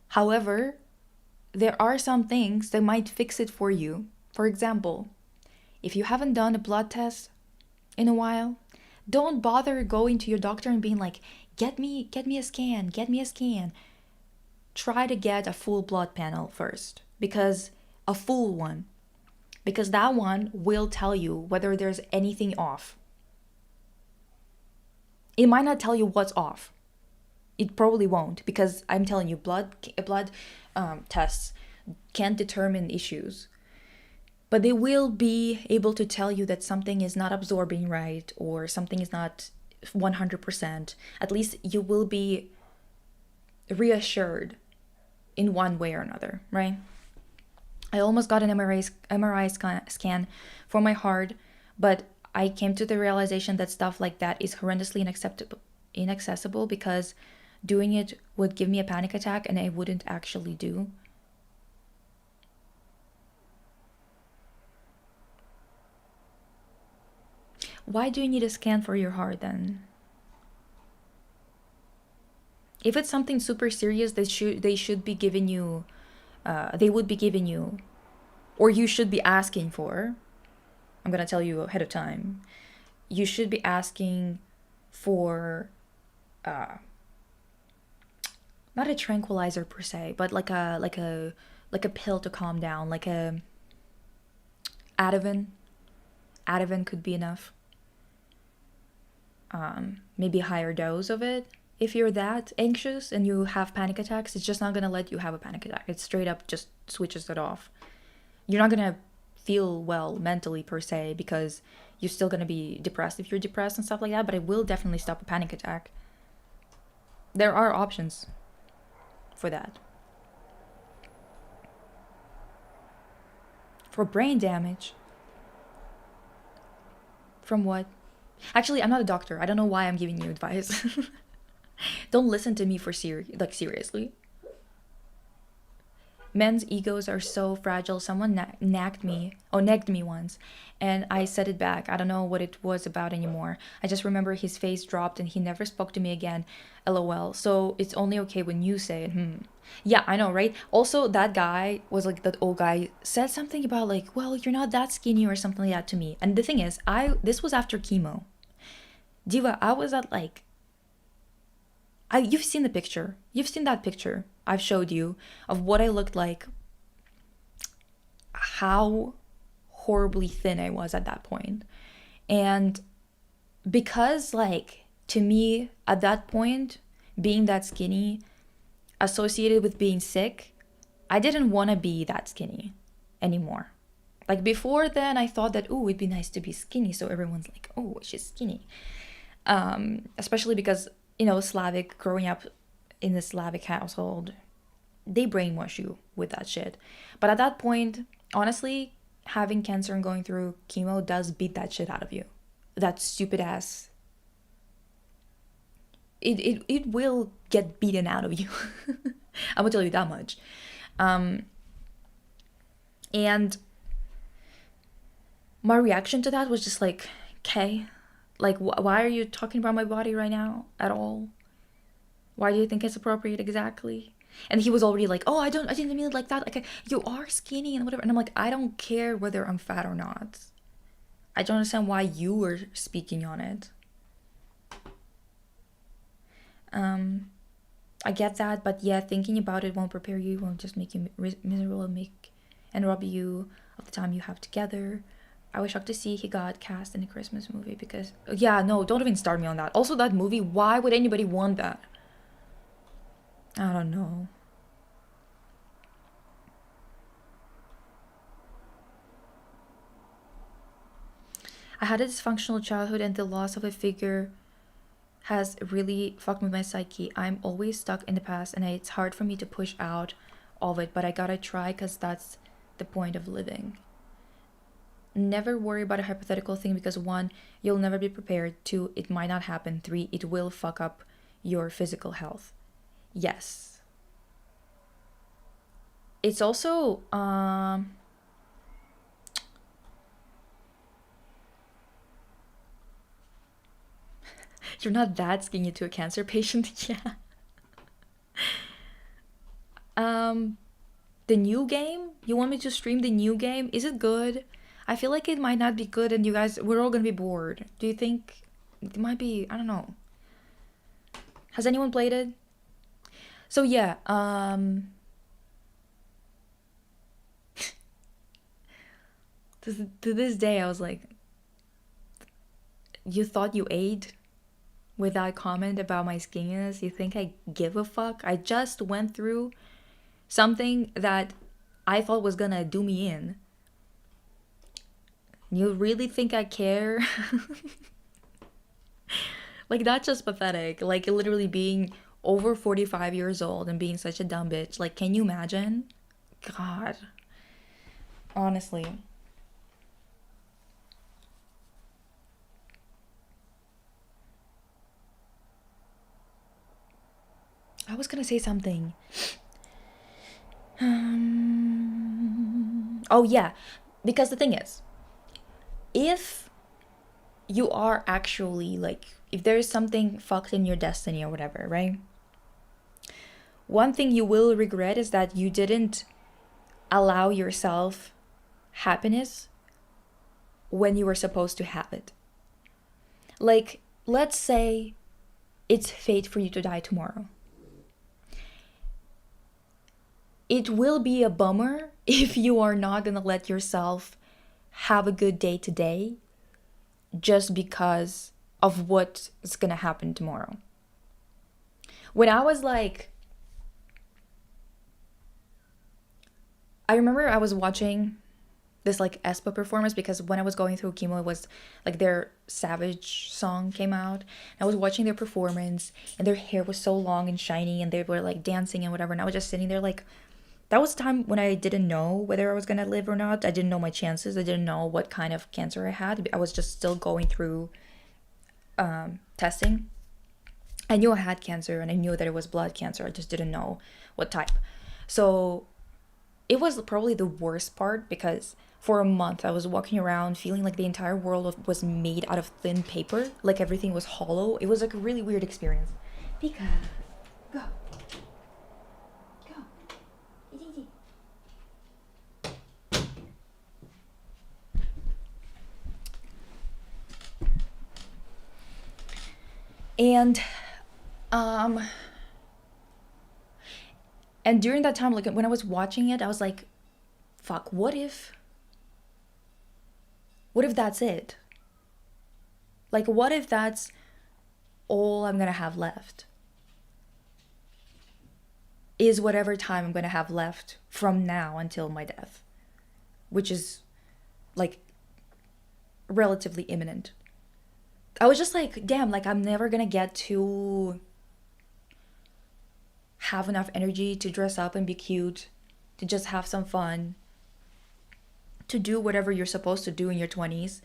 However, there are some things that might fix it for you. For example, if you haven't done a blood test in a while, don't bother going to your doctor and being like, get me a scan. Try to get a full blood panel first, because a full one, because that one will tell you whether there's anything off. It might not tell you what's off. It probably won't, because I'm telling you, blood tests can't determine issues. But they will be able to tell you that something is not absorbing right, or something is not 100%. At least you will be reassured in one way or another, right? I almost got an MRI scan for my heart, but I came to the realization that stuff like that is horrendously inaccessible, because doing it would give me a panic attack, and I wouldn't actually do. Why do you need a scan for your heart then? If it's something super serious, they should be giving you, they would be giving you, or you should be asking for. I'm gonna tell you ahead of time. You should be asking for, not a tranquilizer per se, but like a pill to calm down, like a Ativan. Ativan could be enough. Maybe a higher dose of it. If you're that anxious and you have panic attacks, it's just not gonna let you have a panic attack. It straight up just switches it off. You're not gonna feel well mentally per se, because you're still gonna be depressed if you're depressed and stuff like that, but it will definitely stop a panic attack. There are options for that. For brain damage. From what? Actually, I'm not a doctor. I don't know why I'm giving you advice. Don't listen to me for seriously. men's egos are so fragile. Someone nagged me once, and I said it back. I don't know what it was about anymore. I just remember his face dropped and he never spoke to me again. LOL. So it's only okay when you say it. Yeah, I know, right? Also, that guy was like, that old guy said something about like, well, you're not that skinny or something like that to me. And the thing is, this was after chemo. Diva, I was at like, you've seen the picture. You've seen that picture I've showed you of what I looked like, how horribly thin I was at that point. And because, like, to me, at that point, being that skinny, associated with being sick, I didn't want to be that skinny anymore. Like, before then, I thought that, oh, it'd be nice to be skinny, so everyone's like, oh, she's skinny. Especially because, you know, growing up in the Slavic household, they brainwash you with that shit. But at that point, honestly, having cancer and going through chemo does beat that shit out of you. That stupid ass. It will get beaten out of you. I'm gonna tell you that much. And my reaction to that was just like, okay, like, why are you talking about my body right now at all? Why do you think it's appropriate exactly? And he was already like, oh, I didn't mean it like that. Like, you are skinny and whatever. And I'm like, I don't care whether I'm fat or not. I don't understand why you were speaking on it. I get that, but yeah, thinking about it won't prepare you, won't just make you miserable and rob you of the time you have together. I was shocked to see he got cast in a Christmas movie because, yeah, no, don't even start me on that. Also, that movie, why would anybody want that? I don't know. I had a dysfunctional childhood and the loss of a figure has really fucked with my psyche. I'm always stuck in the past and it's hard for me to push out of it, but I gotta try because that's the point of living. Never worry about a hypothetical thing because 1, you'll never be prepared. 2, it might not happen. 3, it will fuck up your physical health. Yes. It's also, you're not that skinny to a cancer patient. Yeah. The new game? You want me to stream the new game? Is it good? I feel like it might not be good and we're all gonna be bored. Do you think it might be? I don't know. Has anyone played it? So yeah, to this day I was like, you thought you ate with that comment about my skinniness? You think I give a fuck? I just went through something that I thought was gonna do me in. You really think I care? Like, that's just pathetic. Like, literally being over 45 years old and being such a dumb bitch. Like, can you imagine? God. Honestly. I was gonna say something. Oh, yeah. Because the thing is, if you are actually, like, if there is something fucked in your destiny or whatever, right? One thing you will regret is that you didn't allow yourself happiness when you were supposed to have it. Like, let's say it's fate for you to die tomorrow. It will be a bummer if you are not gonna let yourself have a good day today just because of what is gonna happen tomorrow. When I was like, I remember I was watching this like aespa performance because when I was going through chemo, it was like their Savage song came out. And I was watching their performance and their hair was so long and shiny and they were like dancing and whatever. And I was just sitting there like, that was a time when I didn't know whether I was gonna live or not. I didn't know my chances. I didn't know what kind of cancer I had. I was just still going through testing. I knew I had cancer and I knew that it was blood cancer. I just didn't know what type. So it was probably the worst part because for a month I was walking around feeling like the entire world was made out of thin paper, like everything was hollow. It was like a really weird experience. Pika, go. Go. Easy. And um and during that time, like when I was watching it, I was like, fuck, what if that's it? Like what if that's all I'm gonna have left? Is whatever time I'm gonna have left from now until my death, which is like relatively imminent. I was just like, damn, like I'm never gonna get to have enough energy to dress up and be cute, to just have some fun, to do whatever you're supposed to do in your 20s.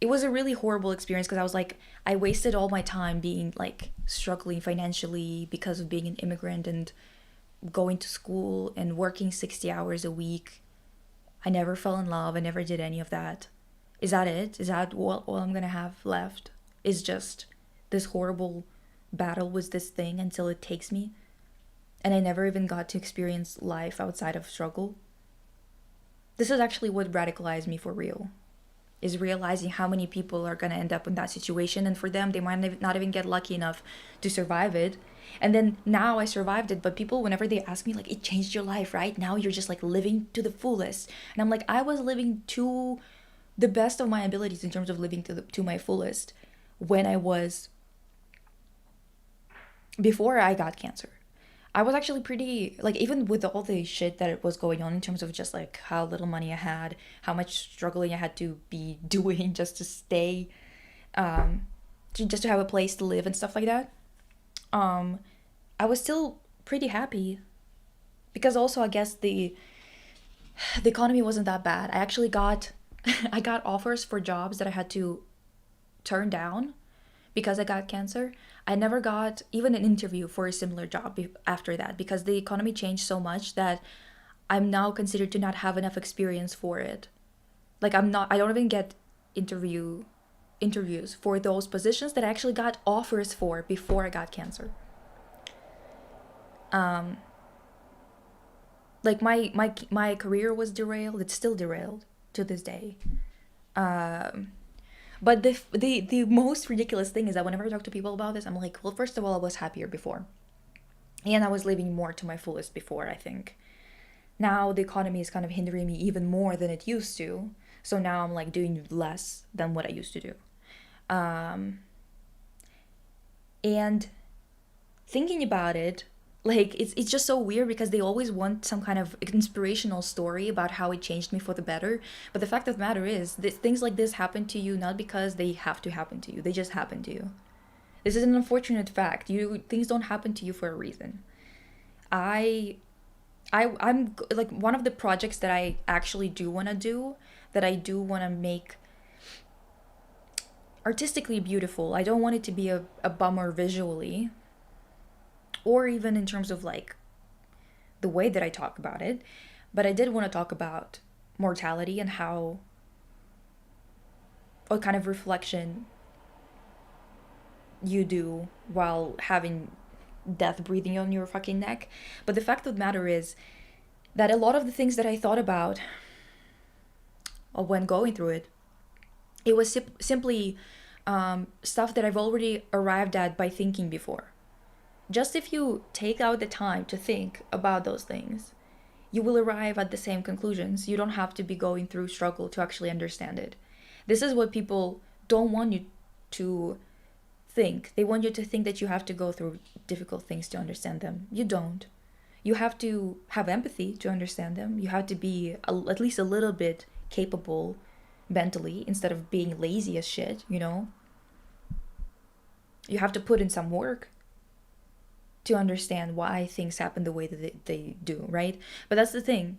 It was a really horrible experience because I was like, I wasted all my time being like struggling financially because of being an immigrant and going to school and working 60 hours a week. I never fell in love. I never did any of that. Is that it? Is that all I'm gonna have left? Is just this horrible battle with this thing until it takes me? And I never even got to experience life outside of struggle. This is actually what radicalized me for real. Is realizing how many people are gonna end up in that situation, and for them, they might not even get lucky enough to survive it. And then now I survived it, but people, whenever they ask me, like, it changed your life, right? Now you're just like living to the fullest. And I'm like, I was living to the best of my abilities in terms of living to my fullest when I was, before I got cancer. I was actually pretty, like, even with all the shit that was going on in terms of just like how little money I had, how much struggling I had to be doing just to stay, just to have a place to live and stuff like that, I was still pretty happy because also I guess the economy wasn't that bad. I actually got I got offers for jobs that I had to turn down because I got cancer. I never got even an interview for a similar job after that because the economy changed so much that I'm now considered to not have enough experience for it. Like I don't even get interviews for those positions that I actually got offers for before I got cancer. Like my career was derailed. It's still derailed to this day. But the most ridiculous thing is that whenever I talk to people about this, I'm like, well, first of all, I was happier before. And I was living more to my fullest before, I think. Now the economy is kind of hindering me even more than it used to. So now I'm like doing less than what I used to do. And thinking about it, like it's just so weird because they always want some kind of inspirational story about how it changed me for the better, but the fact of the matter is that things like this happen to you not because they have to happen to you, they just happen to you. This is an unfortunate fact. Things don't happen to you for a reason. I'm like, one of the projects that I actually do want to do, that I do want to make artistically beautiful. I don't want it to be a bummer visually, or even in terms of like the way that I talk about it, but I did want to talk about mortality and how, what kind of reflection you do while having death breathing on your fucking neck. But the fact of the matter is that a lot of the things that I thought about when going through it, it was simply stuff that I've already arrived at by thinking before. Just if you take out the time to think about those things, you will arrive at the same conclusions. You don't have to be going through struggle to actually understand it. This is what people don't want you to think. They want you to think that you have to go through difficult things to understand them. You don't. You have to have empathy to understand them. You have to be at least a little bit capable mentally instead of being lazy as shit, you know? You have to put in some work to understand why things happen the way that they do, right? But that's the thing.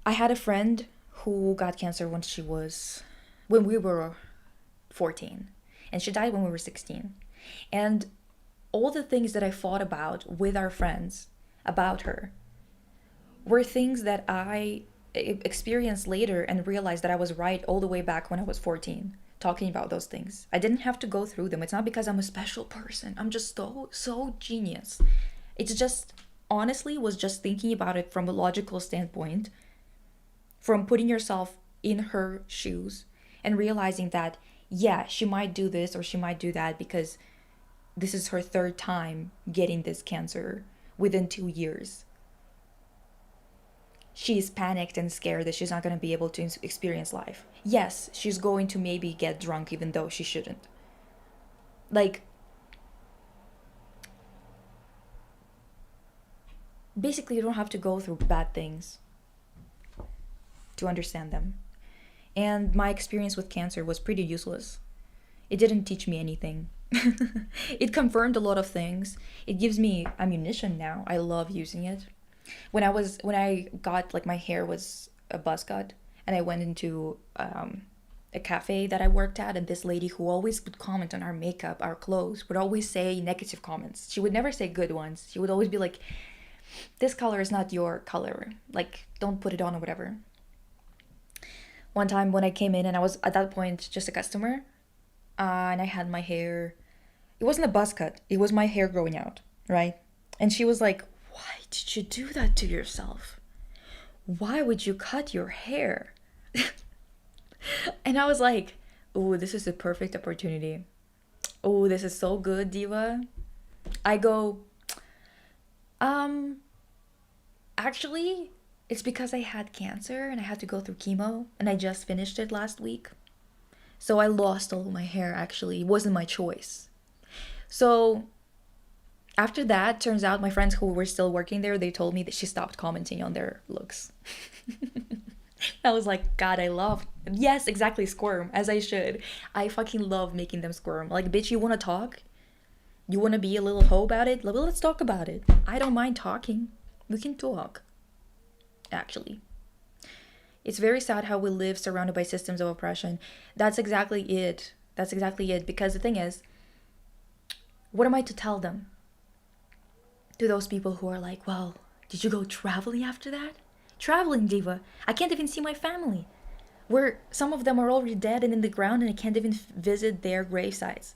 I had a friend who got cancer when we were 14, and she died when we were 16. And all the things that I thought about with our friends about her were things that I experienced later and realized that I was right all the way back when I was 14, talking about those things. I didn't have to go through them. It's not because I'm a special person. I'm just so genius. It's just, honestly, was just thinking about it from a logical standpoint, from putting yourself in her shoes and realizing that, yeah, she might do this or she might do that because this is her third time getting this cancer within 2 years. She's panicked and scared that she's not going to be able to experience life. Yes, she's going to maybe get drunk even though she shouldn't. Like, basically, you don't have to go through bad things to understand them. And my experience with cancer was pretty useless. It didn't teach me anything. It confirmed a lot of things. It gives me ammunition now. I love using it. When I got, like, my hair was a buzz cut, and I went into a cafe that I worked at, and this lady who always would comment on our makeup, our clothes, would always say negative comments. She would never say good ones. She would always be like, this color is not your color. Like, don't put it on or whatever. One time when I came in and I was at that point just a customer, and I had my hair, it wasn't a buzz cut, it was my hair growing out, right? And she was like, why did you do that to yourself? Why would you cut your hair? And I was like, oh, this is the perfect opportunity. Oh, this is so good, Diva. I go, actually, it's because I had cancer and I had to go through chemo and I just finished it last week. So I lost all of my hair, actually. It wasn't my choice. So after that, turns out my friends who were still working there, they told me that she stopped commenting on their looks. I was like, God, yes, exactly, squirm, as I should. I fucking love making them squirm. Like, bitch, you want to talk? You want to be a little hoe about it? Well, let's talk about it. I don't mind talking. We can talk. Actually. It's very sad how we live surrounded by systems of oppression. That's exactly it. Because the thing is, what am I to tell them? To those people who are like, well, did you go traveling after that? Traveling, Diva. I can't even see my family. Where some of them are already dead and in the ground and I can't even visit their gravesites.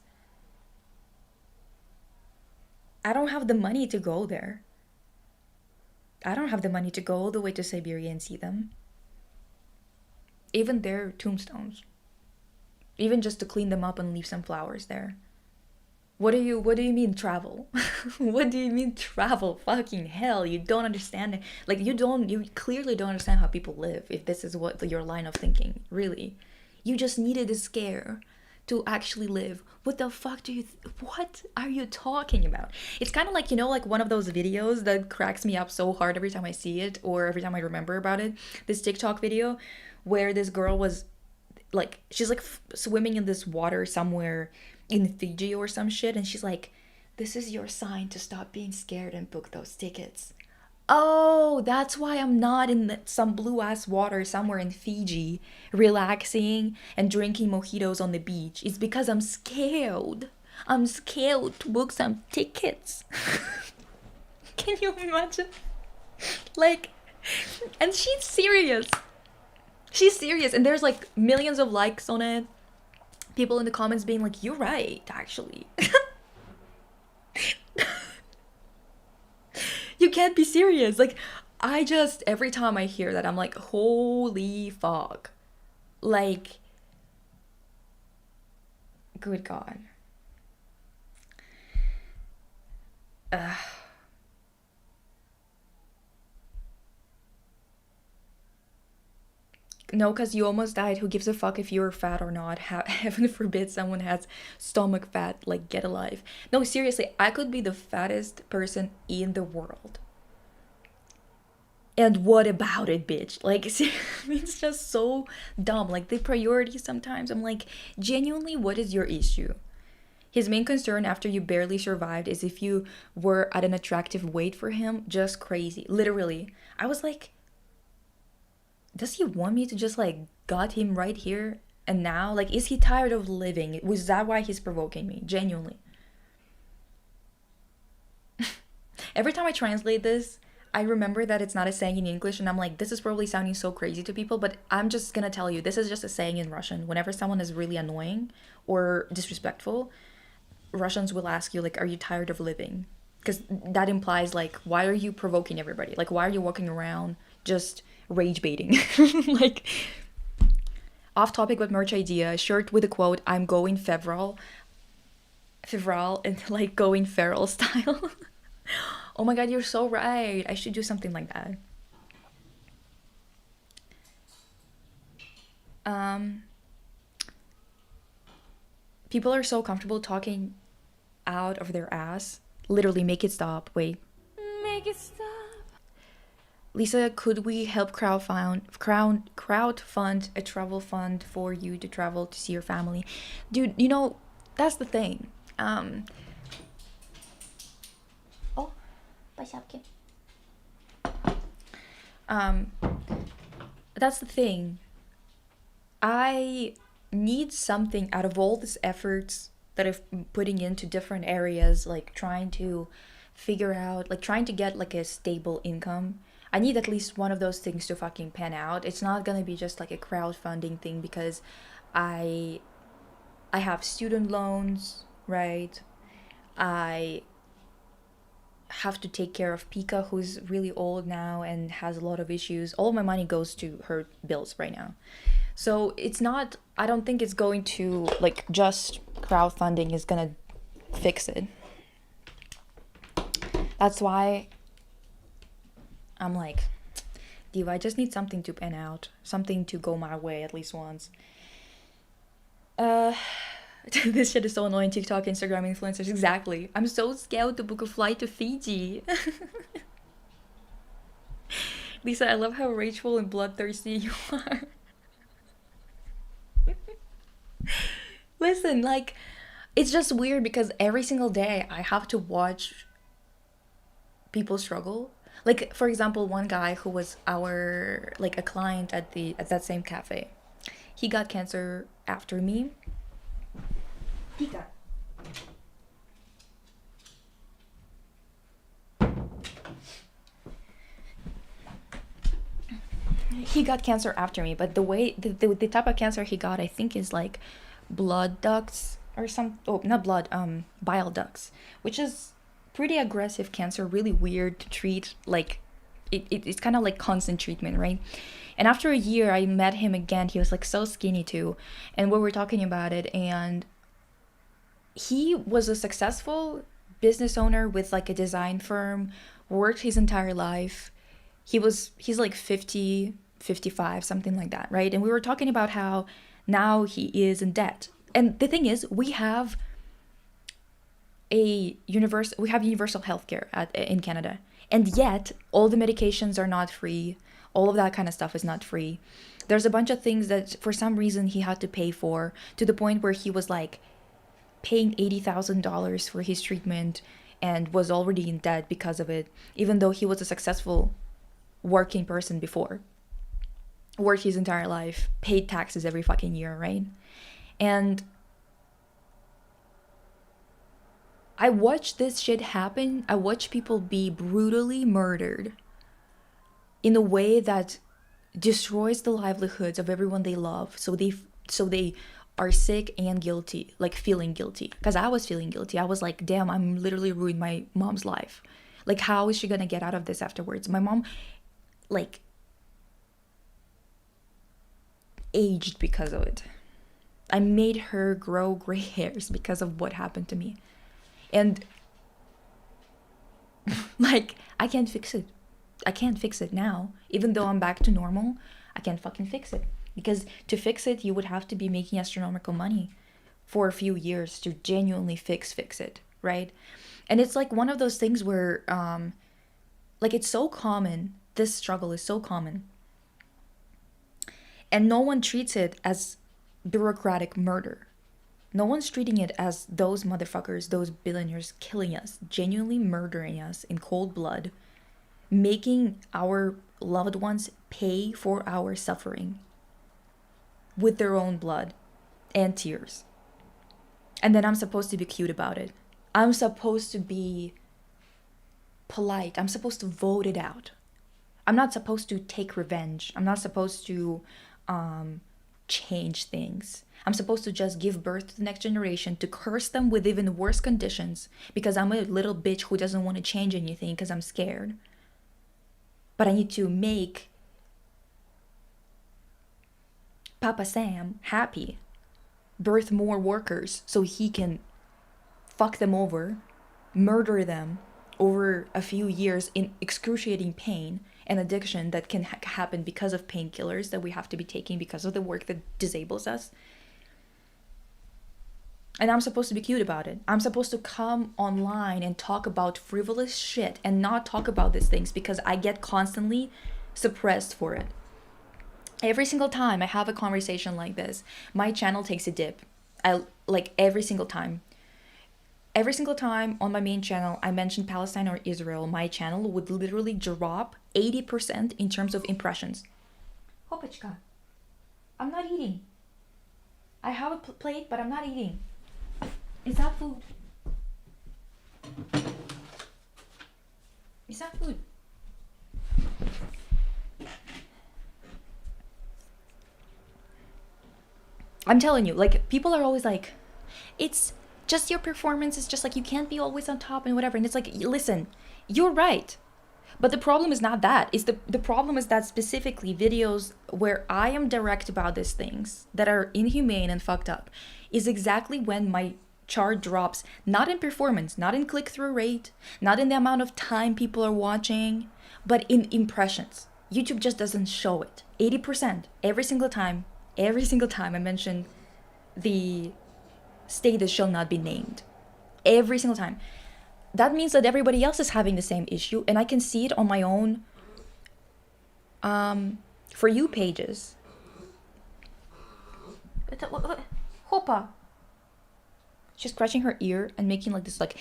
I don't have the money to go there. I don't have the money to go all the way to Siberia and see them. Even their tombstones. Even just to clean them up and leave some flowers there. What do you mean travel? What do you mean travel? Fucking hell, you don't understand it. Like, you clearly don't understand how people live if this is what your line of thinking, really. You just needed a scare to actually live. What the fuck what are you talking about? It's kind of like, like one of those videos that cracks me up so hard every time I see it or every time I remember about it. This TikTok video where this girl was like, she's like swimming in this water somewhere in Fiji or some shit, and she's like, this is your sign to stop being scared and book those tickets. Oh, that's why I'm not in some blue ass water somewhere in Fiji relaxing and drinking mojitos on the beach. It's because I'm scared. I'm scared to book some tickets. Can you imagine? Like, and she's serious. She's serious, and there's like millions of likes on it. People in the comments being like, you're right, actually. You can't be serious. Like, every time I hear that, I'm like, holy fuck. Like, good God. No, because you almost died. Who gives a fuck if you're fat or not? Heaven forbid someone has stomach fat. Like, get alive. No, seriously, I could be the fattest person in the world. And what about it, bitch? Like, it's just so dumb. Like, the priorities sometimes. I'm like, genuinely, what is your issue? His main concern after you barely survived is if you were at an attractive weight for him. Just crazy. Literally. I was like, does he want me to just like got him right here and now? Like, is he tired of living? Was that why he's provoking me? Genuinely. Every time I translate this, I remember that it's not a saying in English, and I'm like, this is probably sounding so crazy to people, but I'm just gonna tell you, this is just a saying in Russian. Whenever someone is really annoying or disrespectful, Russians will ask you, like, are you tired of living? Because that implies, like, why are you provoking everybody? Like, why are you walking around just rage baiting? Like, off topic but merch idea, shirt with a quote, I'm going febrile, and like going feral style. Oh my god, you're so right. I should do something like that. People are so comfortable talking out of their ass. Literally, make it stop. Wait. Make it stop. Lisa, could we help crowdfund a travel fund for you to travel to see your family? Dude, you know, that's the thing. Oh, по шапке. That's the thing. I need something out of all these efforts that I'm putting into different areas, like trying to figure out, like trying to get like a stable income. I need at least one of those things to fucking pan out. It's not gonna be just like a crowdfunding thing because I have student loans, right? I have to take care of Pika, who's really old now and has a lot of issues. All my money goes to her bills right now. So it's not, I don't think it's going to, like, just crowdfunding is gonna fix it. That's why I'm like, Diva, I just need something to pan out, something to go my way at least once. This shit is so annoying. TikTok, Instagram influencers, exactly. I'm so scared to book a flight to Fiji. Lisa, I love how rageful and bloodthirsty you are. Listen, like, it's just weird because every single day I have to watch people struggle. Like, for example, one guy who was our, like, a client at that same cafe. He got cancer after me. Pika. He got cancer after me, but the way the type of cancer he got, I think, is like blood ducts or not blood, bile ducts, which is pretty aggressive cancer, really weird to treat. Like it's kind of like constant treatment, right? And after a year I met him again. He was like so skinny too, and we were talking about it, and he was a successful business owner with like a design firm, worked his entire life. He's like 50, 55, something like that, right? And we were talking about how now he is in debt. And the thing is, we have universal healthcare in Canada. And yet, all the medications are not free. All of that kind of stuff is not free. There's a bunch of things that for some reason he had to pay for, to the point where he was like paying $80,000 for his treatment and was already in debt because of it, even though he was a successful working person before. Worked his entire life, paid taxes every fucking year, right? And I watched this shit happen. I watched people be brutally murdered in a way that destroys the livelihoods of everyone they love. So they are sick and guilty, like feeling guilty. Because I was feeling guilty. I was like, damn, I'm literally ruined my mom's life. Like, how is she gonna get out of this afterwards? My mom, like, aged because of it. I made her grow gray hairs because of what happened to me. And like, I can't fix it. I can't fix it now. Even though I'm back to normal, I can't fucking fix it. Because to fix it, you would have to be making astronomical money for a few years to genuinely fix it, right? And it's like one of those things where, like, it's so common. This struggle is so common. And no one treats it as bureaucratic murder. No one's treating it as those motherfuckers, those billionaires killing us, genuinely murdering us in cold blood, making our loved ones pay for our suffering with their own blood and tears. And then I'm supposed to be cute about it. I'm supposed to be polite. I'm supposed to vote it out. I'm not supposed to take revenge. I'm not supposed to change things. I'm supposed to just give birth to the next generation, to curse them with even worse conditions because I'm a little bitch who doesn't want to change anything because I'm scared. But I need to make Papa Sam happy, birth more workers so he can fuck them over, murder them over a few years in excruciating pain and addiction that can happen because of painkillers that we have to be taking because of the work that disables us. And I'm supposed to be cute about it. I'm supposed to come online and talk about frivolous shit and not talk about these things because I get constantly suppressed for it. Every single time I have a conversation like this, my channel takes a dip. Every single time. Every single time on my main channel I mentioned Palestine or Israel, my channel would literally drop 80% in terms of impressions. Hopachka, I'm not eating. I have a plate, but I'm not eating. It's not food. It's not food. I'm telling you, like, people are always like, it's just your performance is just like, you can't be always on top and whatever. And it's like, listen, you're right. But the problem is not that. It's the problem is that specifically videos where I am direct about these things that are inhumane and fucked up is exactly when my chart drops, not in performance, not in click-through rate, not in the amount of time people are watching, but in impressions. YouTube just doesn't show it. 80% every single time I mention the state that shall not be named. Every single time. That means that everybody else is having the same issue, and I can see it on my own For You pages. Hopa. She's scratching her ear and making like this like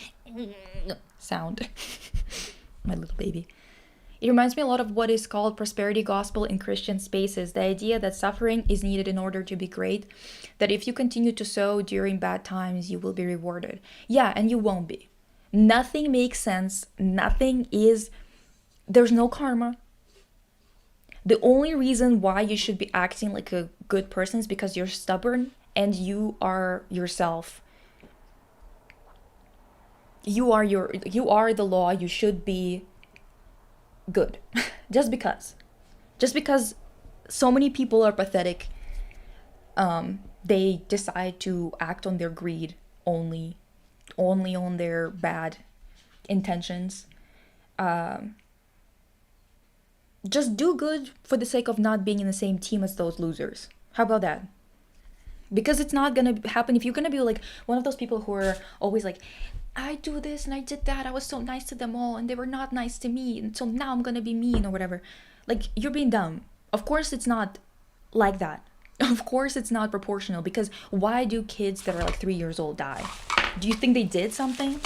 sound. My little baby. It reminds me a lot of what is called prosperity gospel in Christian spaces. The idea that suffering is needed in order to be great. That if you continue to sow during bad times, you will be rewarded. Yeah, and you won't be. Nothing makes sense. There's no karma. The only reason why you should be acting like a good person is because you're stubborn and you are yourself. You are the law. You should be good. Just because so many people are pathetic, they decide to act on their greed only on their bad intentions. Just do good for the sake of not being in the same team as those losers. How about that? Because it's not gonna happen if you're gonna be like one of those people who are always like, I do this and I did that, I was so nice to them all and they were not nice to me, and so now I'm gonna be mean or whatever. Like, you're being dumb. Of course it's not like that. Of course it's not proportional, because why do kids that are like 3 years old die? Do you think they did something?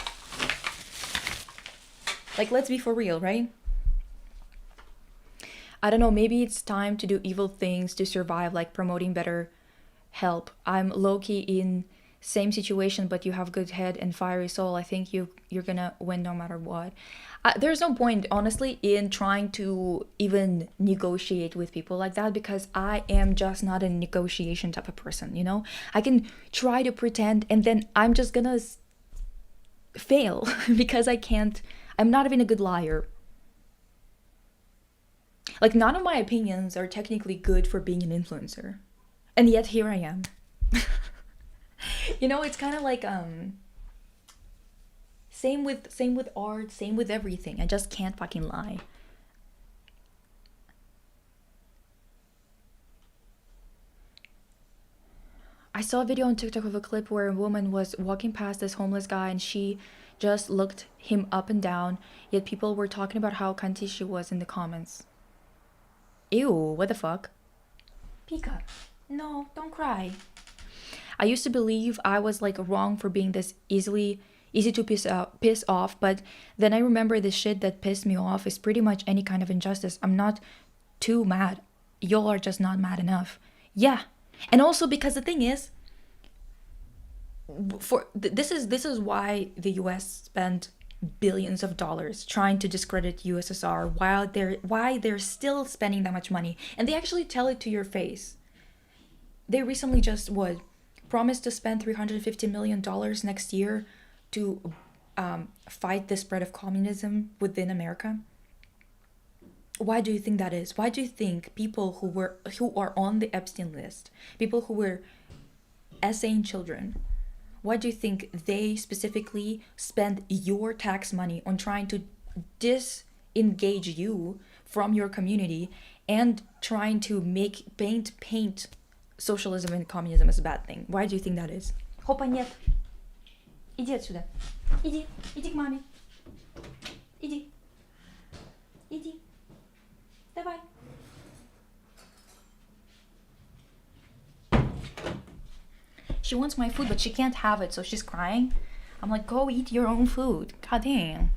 Like, let's be for real, right? I don't know, maybe it's time to do evil things to survive, like promoting better help. I'm low-key in same situation, but you have good head and fiery soul. I think you're gonna win no matter what. There's no point, honestly, in trying to even negotiate with people like that, because I am just not a negotiation type of person, you know? I can try to pretend and then I'm just gonna fail because I'm not even a good liar. Like, none of my opinions are technically good for being an influencer. And yet here I am. You know, it's kind of like same with art, same with everything. I just can't fucking lie. I saw a video on TikTok of a clip where a woman was walking past this homeless guy and she just looked him up and down, yet people were talking about how cunty she was in the comments. Ew, what the fuck? Pika, no, don't cry. I used to believe I was like wrong for being this easy to piss off, but then I remember the shit that pissed me off is pretty much any kind of injustice. I'm not too mad. Y'all are just not mad enough. Yeah. And also because the thing is, this is why the US spent billions of dollars trying to discredit USSR why they're still spending that much money, and they actually tell it to your face. They recently just promised to spend $350 million next year to fight the spread of communism within America. Why do you think that is? Why do you think people who are on the Epstein list, people who were essaying children, why do you think they specifically spend your tax money on trying to disengage you from your community and trying to paint socialism and communism as a bad thing? Why do you think that is? Хопа, нет. Иди отсюда. Иди к маме. Иди. Давай. She wants my food, but she can't have it, so she's crying. I'm like, go eat your own food. God damn.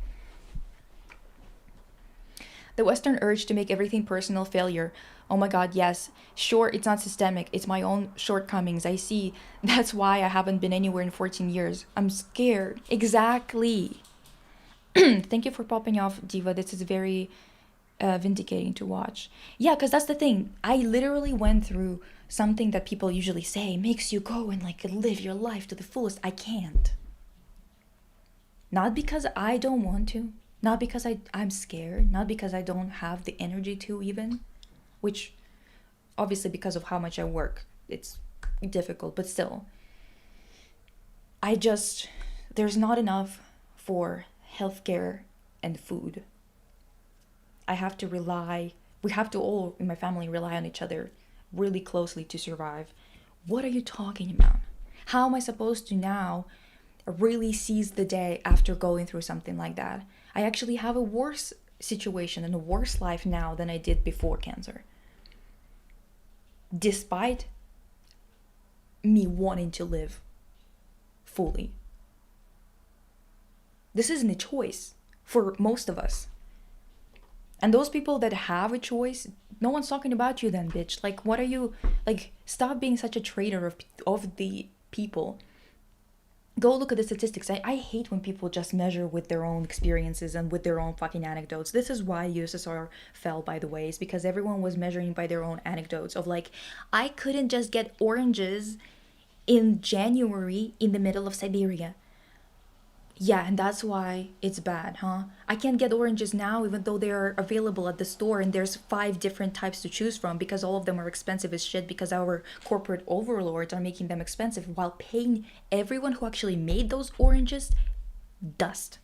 The Western urge to make everything personal failure. Oh my god, yes. Sure, it's not systemic. It's my own shortcomings. I see. That's why I haven't been anywhere in 14 years. I'm scared. Exactly. Thank you for popping off, Diva. This is very vindicating to watch. Yeah, because that's the thing. I literally went through something that people usually say makes you go and like live your life to the fullest. I can't. Not because I don't want to. Not because I'm scared. Not because I don't have the energy to even. Which, obviously because of how much I work, it's difficult. But still. There's not enough for healthcare and food. We have to all in my family rely on each other really closely to survive. What are you talking about? How am I supposed to now really seize the day after going through something like that? I actually have a worse situation and a worse life now than I did before cancer. Despite me wanting to live fully. This isn't a choice for most of us. And those people that have a choice, no one's talking about you then, bitch. Like, what are you... Like, stop being such a traitor of the people. Go look at the statistics. I hate when people just measure with their own experiences and with their own fucking anecdotes. This is why USSR fell, by the way, is because everyone was measuring by their own anecdotes of like, I couldn't just get oranges in January in the middle of Siberia. Yeah, and that's why it's bad, huh? I can't get oranges now even though they are available at the store and there's 5 different types to choose from because all of them are expensive as shit because our corporate overlords are making them expensive while paying everyone who actually made those oranges dust.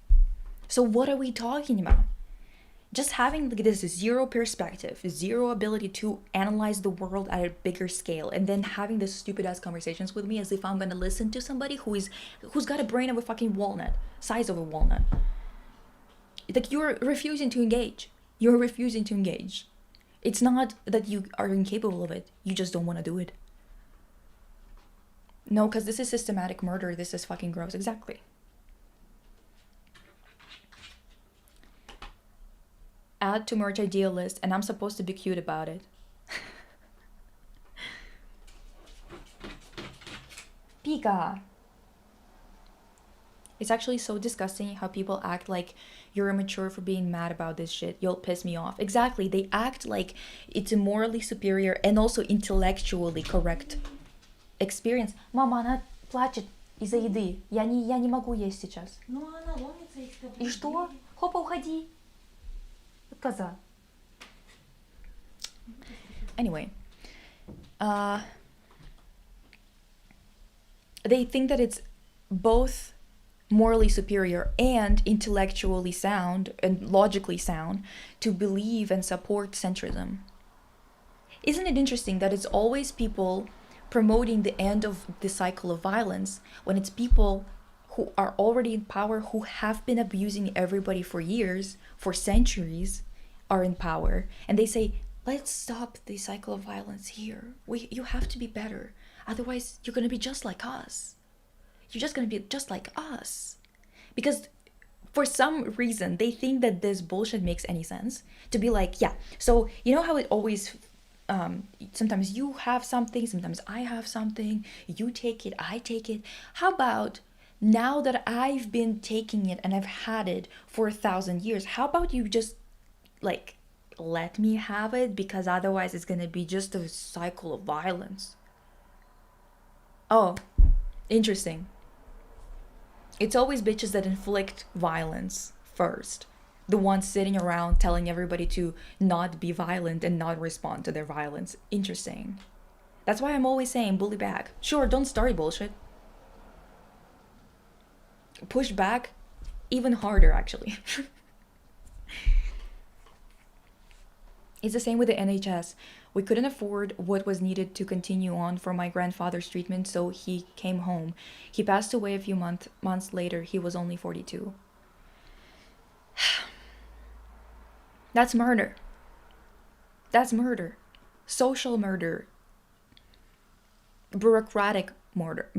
So what are we talking about? Just having like this zero perspective, zero ability to analyze the world at a bigger scale, and then having this stupid ass conversations with me as if I'm gonna listen to somebody who's got a brain of a fucking walnut, size of a walnut. Like you're refusing to engage. You're refusing to engage. It's not that you are incapable of it. You just don't want to do it. No, because this is systematic murder. This is fucking gross. Exactly. Add to merch idea list, and I'm supposed to be cute about it. Pika. It's actually so disgusting how people act like you're immature for being mad about this shit. You'll piss me off. Exactly. They act like it's a morally superior and also intellectually correct experience. Мама, она плачет из-за еды. Я не могу есть сейчас. Ну, она ломится и что? И что? Хопа, уходи. Коза. Anyway, they think that it's both morally superior and intellectually sound and logically sound to believe and support centrism. Isn't it interesting that it's always people promoting the end of the cycle of violence when it's people who are already in power, who have been abusing everybody for years, for centuries, are in power, and they say, let's stop the cycle of violence here. You have to be better. Otherwise, you're going to be just like us. You're just going to be just like us. Because for some reason, they think that this bullshit makes any sense. To be like, yeah, so you know how it always... sometimes you have something, sometimes I have something. You take it, I take it. How about Now that I've been taking it and I've had it for 1,000 years, how about you just like let me have it? Because otherwise it's gonna be just a cycle of violence. Oh, interesting. It's always bitches that inflict violence first. The ones sitting around telling everybody to not be violent and not respond to their violence. Interesting. That's why I'm always saying bully back. Sure, don't start bullshit. Push back even harder, actually. It's the same with the NHS. We couldn't afford what was needed to continue on for my grandfather's treatment, so he came home. He passed away a few months later. He was only 42. That's murder. That's murder. Social murder. Bureaucratic murder.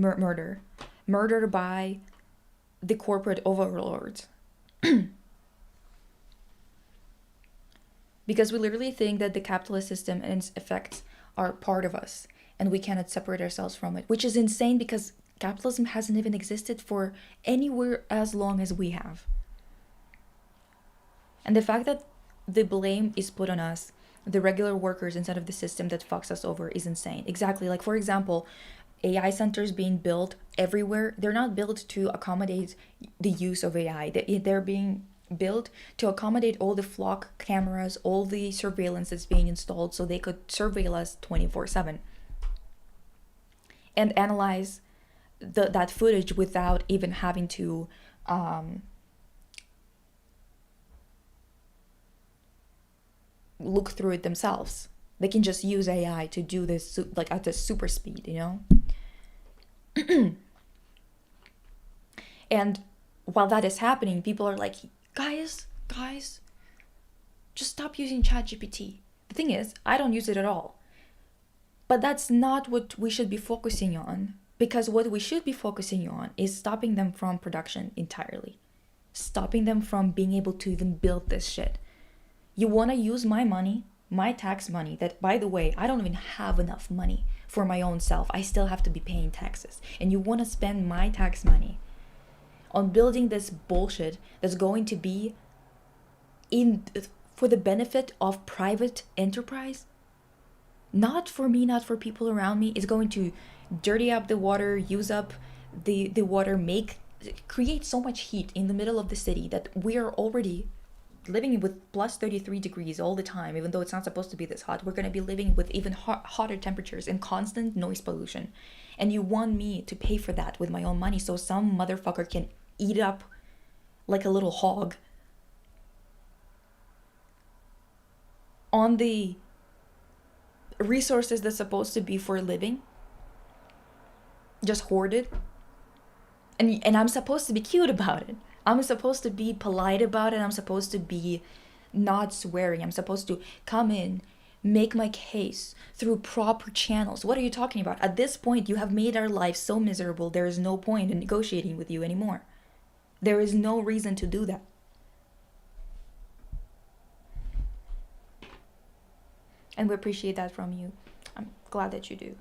Murder by the corporate overlords. Because we literally think that the capitalist system and its effects are part of us and we cannot separate ourselves from it, which is insane because capitalism hasn't even existed for anywhere as long as we have. And the fact that the blame is put on us, the regular workers, instead of the system that fucks us over, is insane. Exactly. Like, for example, AI centers being built everywhere, they're not built to accommodate the use of AI. They're being built to accommodate all the flock cameras, all the surveillance that's being installed so they could surveil us 24/7 and analyze that footage without even having to look through it themselves. They can just use AI to do this like at the super speed, you know? And while that is happening, people are like, guys, just stop using ChatGPT. The thing is, I don't use it at all. But that's not what we should be focusing on, because what we should be focusing on is stopping them from production entirely. Stopping them from being able to even build this shit. You want to use my money, my tax money, that, by the way, I don't even have enough money for my own self. I still have to be paying taxes. And you want to spend my tax money on building this bullshit that's going to be for the benefit of private enterprise? Not for me, not for people around me. It's going to dirty up the water, use up the water, create so much heat in the middle of the city that we are already living with plus 33 degrees all the time, even though it's not supposed to be this hot. We're going to be living with even hotter temperatures and constant noise pollution. And you want me to pay for that with my own money so some motherfucker can eat up like a little hog on the resources that's supposed to be for a living, just hoarded. And I'm supposed to be cute about it. I'm supposed to be polite about it. I'm supposed to be not swearing. I'm supposed to come in, make my case through proper channels. What are you talking about? At this point, you have made our lives so miserable, there is no point in negotiating with you anymore. There is no reason to do that. And we appreciate that from you. I'm glad that you do.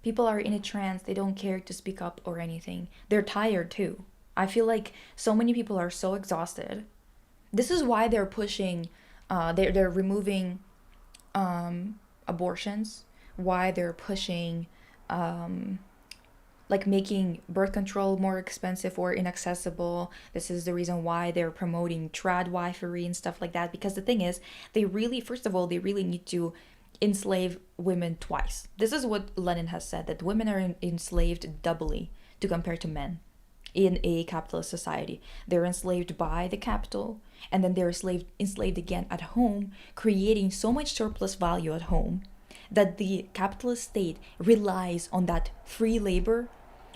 People are in a trance. They don't care to speak up or anything. They're tired too. I feel like so many people are so exhausted. This is why they're pushing, they're removing abortions. Why they're pushing, like making birth control more expensive or inaccessible. This is the reason why they're promoting tradwifery and stuff like that. Because the thing is, first of all, they really need to enslave women twice. This is what Lenin has said, that women are enslaved doubly to compare to men in a capitalist society. They're enslaved by the capital, and then they're enslaved again at home, creating so much surplus value at home that the capitalist state relies on that free labor,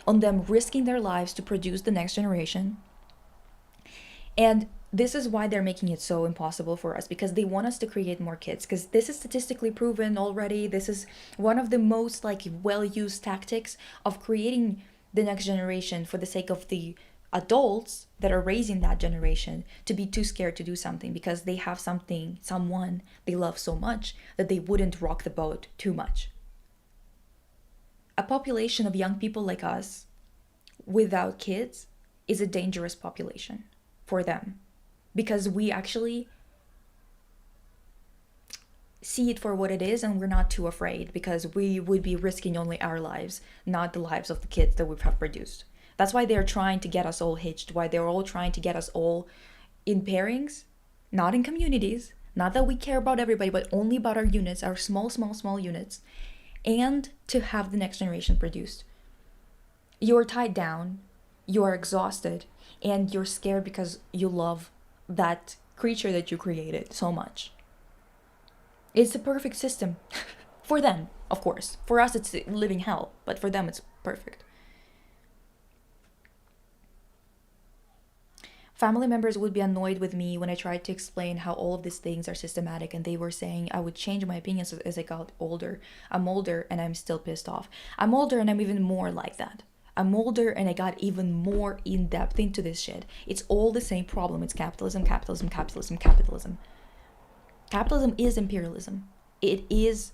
on them risking their lives to produce the next generation. And this is why they're making it so impossible for us, because they want us to create more kids, because this is statistically proven already. This is one of the most well-used tactics of creating the next generation for the sake of the adults that are raising that generation to be too scared to do something because they have someone they love so much that they wouldn't rock the boat too much. A population of young people like us without kids is a dangerous population for them because we actually see it for what it is and we're not too afraid because we would be risking only our lives, not the lives of the kids that we have produced. That's why they're trying to get us all hitched, why they're all trying to get us all in pairings, not in communities, not that we care about everybody, but only about our units, our small units, and to have the next generation produced. You're tied down, you're exhausted, and you're scared because you love that creature that you created so much. It's the perfect system. For them, of course. For us, it's living hell, but for them, it's perfect. Family members would be annoyed with me when I tried to explain how all of these things are systematic, and they were saying I would change my opinions as I got older. I'm older and I'm still pissed off. I'm older and I'm even more like that. I'm older and I got even more in depth into this shit. It's all the same problem. It's capitalism, capitalism, capitalism, capitalism. Capitalism is imperialism. It is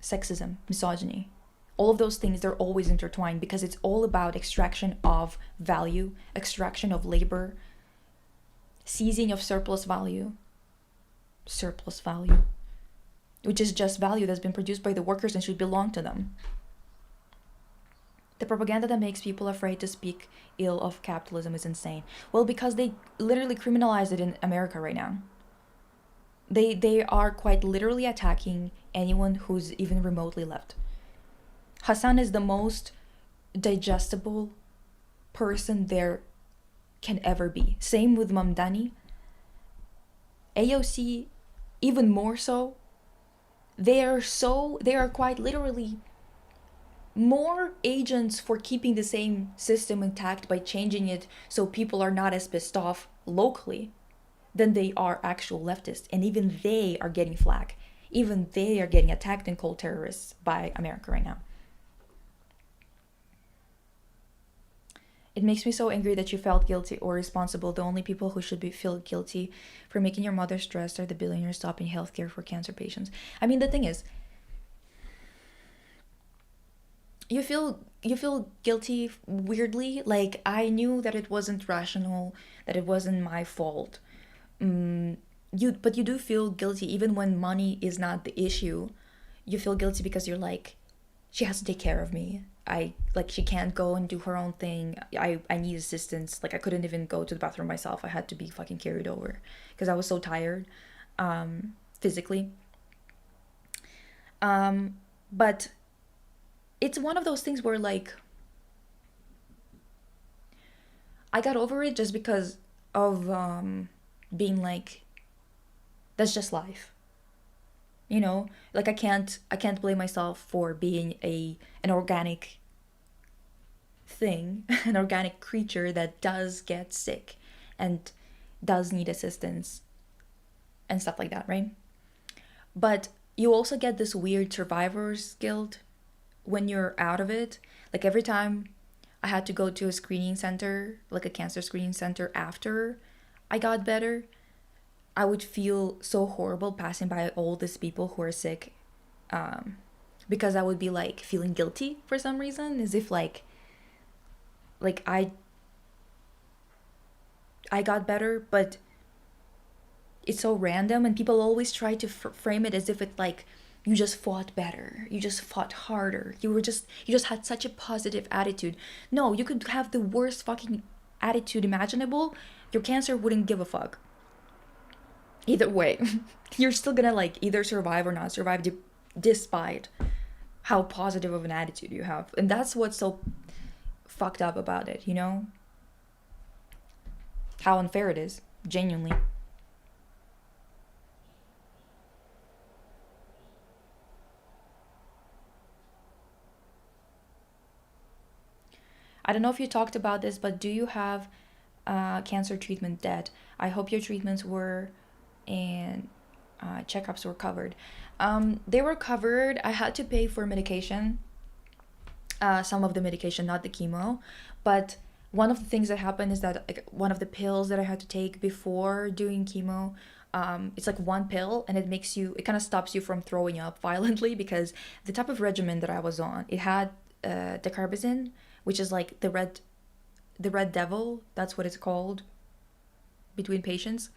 sexism, misogyny. All of those things, they're always intertwined because it's all about extraction of value, extraction of labor, seizing of surplus value, which is just value that's been produced by the workers and should belong to them. The propaganda that makes people afraid to speak ill of capitalism is insane. Well, because they literally criminalize it in America right now. They are quite literally attacking anyone who's even remotely left. Hassan is the most digestible person there can ever be. Same with Mamdani. AOC, even more so. They are quite literally more agents for keeping the same system intact by changing it so people are not as pissed off locally than they are actual leftists. And even they are getting flack. Even they are getting attacked and called terrorists by America right now. It makes me so angry that you felt guilty or responsible. The only people who should feel guilty for making your mother stressed are the billionaires stopping healthcare for cancer patients. I mean, the thing is, you feel guilty weirdly. Like, I knew that it wasn't rational, that it wasn't my fault. But you do feel guilty even when money is not the issue. You feel guilty because you're like, she has to take care of me. She can't go and do her own thing. I need assistance. Like, I couldn't even go to the bathroom myself. I had to be fucking carried over because I was so tired, physically. But it's one of those things where, like, I got over it just because of being like, that's just life. You know, like I can't blame myself for being an organic thing, an organic creature that does get sick and does need assistance and stuff like that, right? But you also get this weird survivor's guilt when you're out of it. Like, every time I had to go to a screening center, like a cancer screening center after I got better, I would feel so horrible passing by all these people who are sick, because I would be like feeling guilty for some reason, as if like I got better, but it's so random, and people always try to frame it as if it's like you just fought better, you just fought harder, you just had such a positive attitude. No, you could have the worst fucking attitude imaginable, your cancer wouldn't give a fuck. Either way, you're still gonna like either survive or not survive despite how positive of an attitude you have. And that's what's so fucked up about it, you know? How unfair it is, genuinely. I don't know if you talked about this, but do you have cancer treatment debt? I hope your treatments were and checkups were covered. They were covered. I had to pay for medication some of the medication, not the chemo. But one of the things that happened is that like one of the pills that I had to take before doing chemo, it's like one pill and it kind of stops you from throwing up violently because the type of regimen that I was on, it had dacarbazine, which is like the red devil, that's what it's called between patients.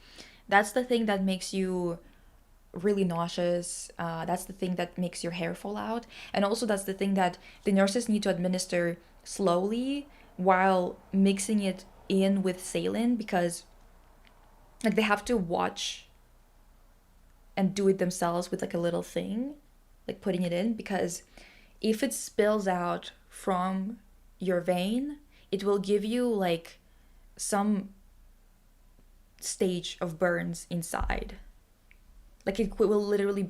That's the thing that makes you really nauseous. That's the thing that makes your hair fall out. And also that's the thing that the nurses need to administer slowly while mixing it in with saline, because like they have to watch and do it themselves with like a little thing, like putting it in, because if it spills out from your vein, it will give you like some stage of burns inside. Like it will literally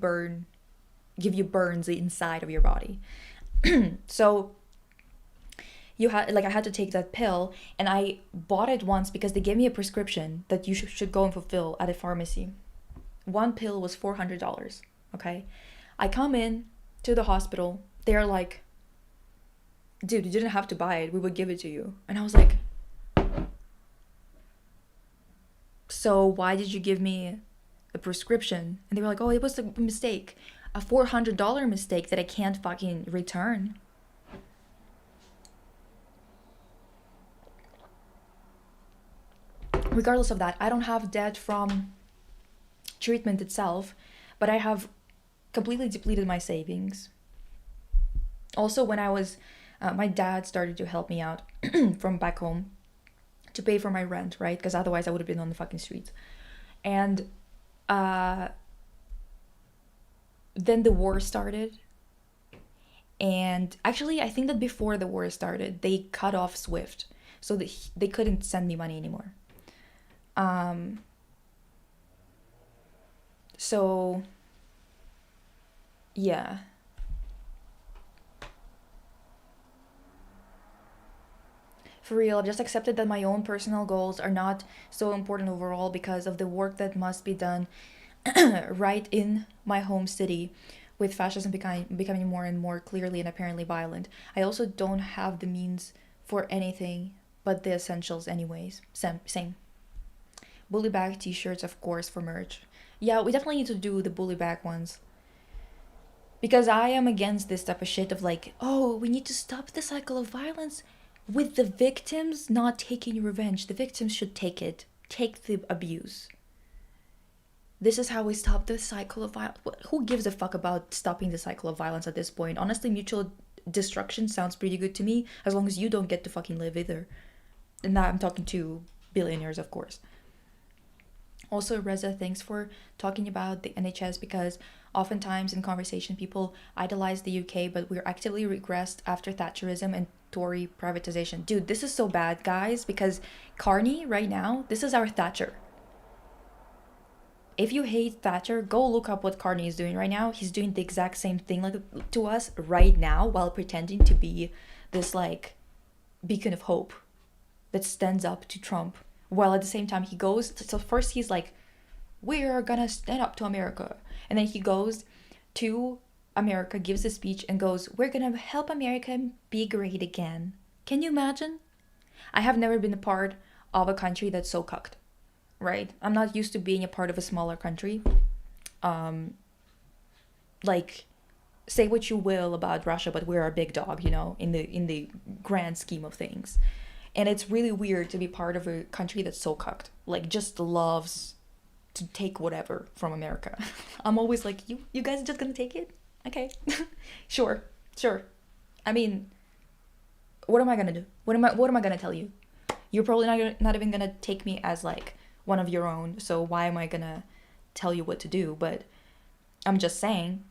give you burns inside of your body. So I had to take that pill, and I bought it once because they gave me a prescription that you should go and fulfill at a pharmacy. One pill was $400. Okay, I come in to the hospital. They're like, dude, you didn't have to buy it, we would give it to you. And I was like, so why did you give me a prescription? And they were like, oh, it was a mistake, a $400 mistake that I can't fucking return. Regardless of that, I don't have debt from treatment itself, but I have completely depleted my savings. Also, when I was my dad started to help me out from back home to pay for my rent, right? Because otherwise I would have been on the fucking streets. And then the war started. And actually, I think that before the war started, they cut off Swift, so that they couldn't send me money anymore. So yeah. For real, I've just accepted that my own personal goals are not so important overall because of the work that must be done right in my home city, with fascism becoming more and more clearly and apparently violent. I also don't have the means for anything but the essentials anyways. Same. Bully bag t-shirts, of course, for merch. Yeah, we definitely need to do the bully bag ones. Because I am against this type of shit of like, oh, we need to stop the cycle of violence with the victims not taking revenge. The victims should take it. Take the abuse. This is how we stop the cycle of violence. Who gives a fuck about stopping the cycle of violence at this point? Honestly, mutual destruction sounds pretty good to me, as long as you don't get to fucking live either. And now I'm talking to billionaires, of course. Also, Reza, thanks for talking about the NHS, because oftentimes in conversation people idolize the UK, but we're actively regressed after Thatcherism and Tory privatization. Dude, this is so bad, guys, because Carney right now, this is our Thatcher. If you hate Thatcher, go look up what Carney is doing right now. He's doing the exact same thing like to us right now, while pretending to be this like beacon of hope that stands up to Trump, while at the same time he goes so first he's like, we're gonna stand up to America, and then he goes to America, gives a speech and goes, we're gonna help America be great again. Can you imagine? I have never been a part of a country that's so cucked, right? I'm not used to being a part of a smaller country. Like, say what you will about Russia, but we're a big dog, you know, in the grand scheme of things. And it's really weird to be part of a country that's so cucked, like just loves to take whatever from America. I'm always like, you guys are just gonna take it? Okay. Sure. I mean, what am I gonna do? What am I gonna tell you? You're probably not even gonna take me as like one of your own, so why am I gonna tell you what to do? But I'm just saying,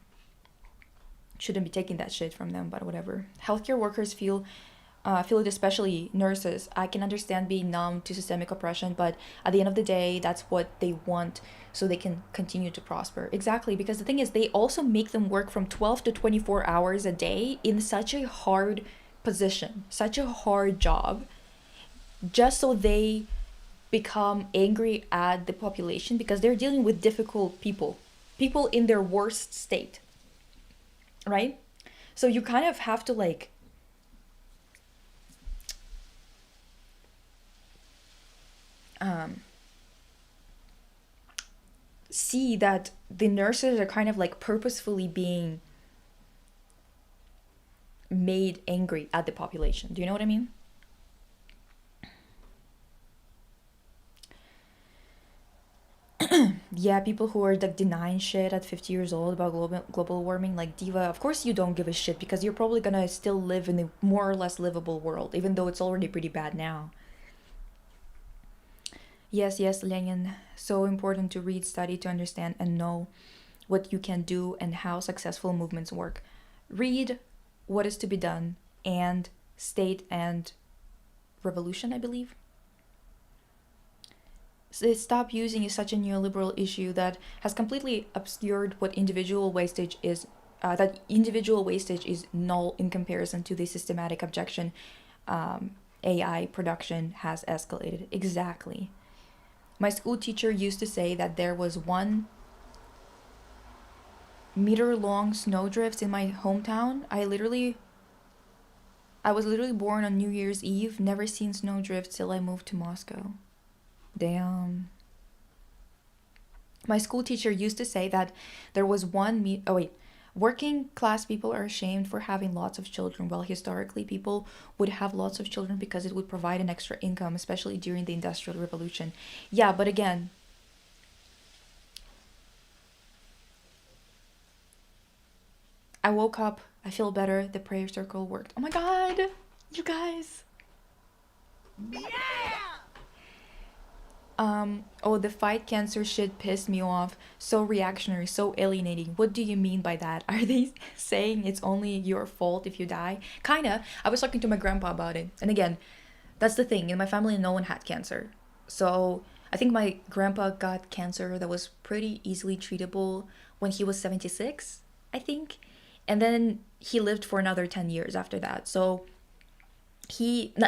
shouldn't be taking that shit from them, but whatever. Healthcare workers feel it, especially nurses. I can understand being numb to systemic oppression, but at the end of the day, that's what they want, so they can continue to prosper. Exactly, because the thing is, they also make them work from 12 to 24 hours a day in such a hard position, such a hard job, just so they become angry at the population, because they're dealing with difficult people in their worst state, right? So you kind of have to like see that the nurses are kind of like purposefully being made angry at the population. Do you know what I mean? Yeah, people who are like denying shit at 50 years old about global warming, like Diva, of course you don't give a shit because you're probably gonna still live in a more or less livable world, even though it's already pretty bad now. Yes, yes, Lenin. So important to read, study, to understand, and know what you can do and how successful movements work. Read what is to be done and state and revolution, I believe. So stop using such a neoliberal issue that has completely obscured what individual wastage is. That individual wastage is null in comparison to the systematic objection AI production has escalated. Exactly. My school teacher used to say that there was 1 meter long snowdrifts in my hometown. I was literally born on New Year's Eve, never seen snowdrifts till I moved to Moscow. Damn. My school teacher used to say that there was working class people are ashamed for having lots of children, while historically people would have lots of children because it would provide an extra income, especially during the Industrial Revolution. Yeah, but again, I woke up, I feel better, the prayer circle worked. Oh my god, you guys. The fight cancer shit pissed me off. So reactionary, so alienating. What do you mean by that? Are they saying it's only your fault if you die? Kinda. I was talking to my grandpa about it. And again, that's the thing. In my family, no one had cancer. So I think my grandpa got cancer that was pretty easily treatable when he was 76, I think. And then he lived for another 10 years after that. So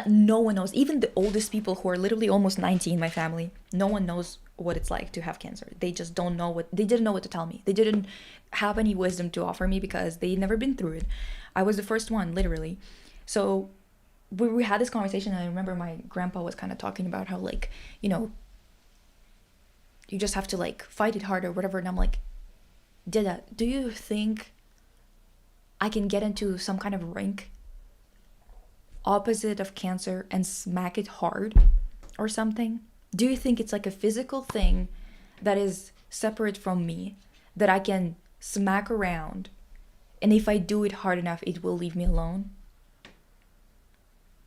no one knows, even the oldest people who are literally almost 90 in my family, no one knows what it's like to have cancer. They just don't know they didn't know what to tell me. They didn't have any wisdom to offer me because they'd never been through it. I was the first one, literally. So we had this conversation, and I remember my grandpa was kind of talking about how, like, you just have to, like, fight it hard or whatever. And I'm like, Dada, do you think I can get into some kind of rink opposite of cancer and smack it hard or something? Do you think it's like a physical thing that is separate from me that I can smack around, and if I do it hard enough it will leave me alone?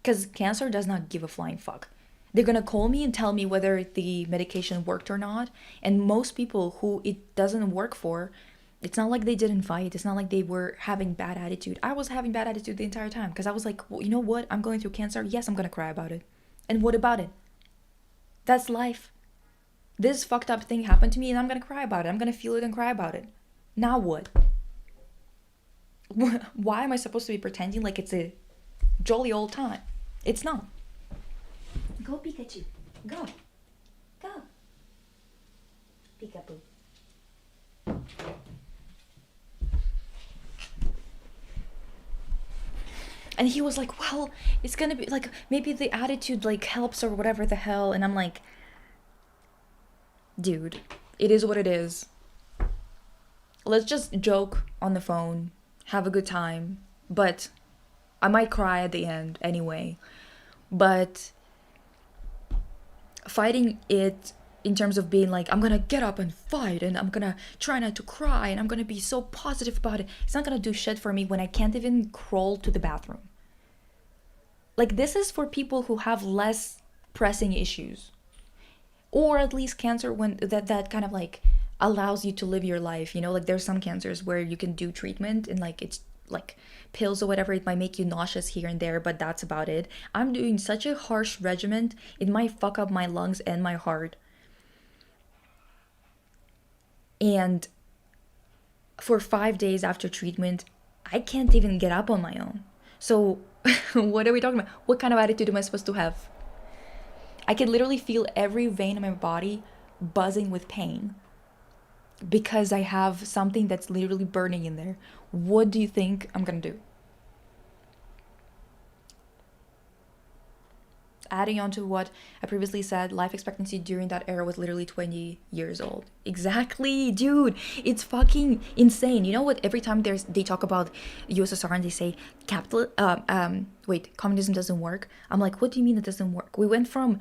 Because cancer does not give a flying fuck. They're gonna call me and tell me whether the medication worked or not, and most people who it doesn't work for, it's not like they didn't fight. It's not like they were having bad attitude. I was having bad attitude the entire time because I was like, well, you know what? I'm going through cancer. Yes, I'm going to cry about it. And what about it? That's life. This fucked up thing happened to me and I'm going to cry about it. I'm going to feel it and cry about it. Now what? Why am I supposed to be pretending like it's a jolly old time? It's not. Go, Pikachu. Go. Go. Peekaboo. And he was like, well, it's gonna be like, maybe the attitude like helps or whatever the hell. And I'm like, dude, it is what it is. Let's just joke on the phone, have a good time. But I might cry at the end anyway. But fighting it in terms of being like, I'm gonna get up and fight and I'm gonna try not to cry and I'm gonna be so positive about it, it's not gonna do shit for me when I can't even crawl to the bathroom. Like, this is for people who have less pressing issues, or at least cancer when that kind of like allows you to live your life, like there's some cancers where you can do treatment and like it's like pills or whatever, it might make you nauseous here and there, but that's about it. I'm doing such a harsh regimen, it might fuck up my lungs and my heart. And for 5 days after treatment, I can't even get up on my own. So what are we talking about? What kind of attitude am I supposed to have? I can literally feel every vein in my body buzzing with pain because I have something that's literally burning in there. What do you think I'm gonna do? adding on to what I previously said, life expectancy during that era was literally 20 years old. Exactly, dude. It's fucking insane. You know what? Every time they talk about USSR and they say communism doesn't work. I'm like, what do you mean it doesn't work? We went from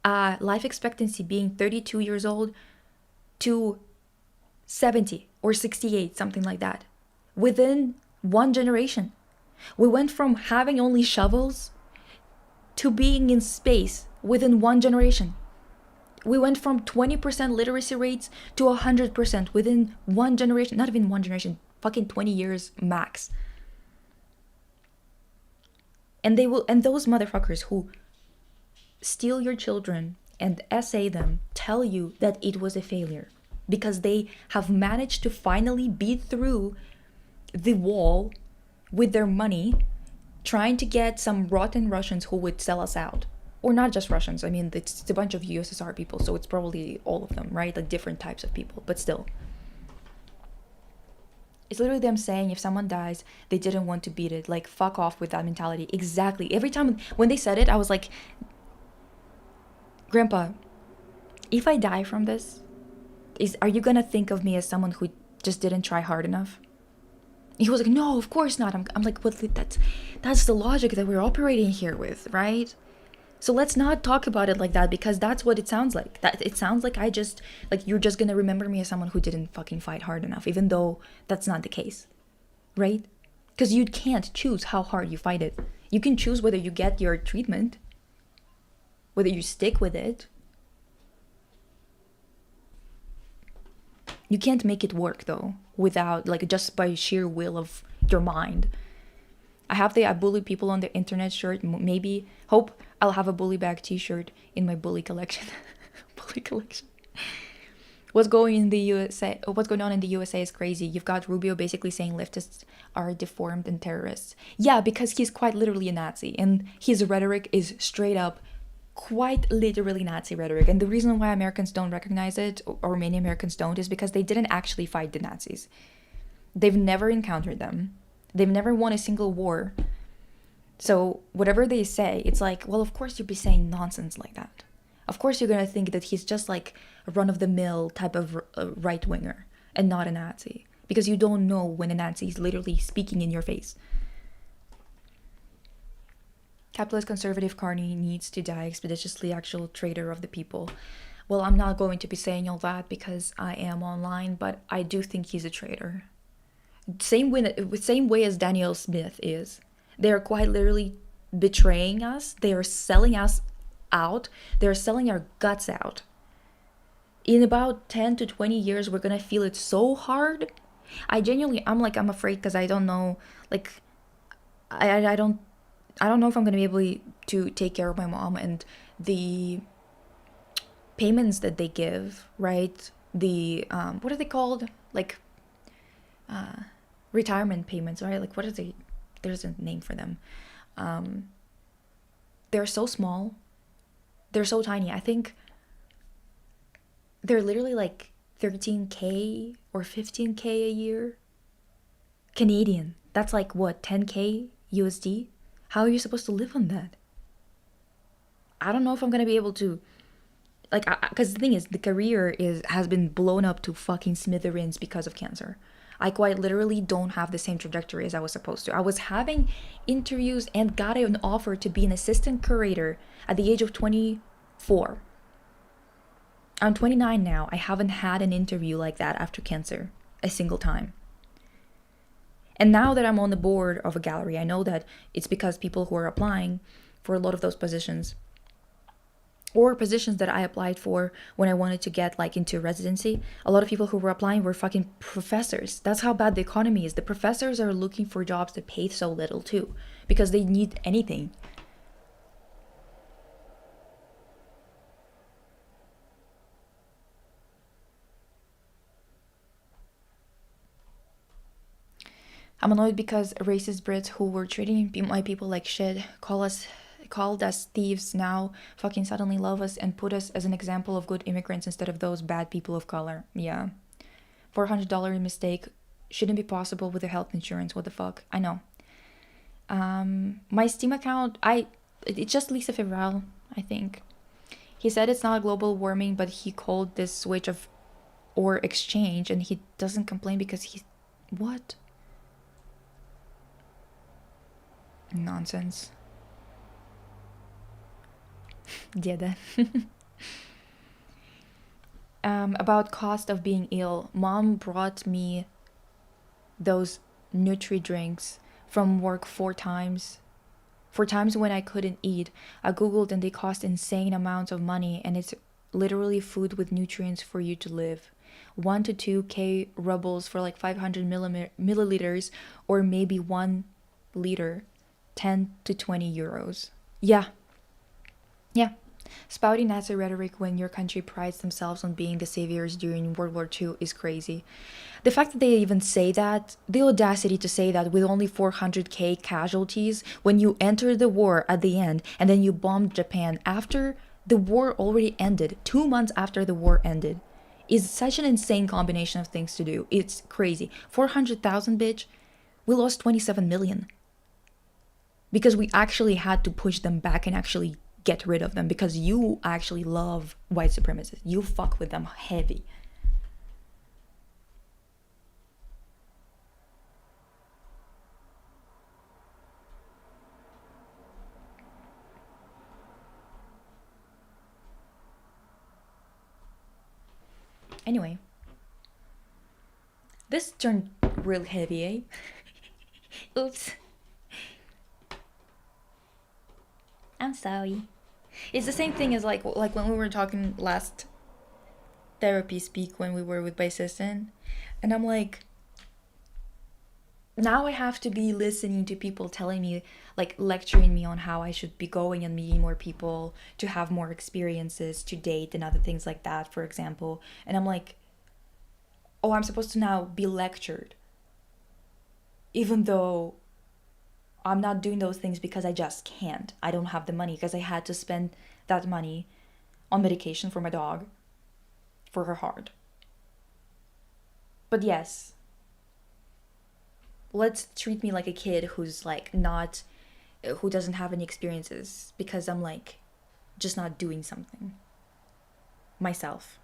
life expectancy being 32 years old to 70 or 68, something like that, within one generation. We went from having only shovels to being in space within one generation. We went from 20% literacy rates to 100% within one generation. Not even one generation, fucking 20 years max. And those motherfuckers who steal your children and essay them tell you that it was a failure because they have managed to finally beat through the wall with their money, trying to get some rotten Russians who would sell us out. Or not just Russians, I mean, it's a bunch of USSR people, so it's probably all of them, right? Like different types of people, but still. It's literally them saying if someone dies, they didn't want to beat it. Like, fuck off with that mentality. Exactly. Every time when they said it, I was like, Grandpa, if I die from this, are you gonna think of me as someone who just didn't try hard enough? He was like, no, of course not. I'm like, but that's the logic that we're operating here with, right? So let's not talk about it like that, because that's what it sounds like. That it sounds like you're just gonna remember me as someone who didn't fucking fight hard enough, even though that's not the case, right? Because you can't choose how hard you fight it. You can choose whether you get your treatment, whether you stick with it. You can't make it work though, without just by sheer will of your mind. I have the I bully people on the internet shirt. Maybe hope I'll have a bully bag t-shirt in my bully collection. Bully collection. What's going on in the USA is crazy. You've got Rubio basically saying leftists are deformed and terrorists. Yeah, because he's quite literally a Nazi, and his rhetoric is straight up quite literally Nazi rhetoric. And the reason why Americans don't recognize it, or many Americans don't, is because they didn't actually fight the Nazis. They've never encountered them. They've never won a single war. So whatever they say, it's like, well, of course you'd be saying nonsense like that. Of course you're going to think that he's just like a run-of-the-mill type of right-winger and not a Nazi. Because you don't know when a Nazi is literally speaking in your face. Capitalist conservative Carney needs to die expeditiously, actual traitor of the people. Well, I'm not going to be saying all that because I am online, but I do think he's a traitor. Same way as Daniel Smith is. They're quite literally betraying us. They are selling us out. They're selling our guts out. In about 10 to 20 years, we're gonna feel it so hard. I'm afraid because I don't know, I don't know if I'm gonna be able to take care of my mom, and the payments that they give, right? The what are they called? Retirement payments, right? Like, what is it? There's a name for them. They're so small. They're so tiny. I think they're literally like 13K or 15K a year Canadian. That's like what, 10K USD? How are you supposed to live on that? I don't know if I'm gonna be able to, because the thing is, the career has been blown up to fucking smithereens because of cancer. I quite literally don't have the same trajectory as I was supposed to. I was having interviews and got an offer to be an assistant curator at the age of 24. I'm 29 now. I haven't had an interview like that after cancer a single time. And now that I'm on the board of a gallery, I know that it's because people who are applying for a lot of those positions, or positions that I applied for when I wanted to get into residency, a lot of people who were applying were fucking professors. That's how bad the economy is. The professors are looking for jobs that pay so little too, because they need anything. I'm annoyed because racist Brits who were treating my people like shit called us thieves now fucking suddenly love us and put us as an example of good immigrants instead of those bad people of color. Yeah. $400 mistake shouldn't be possible with the health insurance. What the fuck? I know. My Steam account, It's just Lisa Fevral, I think. He said it's not global warming, but he called this switch of or exchange, and he doesn't complain because he. What? Nonsense. Деда. About cost of being ill, mom brought me those Nutri drinks from work 4 times. 4 times when I couldn't eat. I googled and they cost insane amounts of money, and it's literally food with nutrients for you to live. 1 to 2k rubles for like 500 milliliters, or maybe 1 liter, 10 to 20 euros. Yeah. Spouting Nazi rhetoric when your country prides themselves on being the saviors during World War II is crazy. The fact that they even say that, the audacity to say that with only 400k casualties when you entered the war at the end and then you bombed Japan after the war already ended, 2 months after the war ended, is such an insane combination of things to do. It's crazy. 400,000, bitch. We lost 27 million. Because we actually had to push them back and actually get rid of them, because you actually love white supremacists. You fuck with them heavy. Anyway, this turned real heavy, eh? Oops. I'm sorry. It's the same thing as like when we were talking last therapy speak when we were with Bassistan, and I'm like, now I have to be listening to people telling me, like lecturing me on how I should be going and meeting more people to have more experiences, to date and other things like that, for example. And I'm like, oh, I'm supposed to now be lectured, even though I'm not doing those things because I just can't. I don't have the money because I had to spend that money on medication for my dog, for her heart. But yes, let's treat me like a kid who's like not, who doesn't have any experiences because I'm like just not doing something myself.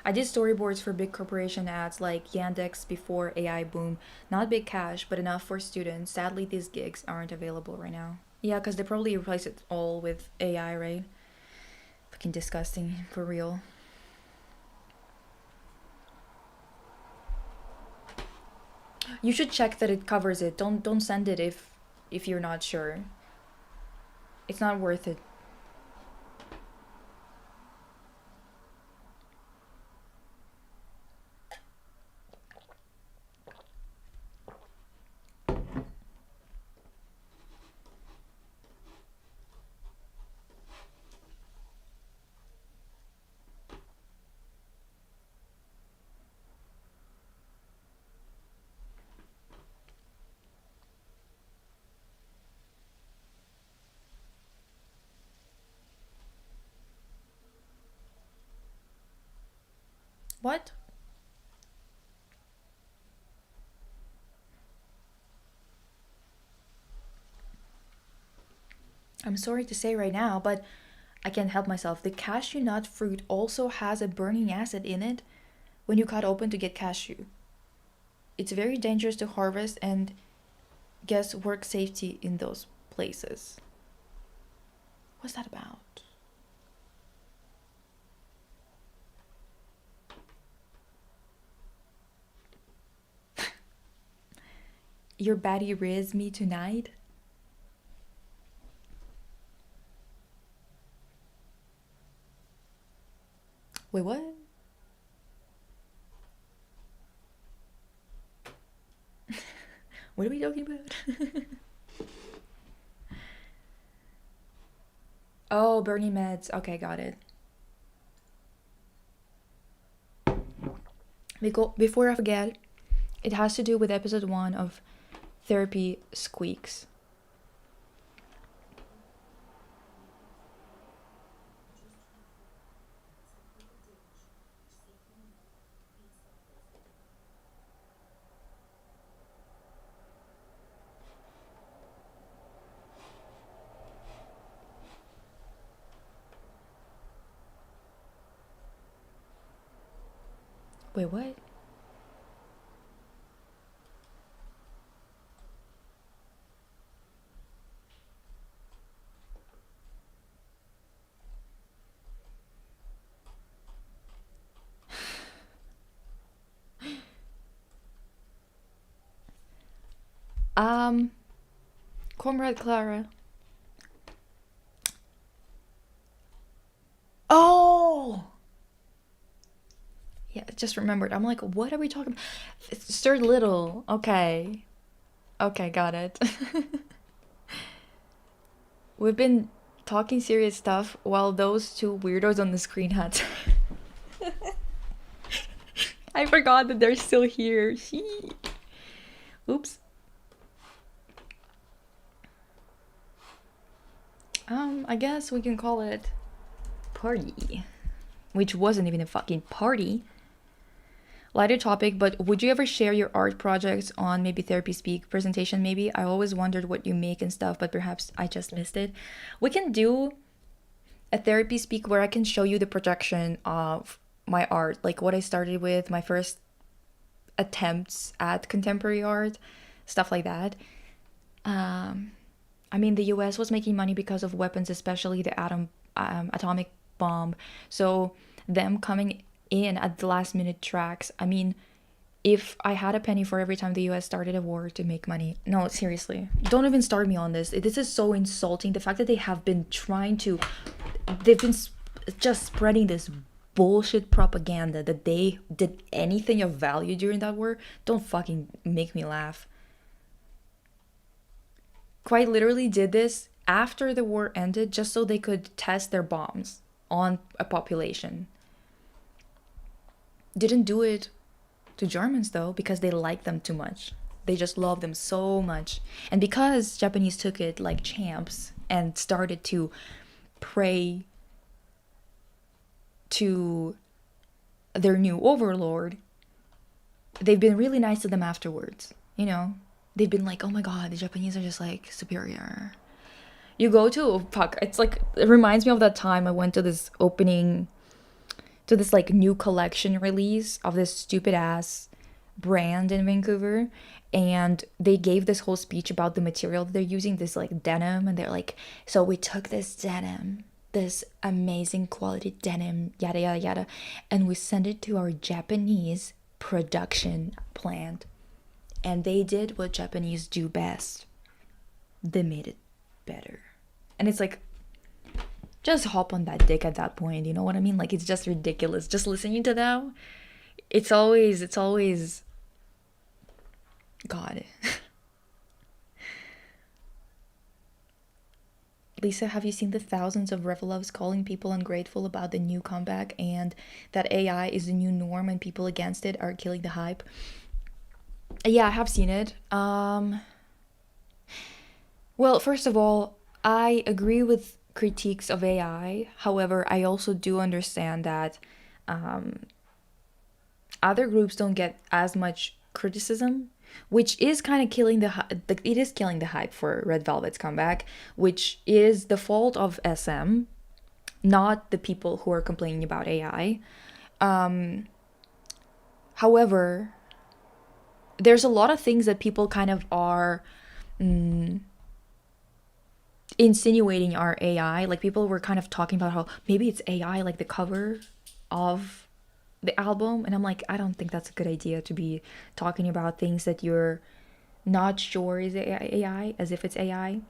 I did storyboards for big corporation ads like Yandex before AI boom. Not big cash, but enough for students. Sadly, these gigs aren't available right now. Yeah, because they probably replace it all with AI, right? Fucking disgusting, for real. You should check that it covers it. Don't send it if you're not sure. It's not worth it. What? I'm sorry to say right now, but I can't help myself. The cashew nut fruit also has a burning acid in it when you cut open to get cashew. It's very dangerous to harvest, and guess work safety in those places. What's that about? Your baddie riz me tonight? Wait, what? What are we talking about? Oh, Bernie meds. Okay, got it. Before I forget, it has to do with episode 1 of Therapy Squeaks. Wait, what? Comrade Clara. Oh! Yeah, just remembered. I'm like, what are we talking about? It's Sir Little. Okay. Okay, got it. We've been talking serious stuff while those two weirdos on the screen had. I forgot that they're still here. Oops. I guess we can call it party, which wasn't even a fucking party. Lighter topic, but would you ever share your art projects on maybe Therapy Speak presentation? Maybe I always wondered what you make and stuff, but perhaps I just missed it. We can do a Therapy Speak where I can show you the projection of my art, like what I started with, my first attempts at contemporary art, stuff like that. I mean, the US was making money because of weapons, especially the atomic bomb. So them coming in at the last minute tracks. I mean, if I had a penny for every time the US started a war to make money. No, seriously. Don't even start me on this. This is so insulting. The fact that they have been they've been just spreading this bullshit propaganda that they did anything of value during that war. Don't fucking make me laugh. Quite literally did this after the war ended just so they could test their bombs on a population. Didn't do it to Germans though, because they like them too much. They just love them so much. And because Japanese took it like champs and started to pray to their new overlord, they've been really nice to them afterwards, you know? They've been like, oh my god, the Japanese are just like superior. You go to, it's like, it reminds me of that time I went to this like new collection release of this stupid ass brand in Vancouver, and they gave this whole speech about the material that they're using, this like denim, and they're like, so we took this denim, this amazing quality denim, yada yada yada, and we sent it to our Japanese production plant. And they did what Japanese do best. They made it better. And it's like, just hop on that dick at that point, you know what I mean? Like, it's just ridiculous. Just listening to them, it's always, God. Lisa, have you seen the thousands of Revelovs calling people ungrateful about the new comeback and that AI is the new norm and people against it are killing the hype? Yeah, I have seen it. Well, first of all, I agree with critiques of AI. However, I also do understand that other groups don't get as much criticism, which is kind of killing it is killing the hype for Red Velvet's comeback, which is the fault of SM, not the people who are complaining about AI. However, there's a lot of things that people kind of are insinuating are AI. Like, people were kind of talking about how maybe it's AI, like the cover of the album. And I'm like, I don't think that's a good idea to be talking about things that you're not sure is AI as if it's AI.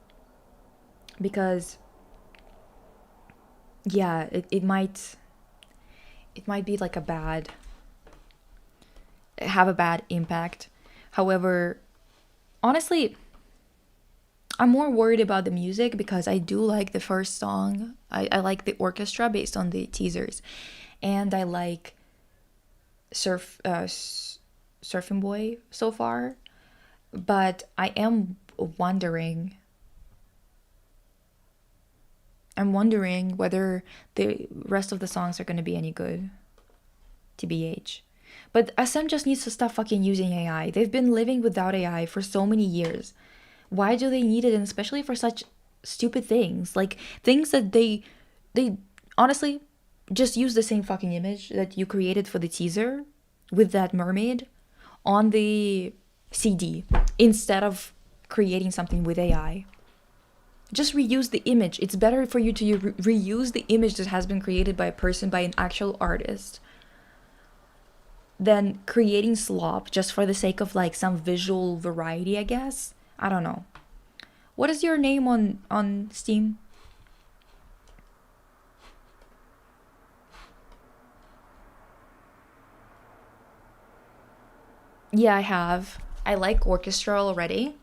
Because, yeah, it might be like have a bad impact. However, honestly, I'm more worried about the music because I do like the first song. I like the orchestra based on the teasers. And I like Surfing Boy so far. But I am wondering... whether the rest of the songs are going to be any good. TBH. But SM just needs to stop fucking using AI. They've been living without AI for so many years. Why do they need it? And especially for such stupid things. Like, things that they honestly just use the same fucking image that you created for the teaser with that mermaid on the CD instead of creating something with AI. Just reuse the image. It's better for you to reuse the image that has been created by a person, by an actual artist, than creating slop just for the sake of like some visual variety, I guess. I don't know. What is your name on Steam? Yeah, I have. I like Orchestra already.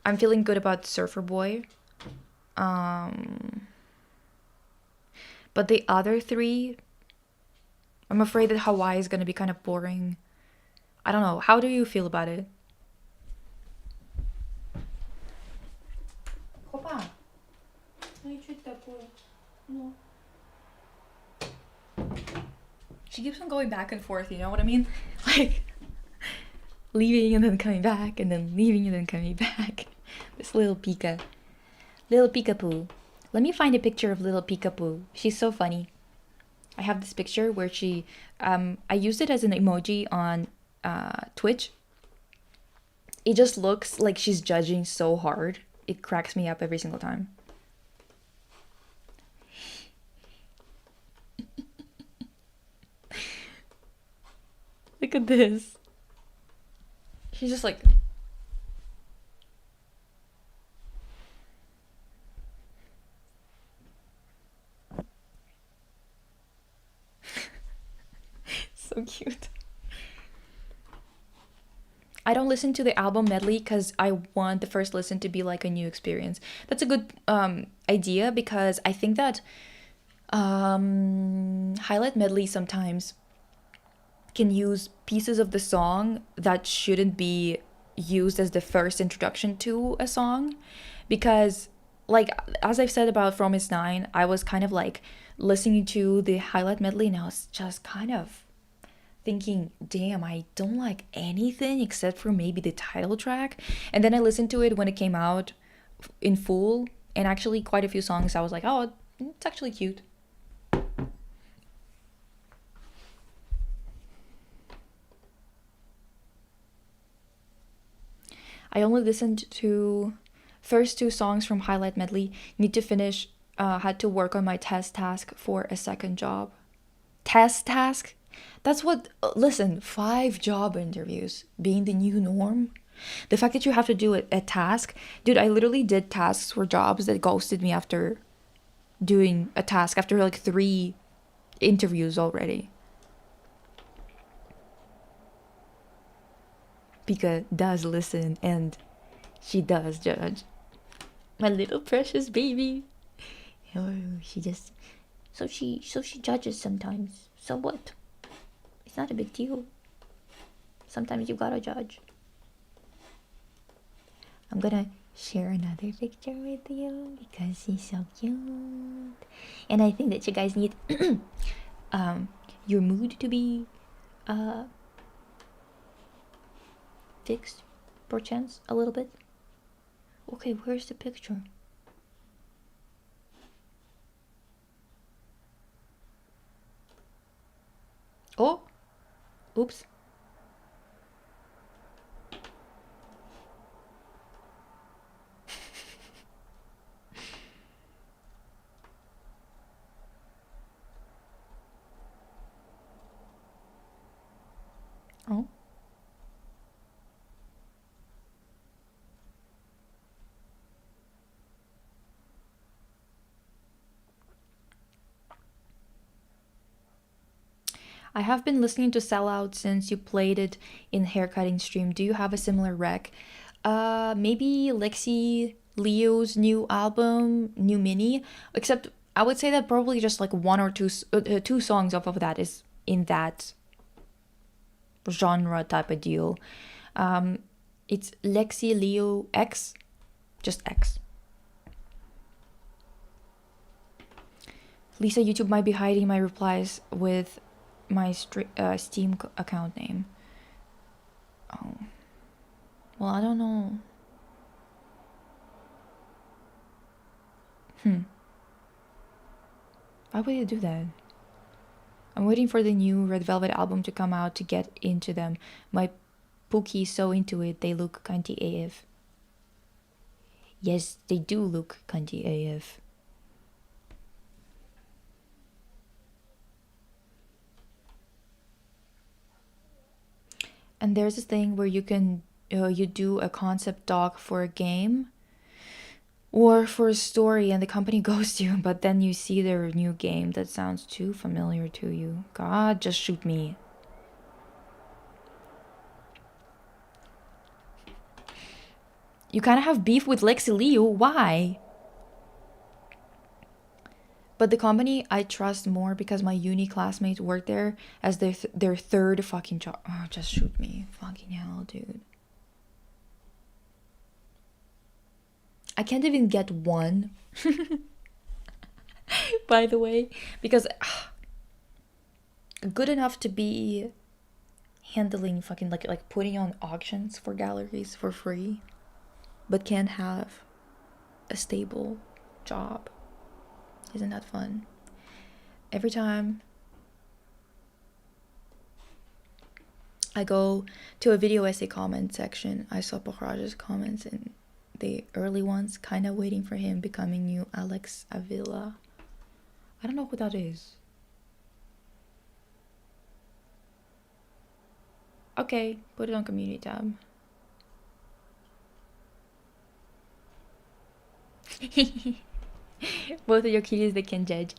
I'm feeling good about Surfer Boy. But the other three, I'm afraid that Hawaii is gonna be kind of boring. I don't know. How do you feel about it? Опа. Ну и что это такое? Ну. She keeps on going back and forth, you know what I mean? Like, leaving and then coming back, and then leaving and then coming back. This little Pika. Little Peekapoo. Let me find a picture of little Peekapoo. She's so funny. I have this picture where she... I used it as an emoji on Twitch. It just looks like she's judging so hard. It cracks me up every single time. Look at this. She's just like... so cute. I don't listen to the album medley because I want the first listen to be like a new experience. That's a good idea, because I think that highlight medley sometimes can use pieces of the song that shouldn't be used as the first introduction to a song, because like as I've said about From Is 9, I was kind of like listening to the highlight medley and I was just kind of thinking, damn, I don't like anything except for maybe the title track. And then I listened to it when it came out in full, and actually quite a few songs I was like, oh, it's actually cute. I only listened to first two songs from highlight medley. Need to finish, had to work on my test task for a second job. Test task? That's what, listen, 5 job interviews being the new norm. The fact that you have to do a task. Dude, I literally did tasks for jobs that ghosted me after doing a task, after like 3 interviews already. Pika does listen and she does judge. My little precious baby. Oh, she just... So she judges sometimes. So what? It's not a big deal. Sometimes you gotta judge. I'm gonna share another picture with you because she's so cute. And I think that you guys need your mood to be fixed, perchance, a little bit. Okay, where's the picture? Oh! Oops. Oh. I have been listening to Sellout since you played it in haircutting stream. Do you have a similar rec? Maybe Lexi Leo's new album, New Mini. Except I would say that probably just like 1 or 2 2 songs off of that is in that genre type of deal. It's Lexi Leo X, just X. Lisa, YouTube might be hiding my replies with my Steam account name. Oh. Well, I don't know. Why would you do that? I'm waiting for the new Red Velvet album to come out to get into them. My Pookie's so into it, they look cunty AF. Yes, they do look cunty AF. And there's this thing where you can you do a concept doc for a game or for a story and the company ghosts you, but then you see their new game that sounds too familiar to you. God, just shoot me. You kind of have beef with Lexi Liu. Why? But the company I trust more because my uni classmates work there as their third fucking job. Oh, just shoot me. Fucking hell, dude. I can't even get one. By the way, because good enough to be handling fucking like putting on auctions for galleries for free, but can't have a stable job. Isn't that fun? Every time I go to a video essay comment section, I saw Pochraj's comments and the early ones kind of waiting for him becoming new Alex Avila. I don't know who that is. Okay, put it on community tab. Both of your kitties they can judge.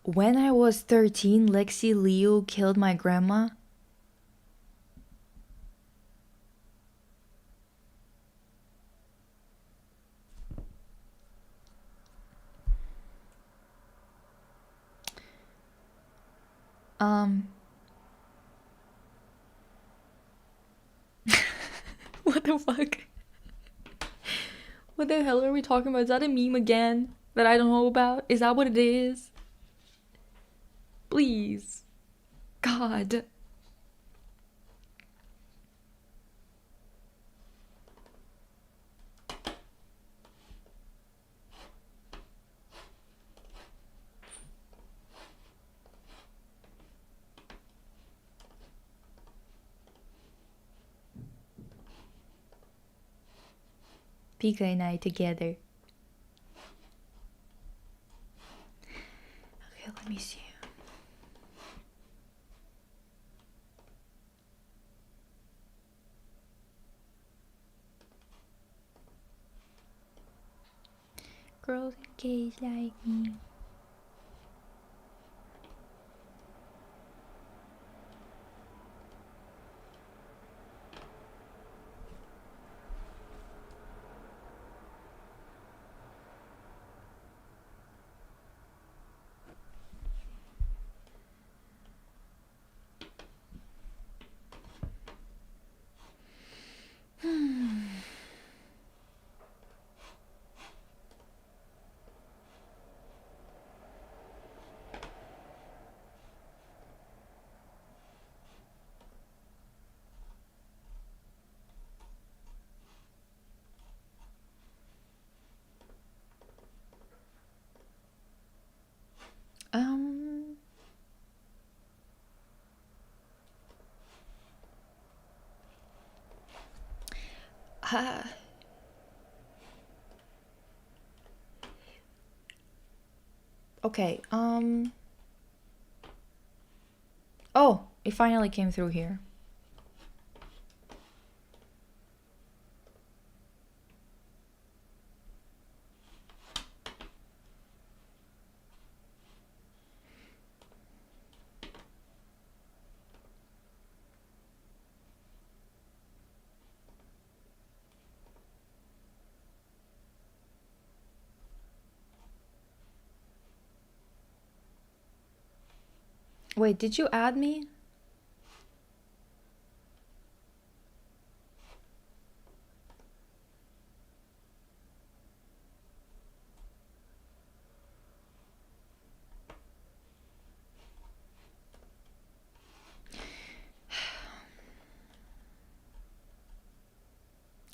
When I was 13, Lexi Liu killed my grandma. What the fuck? What the hell are we talking about? Is that a meme again that I don't know about? Is that what it is? Please. God. Pika and I together. Okay, let me see. Girls and gays like me. Okay, oh, it finally came through here. Wait, did you add me?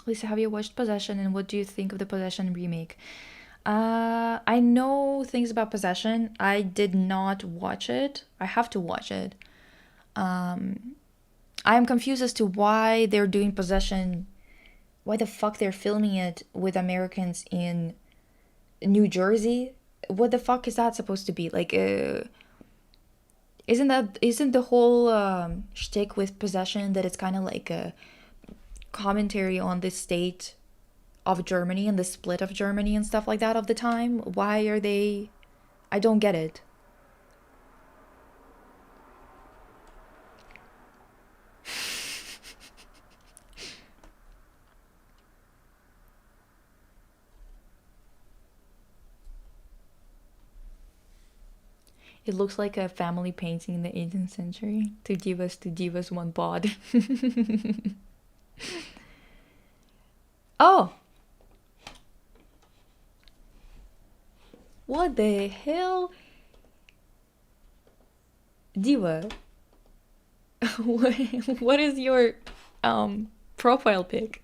Lisa, have you watched Possession and what do you think of the Possession remake? I know things about Possession. I did not watch it. I have to watch it. I am confused as to why they're doing Possession. Why the fuck they're filming it with Americans in New Jersey? What the fuck is that supposed to be? Like, isn't the whole shtick with Possession that it's kind of like a commentary on the state of Germany and the split of Germany and stuff like that of the time? Why are they? I don't get it. It looks like a family painting in the 18th century. Two divas, one bod. Oh! What the hell? Diva. What is your profile pic?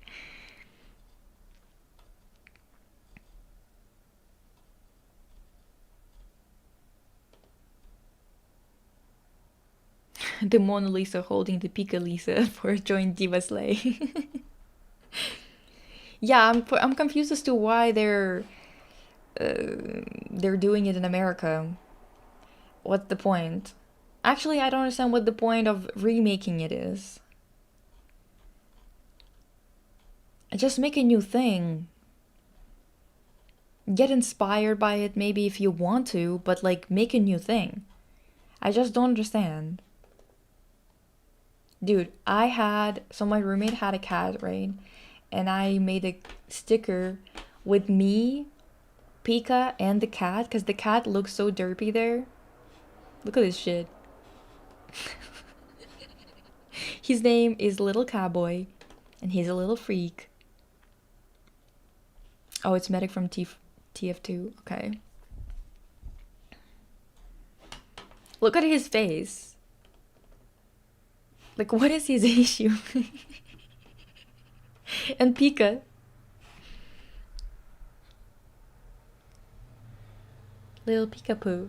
The Mona Lisa holding the Pika Lisa for joint diva slay. Yeah, I'm confused as to why they're doing it in America. What's the point? Actually, I don't understand what the point of remaking it is. Just make a new thing. Get inspired by it maybe if you want to, but like make a new thing. I just don't understand. Dude, so my roommate had a cat, right? And I made a sticker with me, Pika, and the cat, because the cat looks so derpy there. Look at this shit. His name is Little Cowboy, and he's a little freak. Oh, it's Medic from TF2. Okay. Look at his face. Like, what is his issue? And Pika. Little Peekapoo.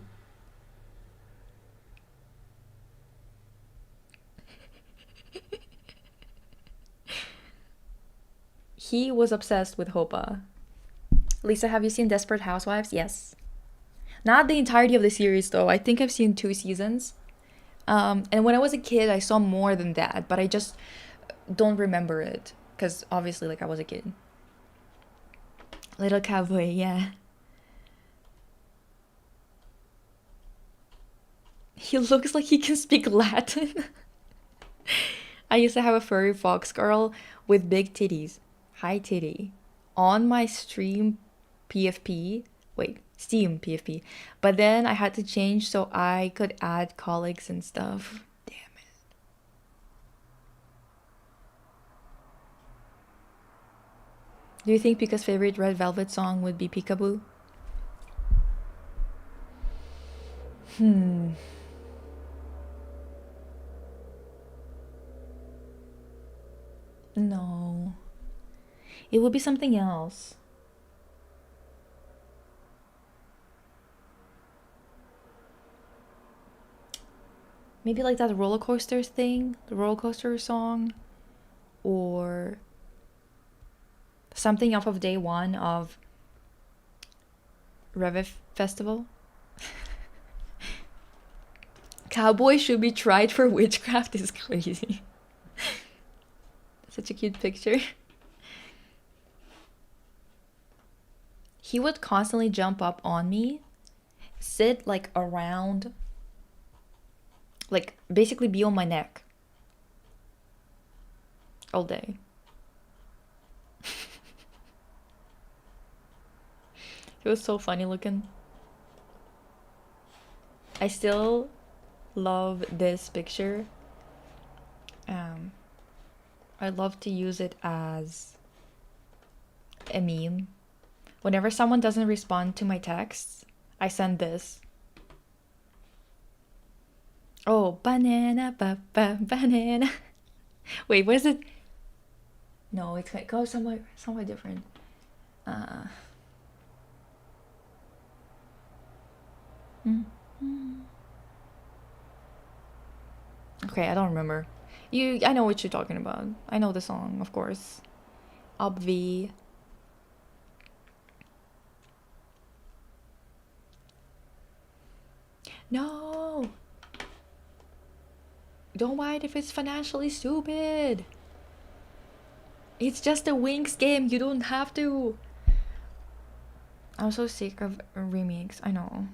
He was obsessed with Hopa. Lisa, have you seen Desperate Housewives? Yes. Not the entirety of the series, though. I think I've seen 2 seasons. And when I was a kid, I saw more than that, but I just don't remember it. Because obviously, like, I was a kid. Little Cowboy, yeah. He looks like he can speak Latin. I used to have a furry fox girl with big titties. High titty. On my stream PFP. Wait, Steam PFP. But then I had to change so I could add colleagues and stuff. Damn it. Do you think Pika's favorite Red Velvet song would be Peekaboo? No. It would be something else. Maybe like that roller coasters thing, the roller coaster song, or something off of day 1 of Reviv Festival. Cowboy should be tried for witchcraft is crazy. Such a cute picture. He would constantly jump up on me, sit like around, like basically be on my neck all day. It was so funny looking. I still love this picture. I love to use it as a meme. Whenever someone doesn't respond to my texts, I send this. Oh, banana, banana. Wait, what is it? No, it goes somewhere different. Okay, I don't remember. I know what you're talking about. I know the song, of course. Obvi. No! Don't buy it if it's financially stupid. It's just a Winx game. You don't have to. I'm so sick of remakes. I know.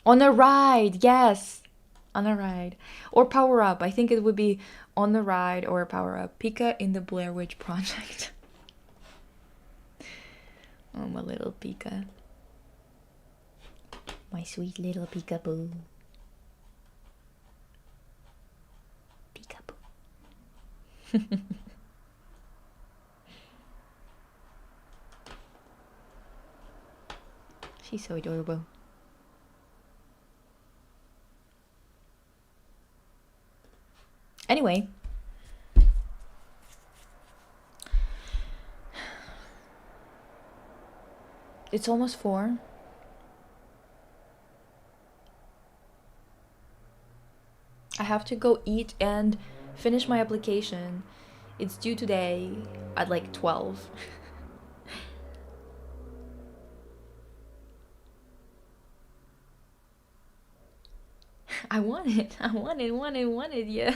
On a ride, yes. On a ride. Or Power Up. I think it would be On the Ride or Power Up. Pika in the Blair Witch Project. Oh, my little Pika. My sweet little Peekaboo. Peekaboo. She's so adorable. Anyway. It's almost 4. I have to go eat and finish my application. It's due today at like 12. I want it, yeah.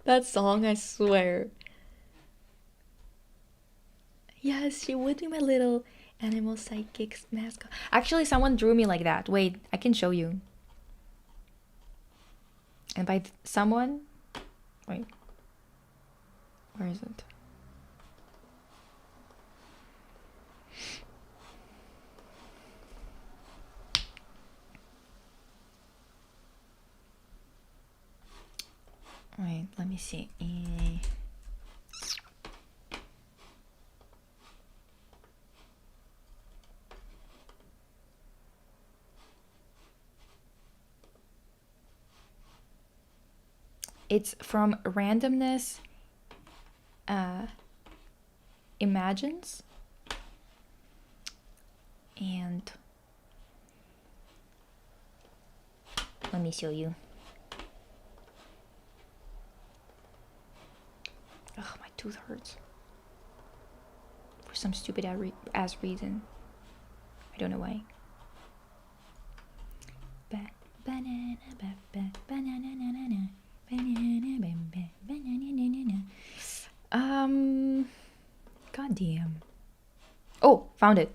That song, I swear. Yes, she would be my little animal psychic mascot. Actually, someone drew me like that. Wait, I can show you. And by someone... Wait. Where is it? Wait, let me see. It's from Randomness Imagines. And let me show you. Ugh, my tooth hurts. For some stupid ass reason. I don't know why. Banana, banana, goddamn. Oh, found it.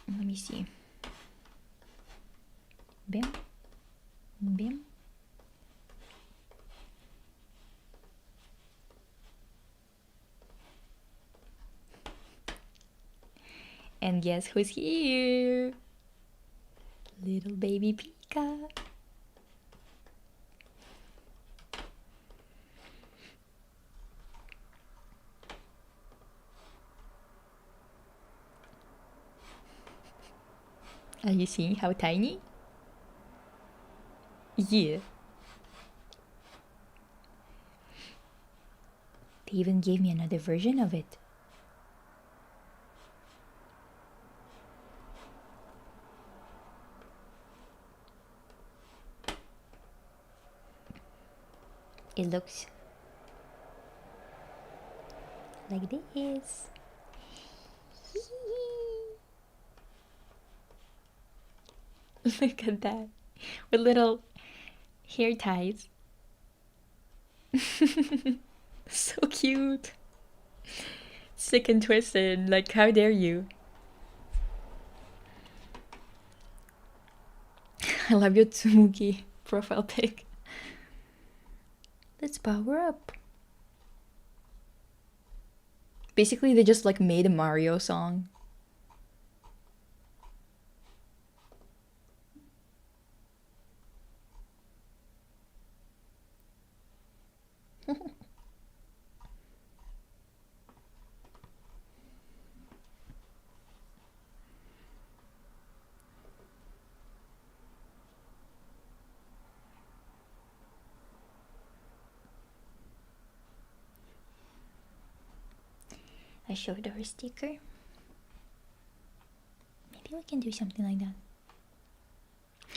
Let me see. Bim. Bim. And guess who's here? Little baby Pika. Are you seeing how tiny? Yeah. They even gave me another version of it. It looks like this. Look at that. With little hair ties. So cute. Sick and twisted. Like, how dare you? I love your Tsumugi profile pic. Let's power up. Basically, they just like made a Mario song. a shoulder sticker. Maybe we can do something like that.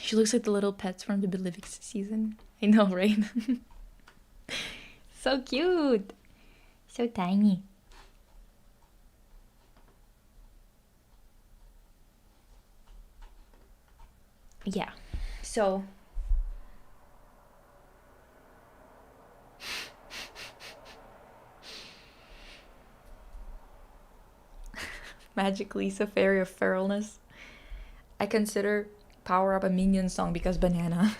She looks like the little pets from the Believing season. I know, right? So cute. So tiny. Yeah. So magically Safari of Feralness. I consider Power Up a Minion song because banana.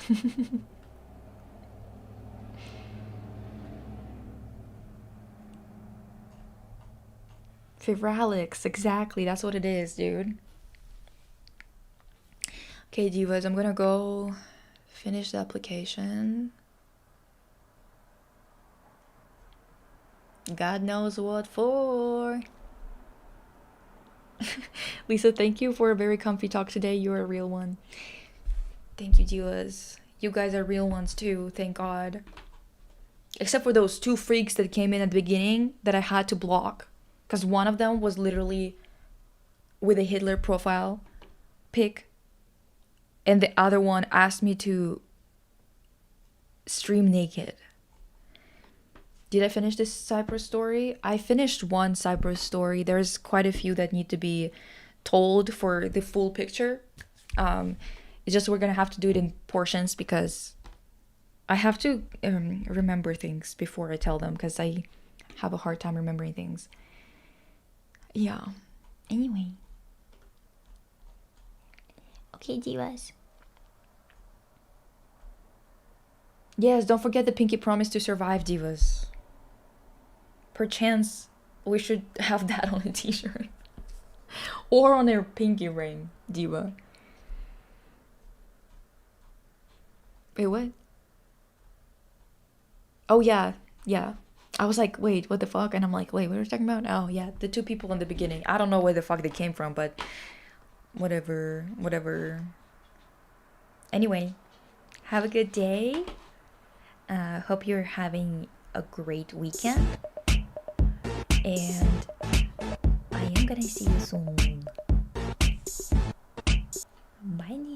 Fevralix, exactly. That's what it is, dude. Okay, divas, I'm gonna go finish the application. God knows what for. Lisa, thank you for a very comfy talk today. You're a real one. Thank you, divas. You guys are real ones too, thank God. Except for those two freaks that came in at the beginning that I had to block. Because one of them was literally with a Hitler profile pic. And the other one asked me to stream naked. Did I finish this Cyprus story? I finished one Cyprus story. There's quite a few that need to be told for the full picture. It's just we're gonna have to do it in portions because I have to remember things before I tell them because I have a hard time remembering things. Yeah. Anyway. Okay, divas. Yes, don't forget the pinky promise to survive, divas. Perchance we should have that on a t-shirt. Or on a pinky ring, diva. Wait, what? Oh, yeah. I was like, wait, what the fuck? And I'm like, wait, what are we talking about? Oh, yeah, the two people in the beginning. I don't know where the fuck they came from, but whatever. Anyway, have a good day. Hope you're having a great weekend. And I am gonna see you soon. Bye.